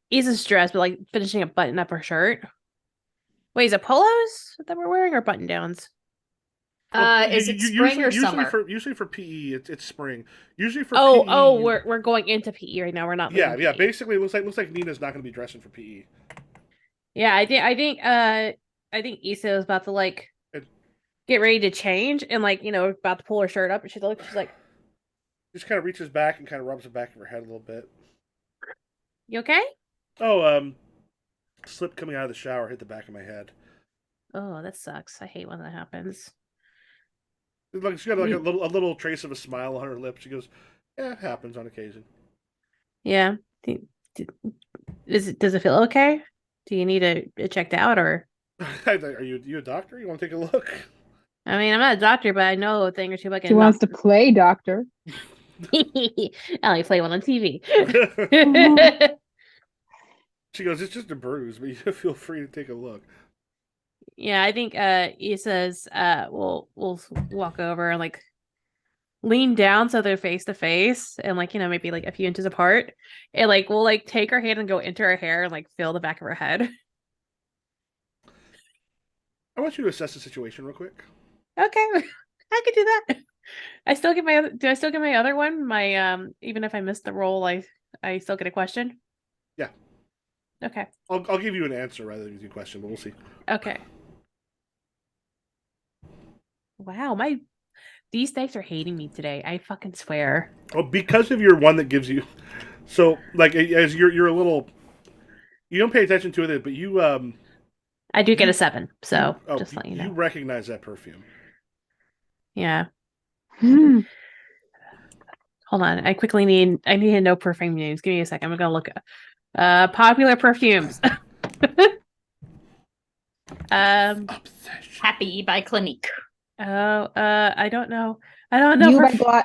Speaker 2: Issa's dressed, but like finishing a button up her shirt. Wait, is it polos that we're wearing or button downs?
Speaker 4: Is it spring or summer?
Speaker 3: Usually for PE, it's spring. Usually for
Speaker 2: Oh,
Speaker 3: PE,
Speaker 2: we're going into PE right now. We're not.
Speaker 3: yeah,
Speaker 2: leaving
Speaker 3: yeah.
Speaker 2: PE.
Speaker 3: Basically, it looks like Nina's not going to be dressing for PE.
Speaker 2: Yeah, I think Issa is about to like get ready to change and like about to pull her shirt up, and she's like,
Speaker 3: Just kind of reaches back and kind of rubs the back of her head a little bit.
Speaker 2: "You okay?"
Speaker 3: Oh, slip coming out of the shower hit the back of my head.
Speaker 2: Oh, that sucks. I hate when that happens.
Speaker 3: Like she got like
Speaker 2: Me-
Speaker 3: a little trace of a smile on her lips. She goes, "Yeah, it happens on occasion."
Speaker 2: Yeah. Do- does it feel okay? Do you need it checked out or?
Speaker 3: Are you a doctor? You want to take a look?
Speaker 2: I mean, I'm not a doctor, but I know a thing or two about
Speaker 5: She
Speaker 2: getting
Speaker 5: wants
Speaker 2: knocked.
Speaker 5: to play doctor.
Speaker 2: I only play one on TV.
Speaker 3: She goes, "It's just a bruise, but you feel free to take a look."
Speaker 2: Yeah, I think he says we'll walk over and like lean down so they're face to face and like, maybe like a few inches apart. And like we'll like take her hand and go into her hair and like feel the back of her head.
Speaker 3: I want you to assess the situation real quick.
Speaker 2: Okay. I could do that. Do I still get my other one? My even if I missed the roll, I still get a question?
Speaker 3: Yeah.
Speaker 2: Okay.
Speaker 3: I'll give you an answer rather than give you a question, but we'll see.
Speaker 2: Okay. Wow, these dice are hating me today. I fucking swear.
Speaker 3: Oh, because of your one that gives you, so like as you're a little, you don't pay attention to it, but
Speaker 2: I do get
Speaker 3: you
Speaker 2: a 7, so just let you
Speaker 3: you
Speaker 2: know.
Speaker 3: recognize that perfume.
Speaker 2: Yeah.
Speaker 5: Hmm.
Speaker 2: Hold on. I need to know perfume names. Give me a second. I'm gonna look popular perfumes.
Speaker 3: Obsession.
Speaker 4: Happy by Clinique.
Speaker 2: I don't know. I don't know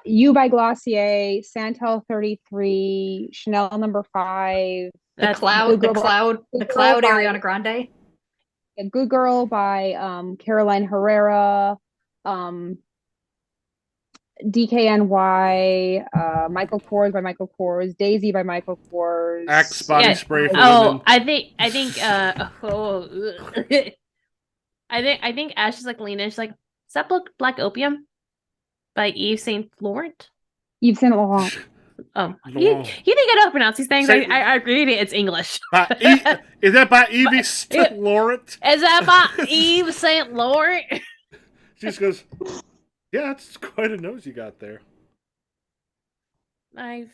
Speaker 5: You by Glossier, Santal 33, Chanel number 5,
Speaker 4: The
Speaker 2: that's
Speaker 4: cloud,
Speaker 5: Good
Speaker 4: the
Speaker 5: Girl by
Speaker 4: cloud, the
Speaker 5: Good Girl
Speaker 4: cloud
Speaker 5: by
Speaker 4: Ariana Grande.
Speaker 5: Good Girl by Caroline Herrera, DKNY, Michael Kors by Michael Kors, Daisy by Michael
Speaker 3: Axe
Speaker 5: Kors.
Speaker 3: body
Speaker 2: yeah.
Speaker 3: spray for
Speaker 2: Oh,
Speaker 3: women.
Speaker 2: I think I think Ash is like leaning. She's like, "Is that Black Opium by Yves Saint Laurent?"
Speaker 5: Yves Saint Laurent.
Speaker 2: Oh, you
Speaker 3: No.
Speaker 2: think I don't pronounce these things?
Speaker 3: Say-
Speaker 2: I agree. It's English.
Speaker 3: Is that by Evie
Speaker 2: it-
Speaker 3: Laurent?
Speaker 2: Is that by Yves Saint Laurent?
Speaker 3: She just goes, "Yeah, it's quite a nose you got there."
Speaker 2: I've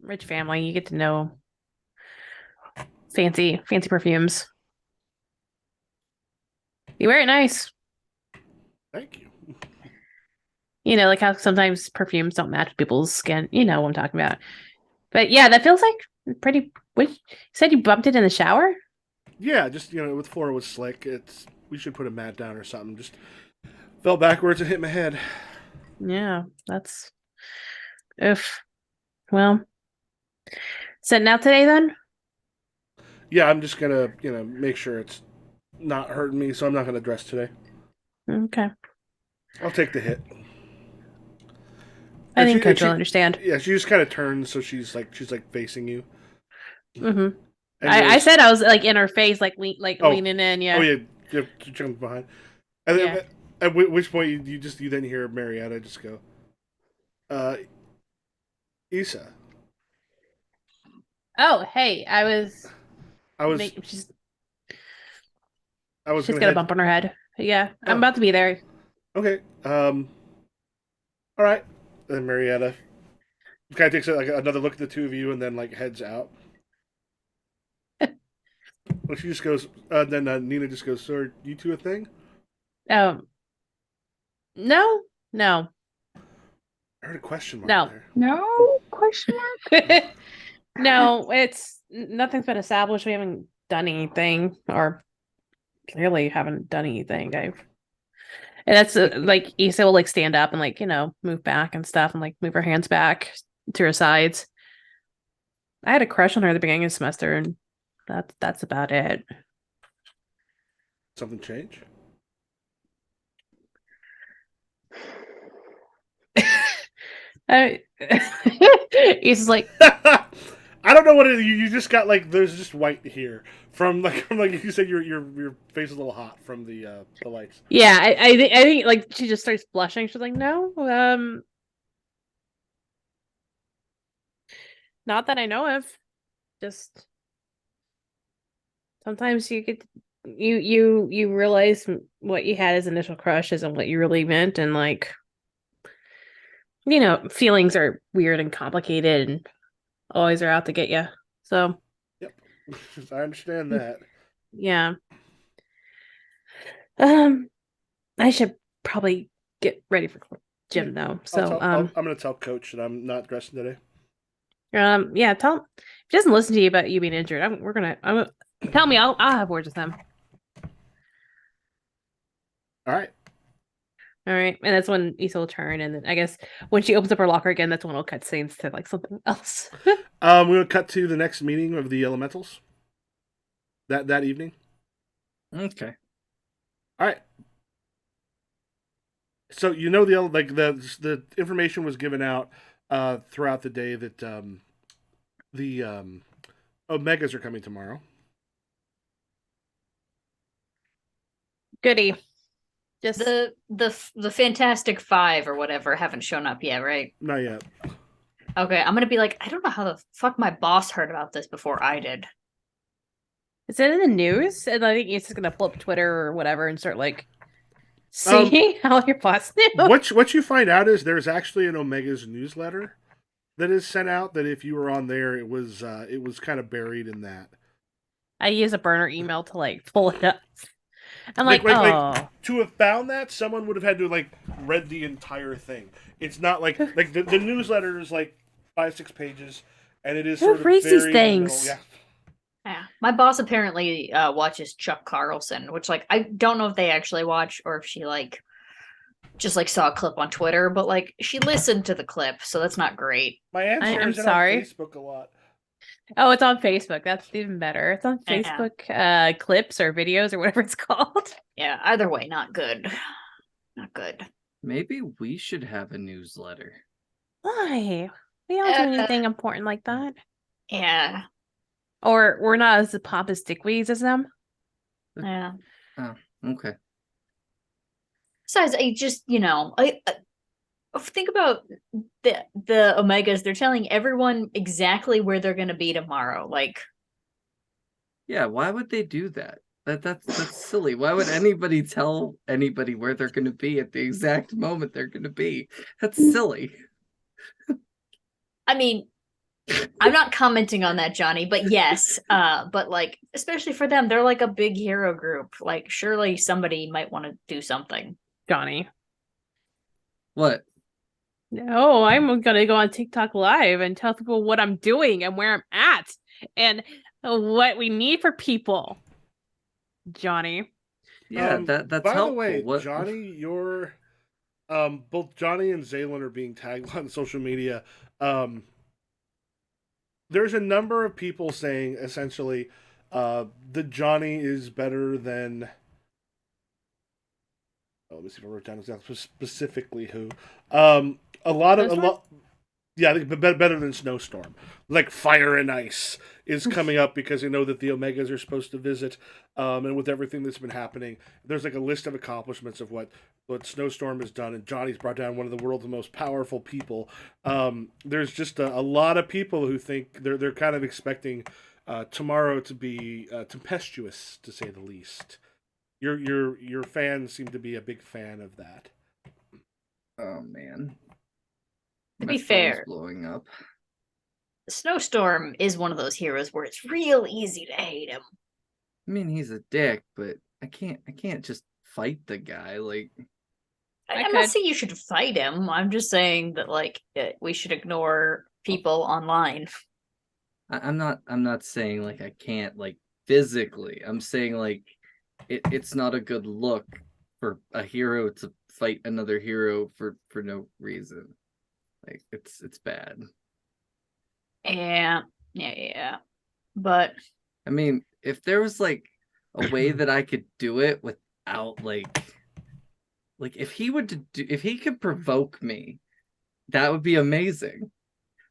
Speaker 2: rich family. You get to know fancy perfumes. You wear it nice.
Speaker 3: Thank you.
Speaker 2: Like how sometimes perfumes don't match people's skin. You know what I'm talking about. But yeah, that feels like pretty. What you said you bumped it in the shower?
Speaker 3: Yeah, just with floor was slick. We should put a mat down or something. Just fell backwards and hit my head.
Speaker 2: Yeah, that's. Oof. Well, setting out today then.
Speaker 3: Yeah, I'm just gonna make sure it's not hurting me, so I'm not gonna dress today.
Speaker 2: Okay.
Speaker 3: I'll take the hit.
Speaker 2: I
Speaker 3: And
Speaker 2: think
Speaker 3: she, and
Speaker 2: Coach will
Speaker 3: she,
Speaker 2: understand.
Speaker 3: yeah, she just kind of turns, so she's like facing you.
Speaker 2: Mm-hmm.
Speaker 3: And
Speaker 2: I said I was like in her face, like leaning in. Yeah.
Speaker 3: Oh yeah, you jump behind. And
Speaker 2: Yeah.
Speaker 3: then, at which point you then hear Marietta just go, Issa,
Speaker 2: Oh, hey, I was.
Speaker 3: I was
Speaker 2: She's
Speaker 3: I was
Speaker 2: she's
Speaker 3: gonna
Speaker 2: got a
Speaker 3: head.
Speaker 2: bump on her head. Yeah, I'm
Speaker 3: Oh,
Speaker 2: about to be there.
Speaker 3: okay. All right. Then Marietta kind of takes like another look at the two of you, and then like heads out. Well, she just goes. Then Nina just goes. So are you two a thing?
Speaker 2: Um, no, no,
Speaker 3: I heard a question mark
Speaker 2: no.
Speaker 3: there.
Speaker 5: No question mark.
Speaker 2: No, nothing's been established. We haven't done anything, or clearly haven't done anything. And that's like Issa will like stand up and like move back and stuff and like move her hands back to her sides. I had a crush on her at the beginning of the semester, and that's about it.
Speaker 3: Something change?
Speaker 2: Issa's like,
Speaker 3: I don't know what you just got. Like there's just white here from like you said your face is a little hot from the lights.
Speaker 2: yeah, I think like she just starts blushing. She's like, no, not that I know of. Just sometimes you realize what you had as initial crushes and what you really meant, and like feelings are weird and complicated and always are out to get you. So
Speaker 3: Yep, I understand that.
Speaker 2: yeah. I should probably get ready for gym though. So,
Speaker 3: I'm gonna tell Coach that I'm not dressing today.
Speaker 2: yeah, tell him if he doesn't listen to you about you being injured. Tell me. I'll have words with him.
Speaker 3: All right.
Speaker 2: All right, and that's when Issa will turn, and then I guess when she opens up her locker again, that's when it'll cut scenes to like something else.
Speaker 3: We're gonna cut to the next meeting of the Elementals. That evening.
Speaker 6: Okay.
Speaker 3: All right. So the information was given out throughout the day that the Omegas are coming tomorrow.
Speaker 2: Goody. Just
Speaker 4: The Fantastic Five or whatever haven't shown up yet, right?
Speaker 3: Not yet.
Speaker 4: Okay, I'm gonna be like, I don't know how the fuck my boss heard about this before I did.
Speaker 2: is it in the news? And I think Issa's gonna pull up Twitter or whatever and start like seeing how your boss knew.
Speaker 3: What you find out is there's actually an Omega's newsletter that is sent out. That if you were on there, it was kind of buried in that.
Speaker 2: I use a burner email to like pull it up. I'm like, oh.
Speaker 3: Like, to have found that, someone would have had to like read the entire thing. It's not like the newsletter is like 5-6 pages, and it is
Speaker 2: Who
Speaker 3: sort of
Speaker 2: reads these
Speaker 3: buried in the
Speaker 2: things?
Speaker 3: middle.
Speaker 4: Yeah, my boss apparently watches Chuck Carlson, which like I don't know if they actually watch or if she like just like saw a clip on Twitter, but like she listened to the clip, so that's not great.
Speaker 3: My aunt
Speaker 2: I'm
Speaker 3: shares it
Speaker 2: sorry.
Speaker 3: on Facebook a lot.
Speaker 2: Oh, it's on Facebook. That's even better. It's on
Speaker 4: Yeah.
Speaker 2: Facebook clips or videos or whatever it's called.
Speaker 4: Yeah, either way, not good. Not good.
Speaker 6: Maybe we should have a newsletter.
Speaker 2: Why? We don't do anything important like that.
Speaker 4: Yeah.
Speaker 2: Or we're not as pompous dickweeds as them.
Speaker 4: Yeah.
Speaker 6: Oh, okay.
Speaker 4: Besides, I just, I think about the Omegas. They're telling everyone exactly where they're going to be tomorrow. Like,
Speaker 6: yeah, why would they do that? That's silly. Why would anybody tell anybody where they're going to be at the exact moment they're going to be? That's silly.
Speaker 4: I mean, I'm not commenting on that, Johnny, but yes, but like, especially for them, they're like a big hero group. Like, surely somebody might want to do something.
Speaker 2: Johnny.
Speaker 6: What?
Speaker 2: No, I'm gonna go on TikTok live and tell people what I'm doing and where I'm at and what we need for people. Johnny.
Speaker 6: Yeah, that's
Speaker 3: by
Speaker 6: helpful.
Speaker 3: the way,
Speaker 6: What?
Speaker 3: Johnny, your both Johnny and Zaylin are being tagged on social media. There's a number of people saying essentially that Johnny is better than. Oh, let me see if I wrote down exactly specifically who. A lot. Yeah, I think better than Snowstorm. Like Fire and Ice is coming up because you know that the Omegas are supposed to visit, and with everything that's been happening, there's like a list of accomplishments of what Snowstorm has done, and Johnny's brought down one of the world's most powerful people. There's just a lot of people who think they're kind of expecting tomorrow to be tempestuous, to say the least. Your fans seem to be a big fan of that.
Speaker 6: Oh man.
Speaker 4: To
Speaker 6: My
Speaker 4: be
Speaker 6: phone's
Speaker 4: fair,
Speaker 6: blowing up.
Speaker 4: Snowstorm is one of those heroes where it's real easy to hate him.
Speaker 6: I mean, he's a dick, but I can't just fight the guy. Like,
Speaker 4: I'm not saying you should fight him. I'm just saying that like we should ignore people online.
Speaker 6: I'm not saying like I can't like physically. I'm saying like it's not a good look for a hero to fight another hero for no reason. Like it's bad.
Speaker 4: Yeah. But
Speaker 6: I mean, if there was like a way that I could do it without like if he if he could provoke me, that would be amazing.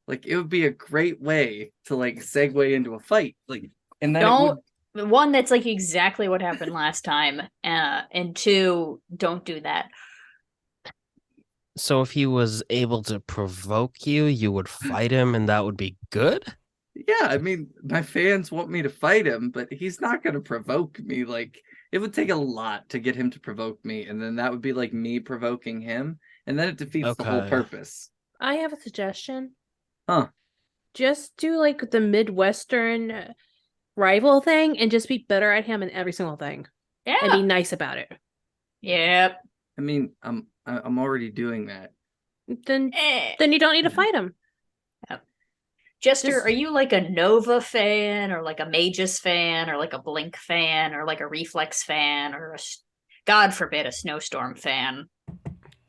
Speaker 6: Like it would be a great way to like segue into a fight. Like and then
Speaker 4: one, that's like exactly what happened last time. And two, don't do that.
Speaker 1: So if he was able to provoke you, you would fight him and that would be good?
Speaker 6: Yeah, I mean, my fans want me to fight him, but he's not going to provoke me. Like, it would take a lot to get him to provoke me, and then that would be like me provoking him, and then it defeats the whole purpose.
Speaker 2: I have a suggestion.
Speaker 6: Huh.
Speaker 2: Just do like the Midwestern rival thing and just be better at him in every single thing.
Speaker 4: Yeah.
Speaker 2: And be nice about it.
Speaker 4: Yep.
Speaker 6: I mean, I'm already doing that.
Speaker 2: Then
Speaker 4: Eh.
Speaker 2: then you don't need to fight him.
Speaker 4: Jester,
Speaker 2: Just-
Speaker 4: are you like a Nova fan, or like a Magus fan, or like a Blink fan, or like a Reflex fan, or God forbid, a Snowstorm fan,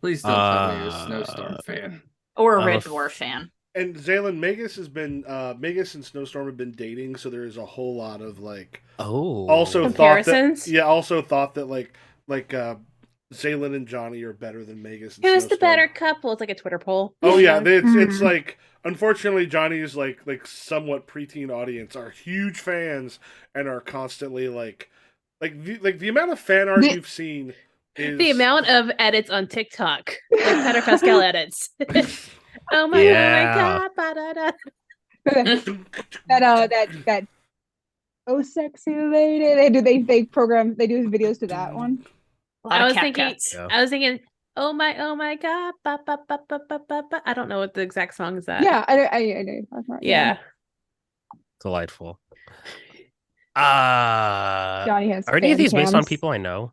Speaker 6: Please don't tell me you're a Snowstorm fan.
Speaker 4: or a
Speaker 1: I'm a
Speaker 4: Red
Speaker 1: f-
Speaker 4: Dwarf fan?
Speaker 3: And Zaylen, Magus and Snowstorm have been dating, so there is a whole lot of like
Speaker 1: Oh.
Speaker 3: also
Speaker 2: Comparisons?
Speaker 3: thought that like Zaylen and Johnny are better than Magus and
Speaker 2: Who's the
Speaker 3: Snowstorm.
Speaker 2: better couple? It's like a Twitter poll.
Speaker 3: Oh yeah, it's
Speaker 5: Mhm.
Speaker 3: like unfortunately Johnny's like somewhat preteen audience are huge fans and are constantly like the amount of fan art
Speaker 5: The-
Speaker 3: you've seen is
Speaker 2: The amount of edits on TikTok, like Pedro Pascal edits. Oh my,
Speaker 1: Yeah.
Speaker 2: oh my god, ba-da-da.
Speaker 5: that oh sexy lady. They program they do videos to that one.
Speaker 4: A lot
Speaker 2: I
Speaker 4: of
Speaker 2: was
Speaker 4: cat
Speaker 2: thinking,
Speaker 4: cats.
Speaker 1: Yeah.
Speaker 2: I was thinking, oh my god, ba, ba, ba, ba, ba, ba, ba. I don't know what the exact song is that.
Speaker 5: Yeah, I know. That's right,
Speaker 2: Yeah.
Speaker 1: Delightful.
Speaker 5: Johnny has
Speaker 1: Are any of
Speaker 5: fan
Speaker 1: these based on
Speaker 5: cams.
Speaker 1: people I know?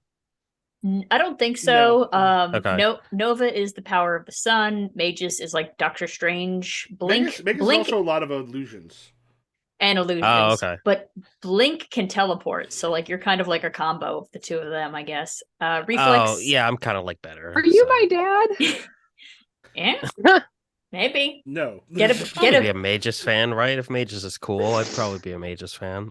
Speaker 4: I don't think so.
Speaker 1: Okay.
Speaker 4: Nova is the power of the sun. Magus is like Doctor Strange.
Speaker 3: Magus is
Speaker 4: Blink
Speaker 3: also a lot of illusions.
Speaker 4: and illusions.
Speaker 1: Oh, okay.
Speaker 4: But Blink can teleport, so like you're kind of like a combo of the two of them, I guess. Reflex.
Speaker 1: Oh, yeah, I'm kind of like better.
Speaker 5: Are you
Speaker 1: so.
Speaker 5: my dad?
Speaker 4: Yeah, maybe.
Speaker 3: No.
Speaker 1: Probably be a Magus fan, right? If Magus is cool, I'd probably be a Magus fan.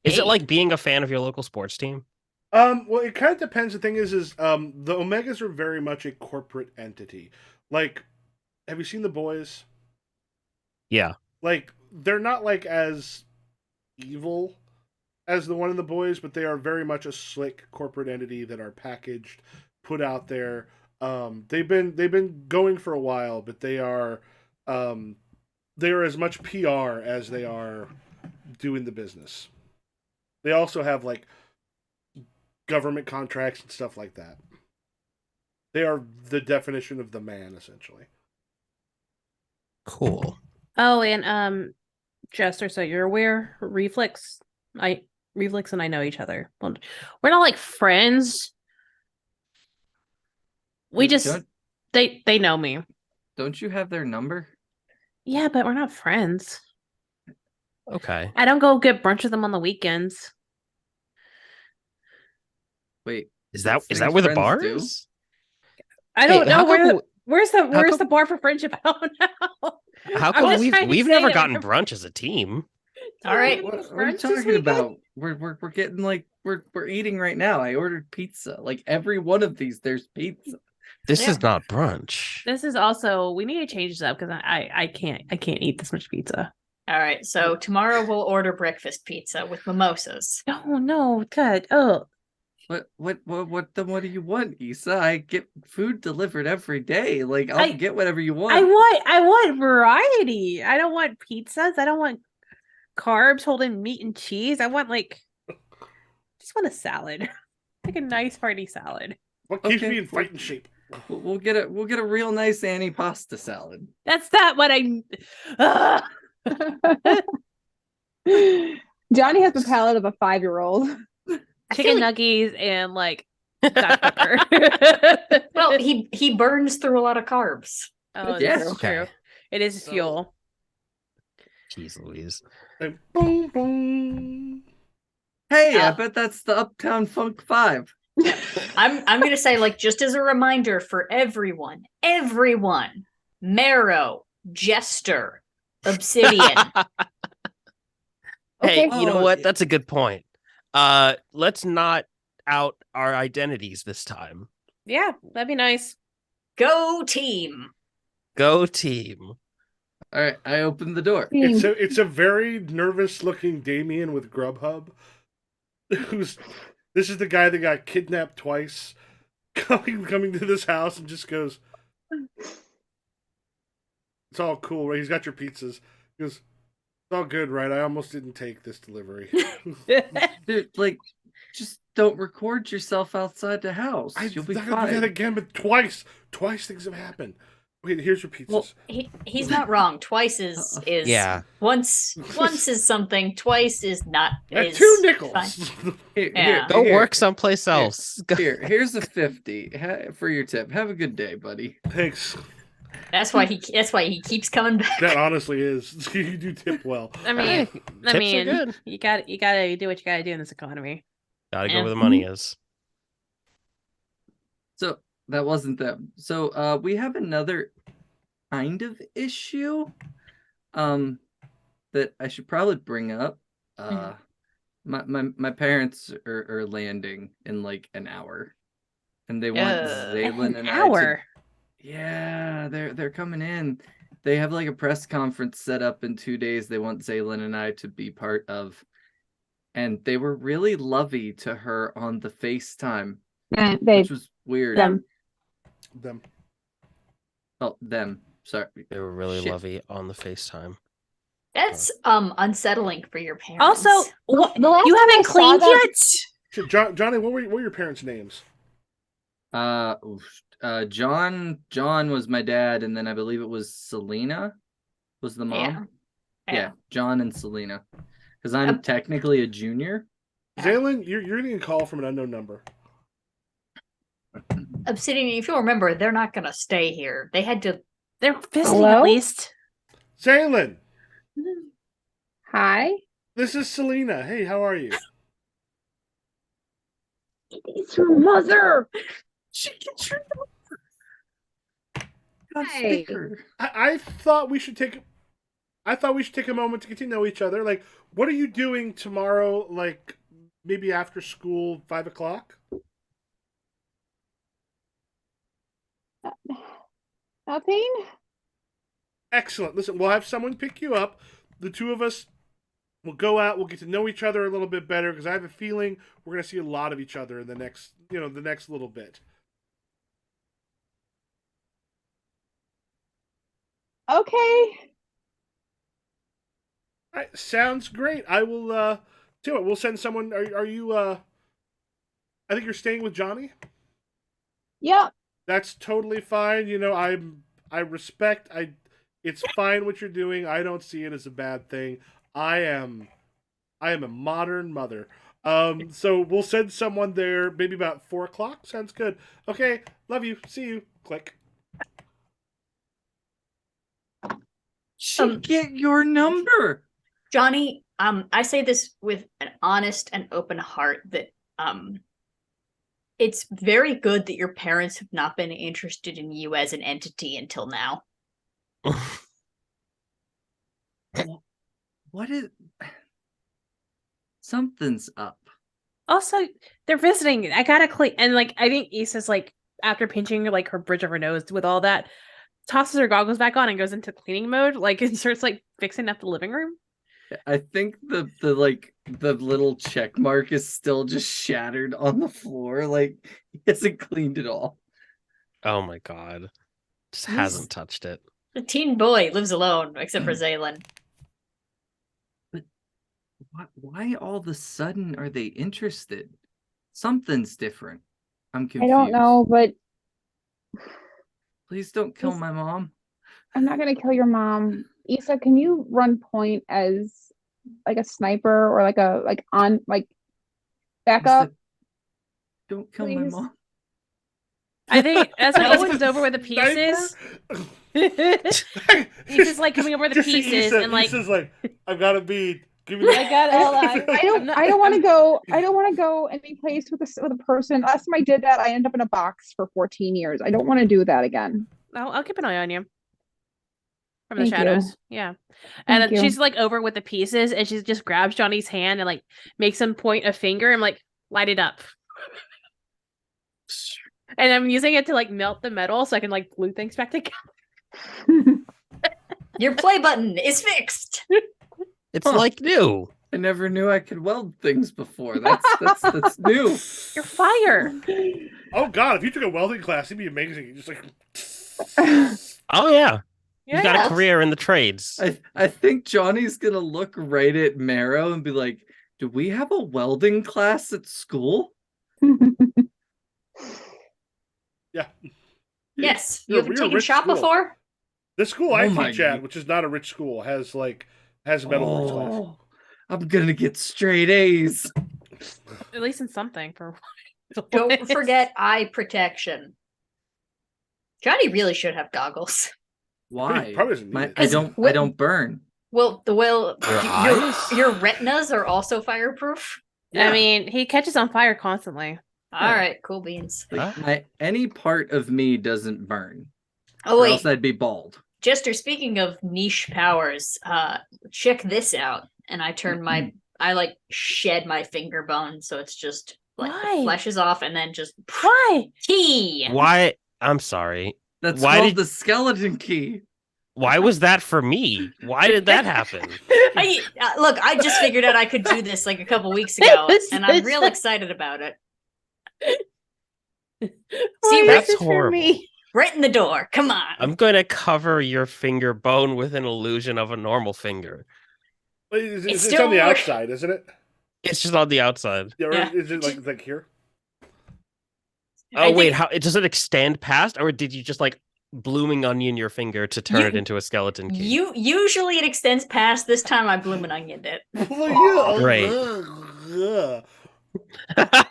Speaker 1: Is it
Speaker 4: Hey.
Speaker 1: like being a fan of your local sports team?
Speaker 3: Well, it kind of depends. The thing is the Omegas are very much a corporate entity. Like, have you seen The Boys?
Speaker 1: Yeah.
Speaker 3: Like, they're not like as evil as the one in The Boys, but they are very much a slick corporate entity that are packaged, put out there. They've been going for a while, but they are as much PR as they are doing the business. They also have like government contracts and stuff like that. They are the definition of the man, essentially.
Speaker 1: Cool.
Speaker 2: Oh, and Jester, so you're aware, Reflex and I know each other. Well, we're not like friends. We just
Speaker 6: Don't-
Speaker 2: they know me.
Speaker 6: Don't you have their number?
Speaker 2: Yeah, but we're not friends.
Speaker 1: Okay.
Speaker 2: I don't go get brunch with them on the weekends.
Speaker 6: Wait,
Speaker 1: Is
Speaker 6: that's
Speaker 1: that
Speaker 6: things
Speaker 1: where the
Speaker 6: friends
Speaker 1: bar
Speaker 6: do?
Speaker 1: is?
Speaker 2: I don't
Speaker 1: how
Speaker 2: know where
Speaker 1: come-
Speaker 2: where's
Speaker 1: come-
Speaker 2: the bar for friendship? I don't know.
Speaker 1: How
Speaker 2: I'm
Speaker 1: come
Speaker 2: just trying to
Speaker 1: we've
Speaker 2: say
Speaker 1: never
Speaker 2: that
Speaker 1: gotten
Speaker 2: we're-
Speaker 1: brunch as a team?
Speaker 4: All right.
Speaker 6: What are you
Speaker 2: Brunch this
Speaker 6: talking
Speaker 2: weekend?
Speaker 6: about? We're getting like we're eating right now. I ordered pizza. Like every one of these, there's pizza.
Speaker 1: This
Speaker 4: Yeah.
Speaker 1: is not brunch.
Speaker 2: This is also we need to change this up because I can't eat this much pizza.
Speaker 4: All right. So tomorrow we'll order breakfast pizza with mimosas.
Speaker 2: No, good. Oh,
Speaker 6: What do you want, Issa? I get food delivered every day. Like I'll
Speaker 2: I-
Speaker 6: get whatever you want.
Speaker 2: I want variety. I don't want pizzas. I don't want carbs holding meat and cheese. I want just want a salad. Like a nice hearty salad.
Speaker 3: What keeps
Speaker 6: Okay.
Speaker 3: me in fighting shape?
Speaker 6: We'll get a real nice antipasta salad.
Speaker 2: That's not what I Ugh.
Speaker 5: Johnny has the palate of a 5-year-old.
Speaker 2: Chicken
Speaker 4: like-
Speaker 2: nuggies and like Dr. Pepper.
Speaker 4: Well, he burns through a lot of carbs.
Speaker 2: Oh,
Speaker 6: Yeah.
Speaker 2: this is true.
Speaker 1: Okay.
Speaker 2: It is fuel.
Speaker 1: Jeez Louise.
Speaker 3: Like, boom, boom.
Speaker 6: Hey, I
Speaker 4: Uh,
Speaker 6: bet that's the Uptown Funk 5.
Speaker 4: I'm gonna say, like, just as a reminder for everyone, Marrow, Jester, Obsidian.
Speaker 1: Hey,
Speaker 5: Okay.
Speaker 1: you know
Speaker 6: Oh,
Speaker 1: what?
Speaker 6: yeah.
Speaker 1: That's a good point. Let's not out our identities this time.
Speaker 2: Yeah, that'd be nice.
Speaker 4: Go team.
Speaker 1: Go team.
Speaker 6: All right, I opened the door.
Speaker 3: It's a very nervous looking Damien with Grubhub. This is the guy that got kidnapped twice, coming to this house and just goes, "It's all cool, right? He's got your pizzas." He goes, "It's all good, right? I almost didn't take this delivery."
Speaker 6: Dude, like, just don't record yourself outside the house.
Speaker 3: I'm
Speaker 6: You'll be
Speaker 3: not gonna do that
Speaker 6: fine.
Speaker 3: again, but twice things have happened. Okay, here's your pizzas.
Speaker 4: Well, he's not wrong. Twice is
Speaker 1: Yeah.
Speaker 4: once is something. Twice is not.
Speaker 3: At
Speaker 4: Is
Speaker 3: 2 nickels.
Speaker 4: fine.
Speaker 6: Here,
Speaker 4: Yeah.
Speaker 1: Go
Speaker 6: here,
Speaker 1: work someplace else.
Speaker 6: here's a 50 for your tip. Have a good day, buddy.
Speaker 3: Thanks.
Speaker 4: That's why he keeps coming back.
Speaker 3: That honestly is. You do tip well.
Speaker 2: I mean,
Speaker 1: Hey, tips are good.
Speaker 2: you gotta do what you gotta do in this economy.
Speaker 1: Gotta go
Speaker 2: Yeah.
Speaker 1: where the money is.
Speaker 6: So that wasn't them. So we have another kind of issue that I should probably bring up. My parents are landing in like an hour, and they want Zaylin and
Speaker 2: hour.
Speaker 6: Yeah, they're coming in. They have like a press conference set up in 2 days. They want Zaylin and I to be part of, and they were really lovey to her on the FaceTime, which was weird.
Speaker 3: Them.
Speaker 6: Oh, them. Sorry.
Speaker 1: They were really
Speaker 6: Shit.
Speaker 1: lovey on the FaceTime.
Speaker 4: That's unsettling for your parents.
Speaker 2: Also, what,
Speaker 5: The last
Speaker 2: you
Speaker 5: time I
Speaker 2: haven't
Speaker 5: saw
Speaker 2: cleaned
Speaker 5: that-
Speaker 2: yet?
Speaker 3: So, Johnny, what were your parents' names?
Speaker 6: John was my dad, and then I believe it was Selena was the mom. Yeah, John and Selena. Because I'm technically a junior.
Speaker 3: Zaylin, you're getting a call from an unknown number.
Speaker 4: Obsidian, if you'll remember, they're not gonna stay here. They had to.
Speaker 2: They're visiting
Speaker 5: Hello?
Speaker 2: at least.
Speaker 3: Zaylin,
Speaker 5: Hi.
Speaker 3: this is Selena. Hey, how are you?
Speaker 5: It's your mother.
Speaker 6: She can treat
Speaker 5: Hey.
Speaker 3: I thought we should take a moment to get to know each other. Like, what are you doing tomorrow? Like, maybe after school, 5 o'clock.
Speaker 5: Nothing.
Speaker 3: Excellent. Listen, we'll have someone pick you up. The two of us will go out. We'll get to know each other a little bit better because I have a feeling we're going to see a lot of each other in the next little bit.
Speaker 5: Okay.
Speaker 3: All right, sounds great. I will do it. We'll send someone. Are you I think you're staying with Johnny?
Speaker 5: Yep.
Speaker 3: That's totally fine. I respect. It's fine what you're doing. I don't see it as a bad thing. I am a modern mother. So we'll send someone there maybe about 4 o'clock. Sounds good. Okay, love you. See you. Click.
Speaker 6: Get your number.
Speaker 4: Johnny, I say this with an honest and open heart that it's very good that your parents have not been interested in you as an entity until now.
Speaker 6: What is something's up?
Speaker 2: Also, they're visiting. I gotta clean. And like, I think Issa's like, after pinching like her bridge of her nose with all that, tosses her goggles back on and goes into cleaning mode. Like, and starts like fixing up the living room.
Speaker 6: I think the little check mark is still just shattered on the floor. Like he hasn't cleaned it all.
Speaker 1: Oh my god. Just hasn't touched it.
Speaker 4: The teen boy lives alone, except for Zaylin.
Speaker 6: Why all of a sudden are they interested? Something's different. I'm
Speaker 5: I
Speaker 6: confused.
Speaker 5: don't know, but
Speaker 6: Please don't kill my mom.
Speaker 5: I'm not gonna kill your mom. Issa, can you run point as like a sniper or like backup?
Speaker 6: Don't kill my
Speaker 5: Please.
Speaker 6: mom.
Speaker 2: I think as when
Speaker 3: No
Speaker 2: Issa comes over with the pieces, Issa's like coming over with the
Speaker 3: Just see
Speaker 2: pieces
Speaker 3: Issa.
Speaker 2: and like,
Speaker 3: Issa's like, I've got to be. Give me
Speaker 2: I got all that.
Speaker 5: I don't want to go. I don't want to go any place with a person. Last time I did that, I ended up in a box for 14 years. I don't want to do that again.
Speaker 2: I'll keep an eye on you from the
Speaker 5: Thank you.
Speaker 2: shadows. Yeah, and then she's like over with the pieces, and she just grabs Johnny's hand and like makes him point a finger and like light it up. And I'm using it to like melt the metal so I can like glue things back together.
Speaker 4: Your play button is fixed.
Speaker 1: It's like new.
Speaker 6: I never knew I could weld things before. That's new.
Speaker 2: You're fire.
Speaker 3: Oh God! If you took a welding class, it'd be amazing. You just like.
Speaker 1: Oh yeah. You've got
Speaker 2: Yeah.
Speaker 1: a career in the trades.
Speaker 6: I think Johnny's gonna look right at Marrow and be like, "Do we have a welding class at school?"
Speaker 3: Yeah.
Speaker 4: Yes, you
Speaker 3: You're
Speaker 4: haven't
Speaker 3: a
Speaker 4: taken
Speaker 3: rich
Speaker 4: shop
Speaker 3: school.
Speaker 4: before.
Speaker 3: The school I
Speaker 6: Oh my
Speaker 3: teach at,
Speaker 6: g-
Speaker 3: which is not a rich school, has a metalworks class.
Speaker 6: Oh, I'm gonna get straight A's.
Speaker 2: At least in something for
Speaker 4: Don't forget eye protection. Johnny really should have goggles.
Speaker 6: Why?
Speaker 3: Probably doesn't need it.
Speaker 6: I
Speaker 4: 'Cause
Speaker 6: don't burn.
Speaker 4: Well,
Speaker 1: Your eyes?
Speaker 4: your retinas are also fireproof.
Speaker 2: I mean, he catches on fire constantly.
Speaker 4: All right, cool beans.
Speaker 6: Like any part of me doesn't burn.
Speaker 4: Oh
Speaker 6: Or
Speaker 4: wait,
Speaker 6: else I'd be bald.
Speaker 4: Jester, speaking of niche powers, check this out. And I turn I like shed my finger bone, so it's just like
Speaker 2: Why?
Speaker 4: the flesh is off, and then just
Speaker 2: Why?
Speaker 4: key.
Speaker 1: Why? I'm sorry.
Speaker 6: That's
Speaker 1: Why
Speaker 6: called
Speaker 1: did-
Speaker 6: the skeleton key.
Speaker 1: Why was that for me? Why did that happen?
Speaker 4: Look, I just figured out I could do this like a couple weeks ago, and I'm real excited about it.
Speaker 2: Why
Speaker 1: That's
Speaker 2: is this for
Speaker 1: horrible.
Speaker 2: me?
Speaker 4: Right in the door. Come on.
Speaker 1: I'm going to cover your finger bone with an illusion of a normal finger.
Speaker 3: It's
Speaker 4: still
Speaker 3: on the
Speaker 4: work-
Speaker 3: outside, isn't it?
Speaker 1: It's just on the outside.
Speaker 3: Yeah, or
Speaker 4: Yeah.
Speaker 3: is it like here?
Speaker 1: Oh,
Speaker 4: I
Speaker 1: wait,
Speaker 4: think-
Speaker 1: how does it extend past, or did you just like blooming onion your finger to turn it into a skeleton key?
Speaker 4: Usually it extends past. This time I bloomin' onioned it.
Speaker 1: Great.
Speaker 3: Ugh.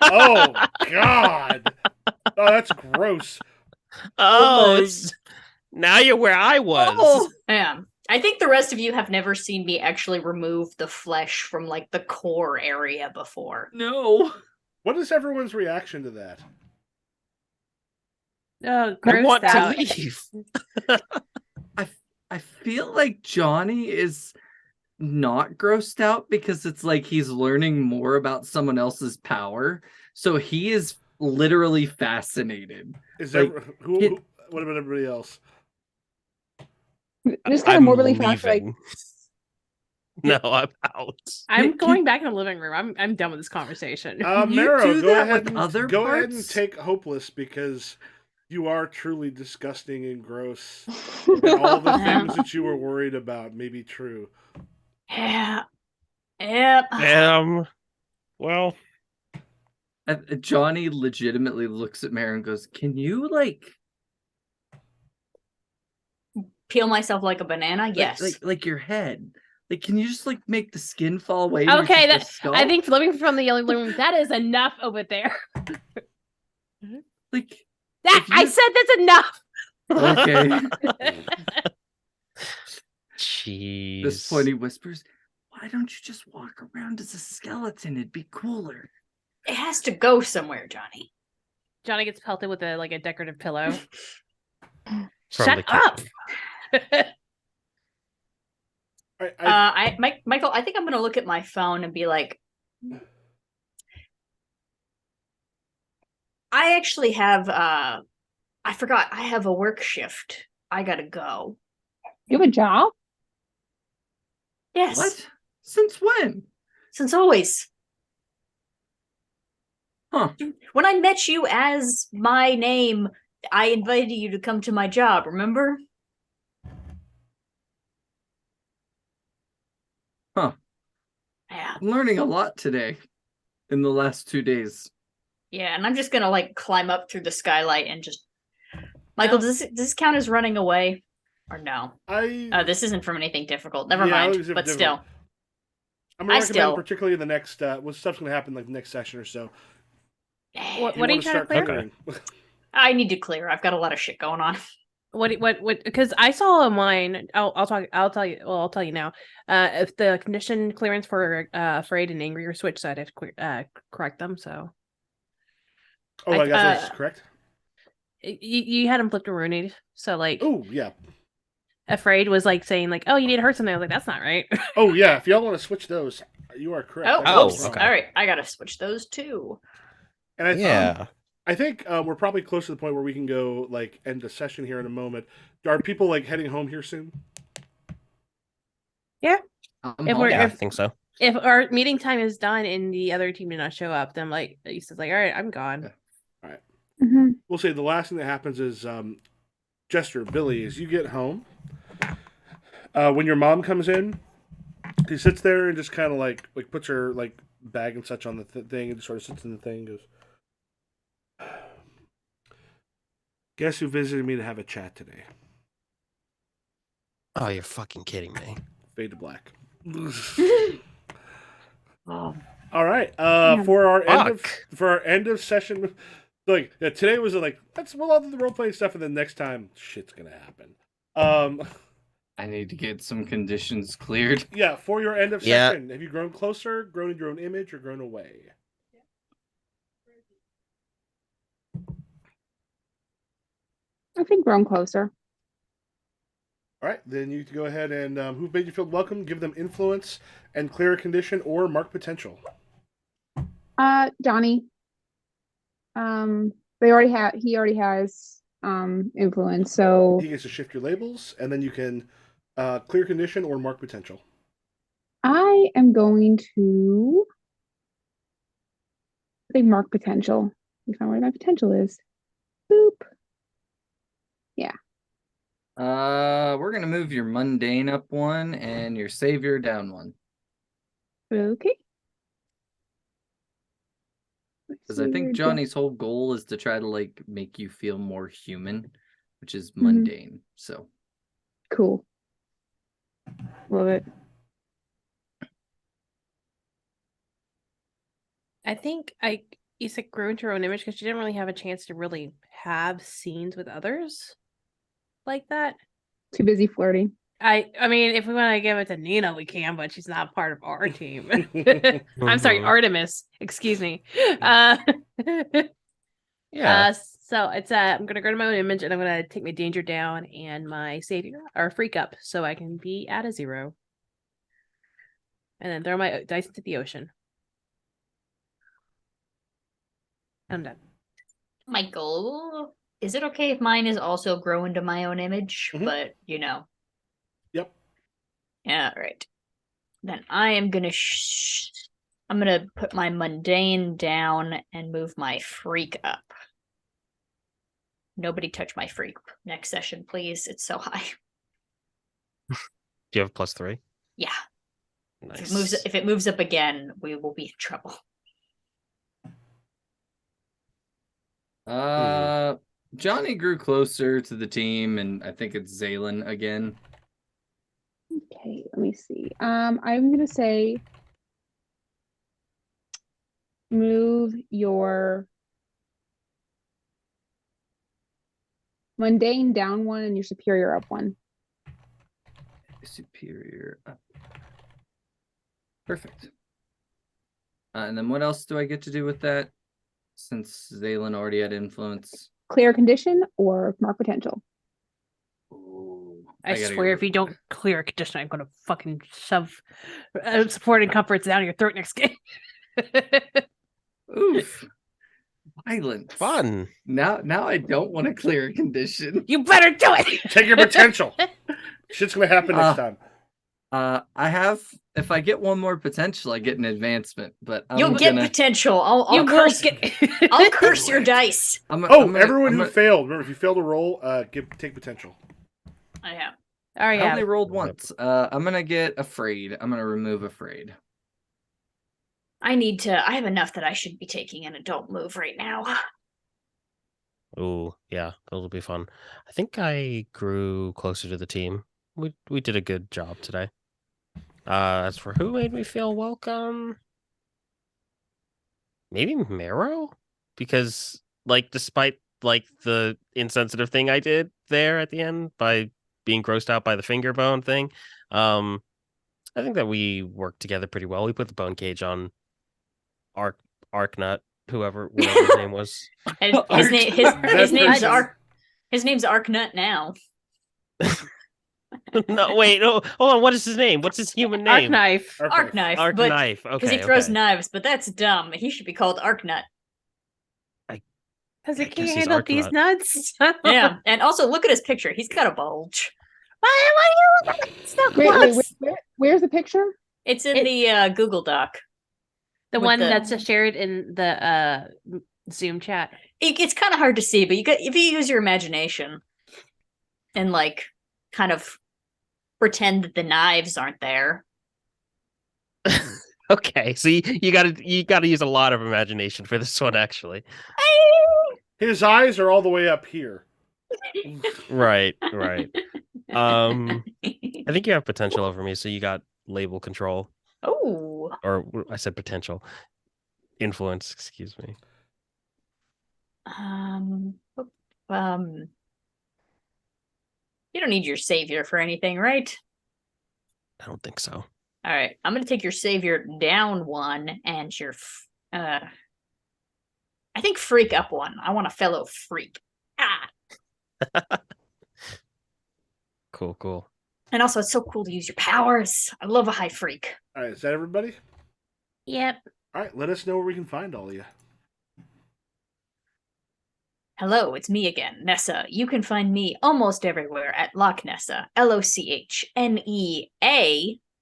Speaker 3: Oh God! Oh, that's gross.
Speaker 1: Oh, now you're where I was.
Speaker 6: Oh,
Speaker 4: Yeah. I think the rest of you have never seen me actually remove the flesh from like the core area before.
Speaker 6: no.
Speaker 3: What is everyone's reaction to that?
Speaker 2: Oh,
Speaker 1: I
Speaker 2: gross
Speaker 1: want to
Speaker 2: out.
Speaker 1: leave.
Speaker 6: I feel like Johnny is not grossed out because it's like he's learning more about someone else's power. So he is literally fascinated.
Speaker 3: Is
Speaker 6: Like,
Speaker 3: what about everybody else?
Speaker 5: Just kind of
Speaker 1: I'm
Speaker 5: morbidly fast, like
Speaker 1: leaving. No, I'm out.
Speaker 2: I'm going back in the living room. I'm done with this conversation.
Speaker 6: You
Speaker 3: Mero,
Speaker 6: do
Speaker 3: go
Speaker 6: that
Speaker 3: ahead
Speaker 6: with
Speaker 3: and
Speaker 6: other
Speaker 3: go ahead and
Speaker 6: parts?
Speaker 3: take hopeless because you are truly disgusting and gross. And all the things that you were worried about may be true.
Speaker 4: Yeah. Yep.
Speaker 1: Well,
Speaker 6: Johnny legitimately looks at Mara and goes, "Can you like
Speaker 4: Peel myself like a banana? Yes.
Speaker 6: like your head? Like, can you just like make the skin fall away?" and you're
Speaker 2: Okay,
Speaker 6: just a skull?
Speaker 2: I think living from the living room, that is enough over there.
Speaker 6: like
Speaker 2: That
Speaker 6: If you-
Speaker 2: I said that's enough.
Speaker 6: okay.
Speaker 1: jeez.
Speaker 6: This point he whispers, "Why don't you just walk around as a skeleton? It'd be cooler."
Speaker 4: It has to go somewhere, Johnny.
Speaker 2: Johnny gets pelted with a decorative pillow.
Speaker 1: From
Speaker 2: Shut
Speaker 1: the
Speaker 2: up.
Speaker 4: Michael, I think I'm gonna look at my phone and be like, I actually have I forgot I have a work shift. I gotta go.
Speaker 5: you have a job?
Speaker 4: Yes.
Speaker 6: What? Since when?
Speaker 4: Since always.
Speaker 6: Huh.
Speaker 4: When I met you as my name, I invited you to come to my job, remember?
Speaker 6: Huh.
Speaker 4: Yeah.
Speaker 6: I'm learning a lot today in the last 2 days.
Speaker 4: Yeah, and I'm just gonna like climb up through the skylight and just Michael, does this count as running away? Or no? This isn't from anything difficult. Never
Speaker 3: Yeah,
Speaker 4: mind.
Speaker 3: it was
Speaker 4: But
Speaker 3: difficult.
Speaker 4: still.
Speaker 3: I'm gonna
Speaker 4: I
Speaker 3: recommend,
Speaker 4: still-
Speaker 3: particularly in the next, what's stuff's gonna happen like the next session or so.
Speaker 2: What
Speaker 3: You
Speaker 2: are you
Speaker 3: wanna
Speaker 2: trying to
Speaker 3: start
Speaker 2: clear?
Speaker 3: clearing.
Speaker 4: I need to clear. I've got a lot of shit going on.
Speaker 2: What? Because I saw on mine. I'll talk. I'll tell you. Well, I'll tell you now. If the condition clearance for afraid and angry or switch, so I had to correct them. So
Speaker 3: Oh, I guess that's correct.
Speaker 2: you had them flipped to runied. So like,
Speaker 3: Oh yeah.
Speaker 2: afraid was like saying like, oh, you need to hurt something. I was like, that's not right.
Speaker 3: Oh yeah. If y'all want to switch those, you are correct.
Speaker 4: Oh,
Speaker 3: That
Speaker 1: Oh,
Speaker 3: was
Speaker 4: whoops.
Speaker 3: wrong.
Speaker 1: okay.
Speaker 4: All right. I gotta switch those too.
Speaker 3: And
Speaker 1: Yeah.
Speaker 3: I think we're probably close to the point where we can go like end the session here in a moment. Are people like heading home here soon?
Speaker 6: I'm
Speaker 2: If we're-
Speaker 1: Yeah, I
Speaker 2: if-
Speaker 1: think so.
Speaker 2: If our meeting time is done and the other team did not show up, then like he says like, all right, I'm gone.
Speaker 5: Mm-hmm.
Speaker 3: We'll say the last thing that happens is Jester, Billy, as you get home, when your mom comes in, he sits there and just kind of like puts her like bag and such on the thing and just sort of sits in the thing and goes, "Guess who visited me to have a chat today?"
Speaker 1: Oh, you're fucking kidding me.
Speaker 3: Fade to black.
Speaker 4: Oh,
Speaker 3: All right.
Speaker 5: Yeah.
Speaker 3: For our end of session, like today was like we'll all do the role playing stuff, and then next time shit's gonna happen.
Speaker 6: I need to get some conditions cleared.
Speaker 3: Yeah. For your end of
Speaker 1: Yeah.
Speaker 3: session, have you grown closer, grown in your own image, or grown away?
Speaker 5: I think grown closer.
Speaker 3: All right, then you can go ahead and who made you feel welcome, give them influence and clear a condition or mark potential.
Speaker 5: Johnny. They already have. He already has influence. So
Speaker 3: He gets to shift your labels, and then you can clear condition or mark potential.
Speaker 5: I am going to. I think mark potential. We found where my potential is. Boop.
Speaker 6: We're gonna move your mundane up one and your savior down one.
Speaker 5: Okay.
Speaker 6: Because I think
Speaker 5: Savior
Speaker 6: Johnny's whole goal is to try to like make you feel more human, which is
Speaker 5: Mhm.
Speaker 6: mundane. So
Speaker 5: Cool. Love it.
Speaker 2: I think Issa grew into her own image because she didn't really have a chance to really have scenes with others like that.
Speaker 5: Too busy flirting.
Speaker 2: I mean, if we want to give it to Nina, we can, but she's not part of our team. I'm sorry,
Speaker 1: Mhm.
Speaker 2: Artemis. Excuse me.
Speaker 1: Yeah.
Speaker 2: So it's I'm gonna go to my own image and I'm gonna take my danger down and my savior or freak up so I can be at a 0. And then throw my dice into the ocean. I'm done.
Speaker 4: Michael, is it okay if mine is also grow into my own image?
Speaker 3: Mhm.
Speaker 4: But
Speaker 3: Yep.
Speaker 4: Yeah, right. Then I am gonna I'm gonna put my mundane down and move my freak up. Nobody touch my freak next session, please. It's so high.
Speaker 1: Do you have +3?
Speaker 4: Yeah.
Speaker 1: Nice.
Speaker 4: If it moves up again, we will be in trouble.
Speaker 6: Johnny grew closer to the team, and I think it's Zaylen again.
Speaker 5: Okay, let me see. I'm gonna say move your mundane down one and your superior up one.
Speaker 6: Superior up. Perfect. And then what else do I get to do with that? Since Zaylen already had influence.
Speaker 5: Clear condition or mark potential.
Speaker 6: Ooh,
Speaker 2: I
Speaker 6: gotta
Speaker 2: swear,
Speaker 6: go-
Speaker 2: if you don't clear a condition, I'm gonna fucking shove support and comforts down your throat next game.
Speaker 6: Oof. Violence.
Speaker 1: Fun.
Speaker 6: Now I don't want to clear a condition.
Speaker 2: You better do it.
Speaker 3: Take your potential. Shit's gonna happen next time.
Speaker 6: I have. If I get one more potential, I get an advancement. But
Speaker 4: You'll get potential.
Speaker 2: You
Speaker 4: I'll
Speaker 2: will
Speaker 4: curse.
Speaker 2: get.
Speaker 4: I'll curse your dice.
Speaker 3: Everyone who failed. Remember, if you fail to roll, take potential.
Speaker 4: I have.
Speaker 2: Oh
Speaker 6: I
Speaker 2: yeah.
Speaker 6: only rolled once. I'm gonna get afraid. I'm gonna remove afraid.
Speaker 4: I have enough that I should be taking an adult move right now.
Speaker 1: Oh, yeah, that'll be fun. I think I grew closer to the team. We did a good job today. As for who made me feel welcome, maybe Marrow? Because like despite like the insensitive thing I did there at the end by being grossed out by the finger bone thing, I think that we worked together pretty well. We put the bone cage on Arknut, whatever his name was.
Speaker 4: And his name's Arknut now.
Speaker 1: No, wait, no, hold on. What is his name? What's his human name?
Speaker 2: Arknife.
Speaker 4: Arknife.
Speaker 1: Arc
Speaker 4: but
Speaker 1: Knife.
Speaker 4: because
Speaker 1: Okay,
Speaker 4: he throws
Speaker 1: okay.
Speaker 4: knives, but that's dumb. He should be called Arknut.
Speaker 2: Because he
Speaker 1: I guess
Speaker 2: can't
Speaker 1: he's
Speaker 2: handle these
Speaker 1: Arknut.
Speaker 2: nuts.
Speaker 4: Yeah, and also look at his picture. He's got a bulge.
Speaker 2: Why are you looking at stuff?
Speaker 5: Where's the picture?
Speaker 4: It's in the Google Doc.
Speaker 2: The
Speaker 4: with
Speaker 2: one
Speaker 4: the-
Speaker 2: that's shared in the Zoom chat.
Speaker 4: It's kind of hard to see, but if you use your imagination and like kind of pretend that the knives aren't there.
Speaker 1: Okay, so you gotta use a lot of imagination for this one, actually.
Speaker 3: His eyes are all the way up here.
Speaker 1: Right. I think you have potential over me, so you got label control.
Speaker 4: Oh.
Speaker 1: Or I said potential. Influence, excuse me.
Speaker 4: Oop, you don't need your savior for anything, right?
Speaker 1: I don't think so.
Speaker 4: All right, I'm gonna take your savior down one and your I think freak up one. I want a fellow freak. Ah.
Speaker 1: Cool, cool.
Speaker 4: And also it's so cool to use your powers. I love a high freak.
Speaker 3: All right, is that everybody?
Speaker 2: Yep.
Speaker 3: All right, let us know where we can find all of you.
Speaker 4: Hello, it's me again, Nessa. You can find me almost everywhere at Loch Nessa, Lochnea.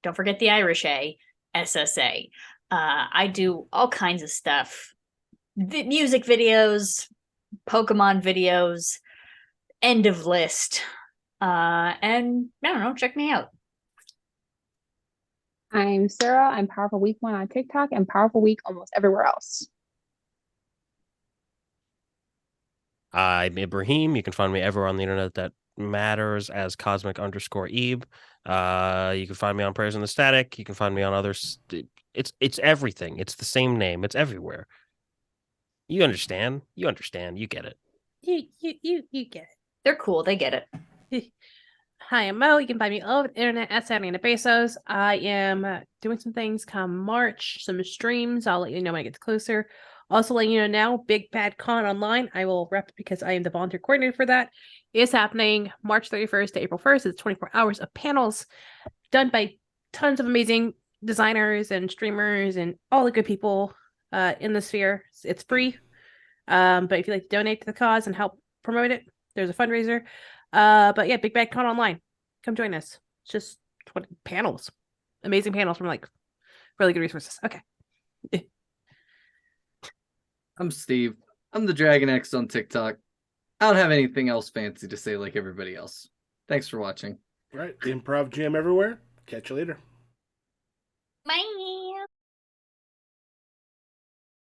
Speaker 4: Don't forget the Irish A, SSA. I do all kinds of stuff. Music videos, Pokemon videos, end of list. And I don't know, check me out.
Speaker 5: I'm Sarah. I'm Powerful Week 1 on TikTok and Powerful Week almost everywhere else.
Speaker 1: I'm Ibrahim. You can find me everywhere on the internet that matters as cosmic_Ebe. You can find me on Prayers in the Static. You can find me on others. It's everything. It's the same name. It's everywhere. You understand. You understand. You get it.
Speaker 2: You get
Speaker 4: They're cool, they get it.
Speaker 2: it. Hi, I'm Mo. You can find me all over the internet at Saturday Bezos. I am doing some things come March, some streams. I'll let you know when it gets closer. Also, letting you know now, Big Bad Con Online. I will rep because I am the volunteer coordinator for that. Is happening March 31st to April 1st. It's 24 hours of panels done by tons of amazing designers and streamers and all the good people in the sphere. It's free. But if you'd like to donate to the cause and help promote it, there's a fundraiser. But yeah, Big Bad Con Online. Come join us. It's just 20 panels. Amazing panels from like really good resources. Okay.
Speaker 6: I'm Steve. I'm the Dragon X on TikTok. I don't have anything else fancy to say like everybody else. Thanks for watching.
Speaker 3: All right, Improv Jam everywhere. Catch you later.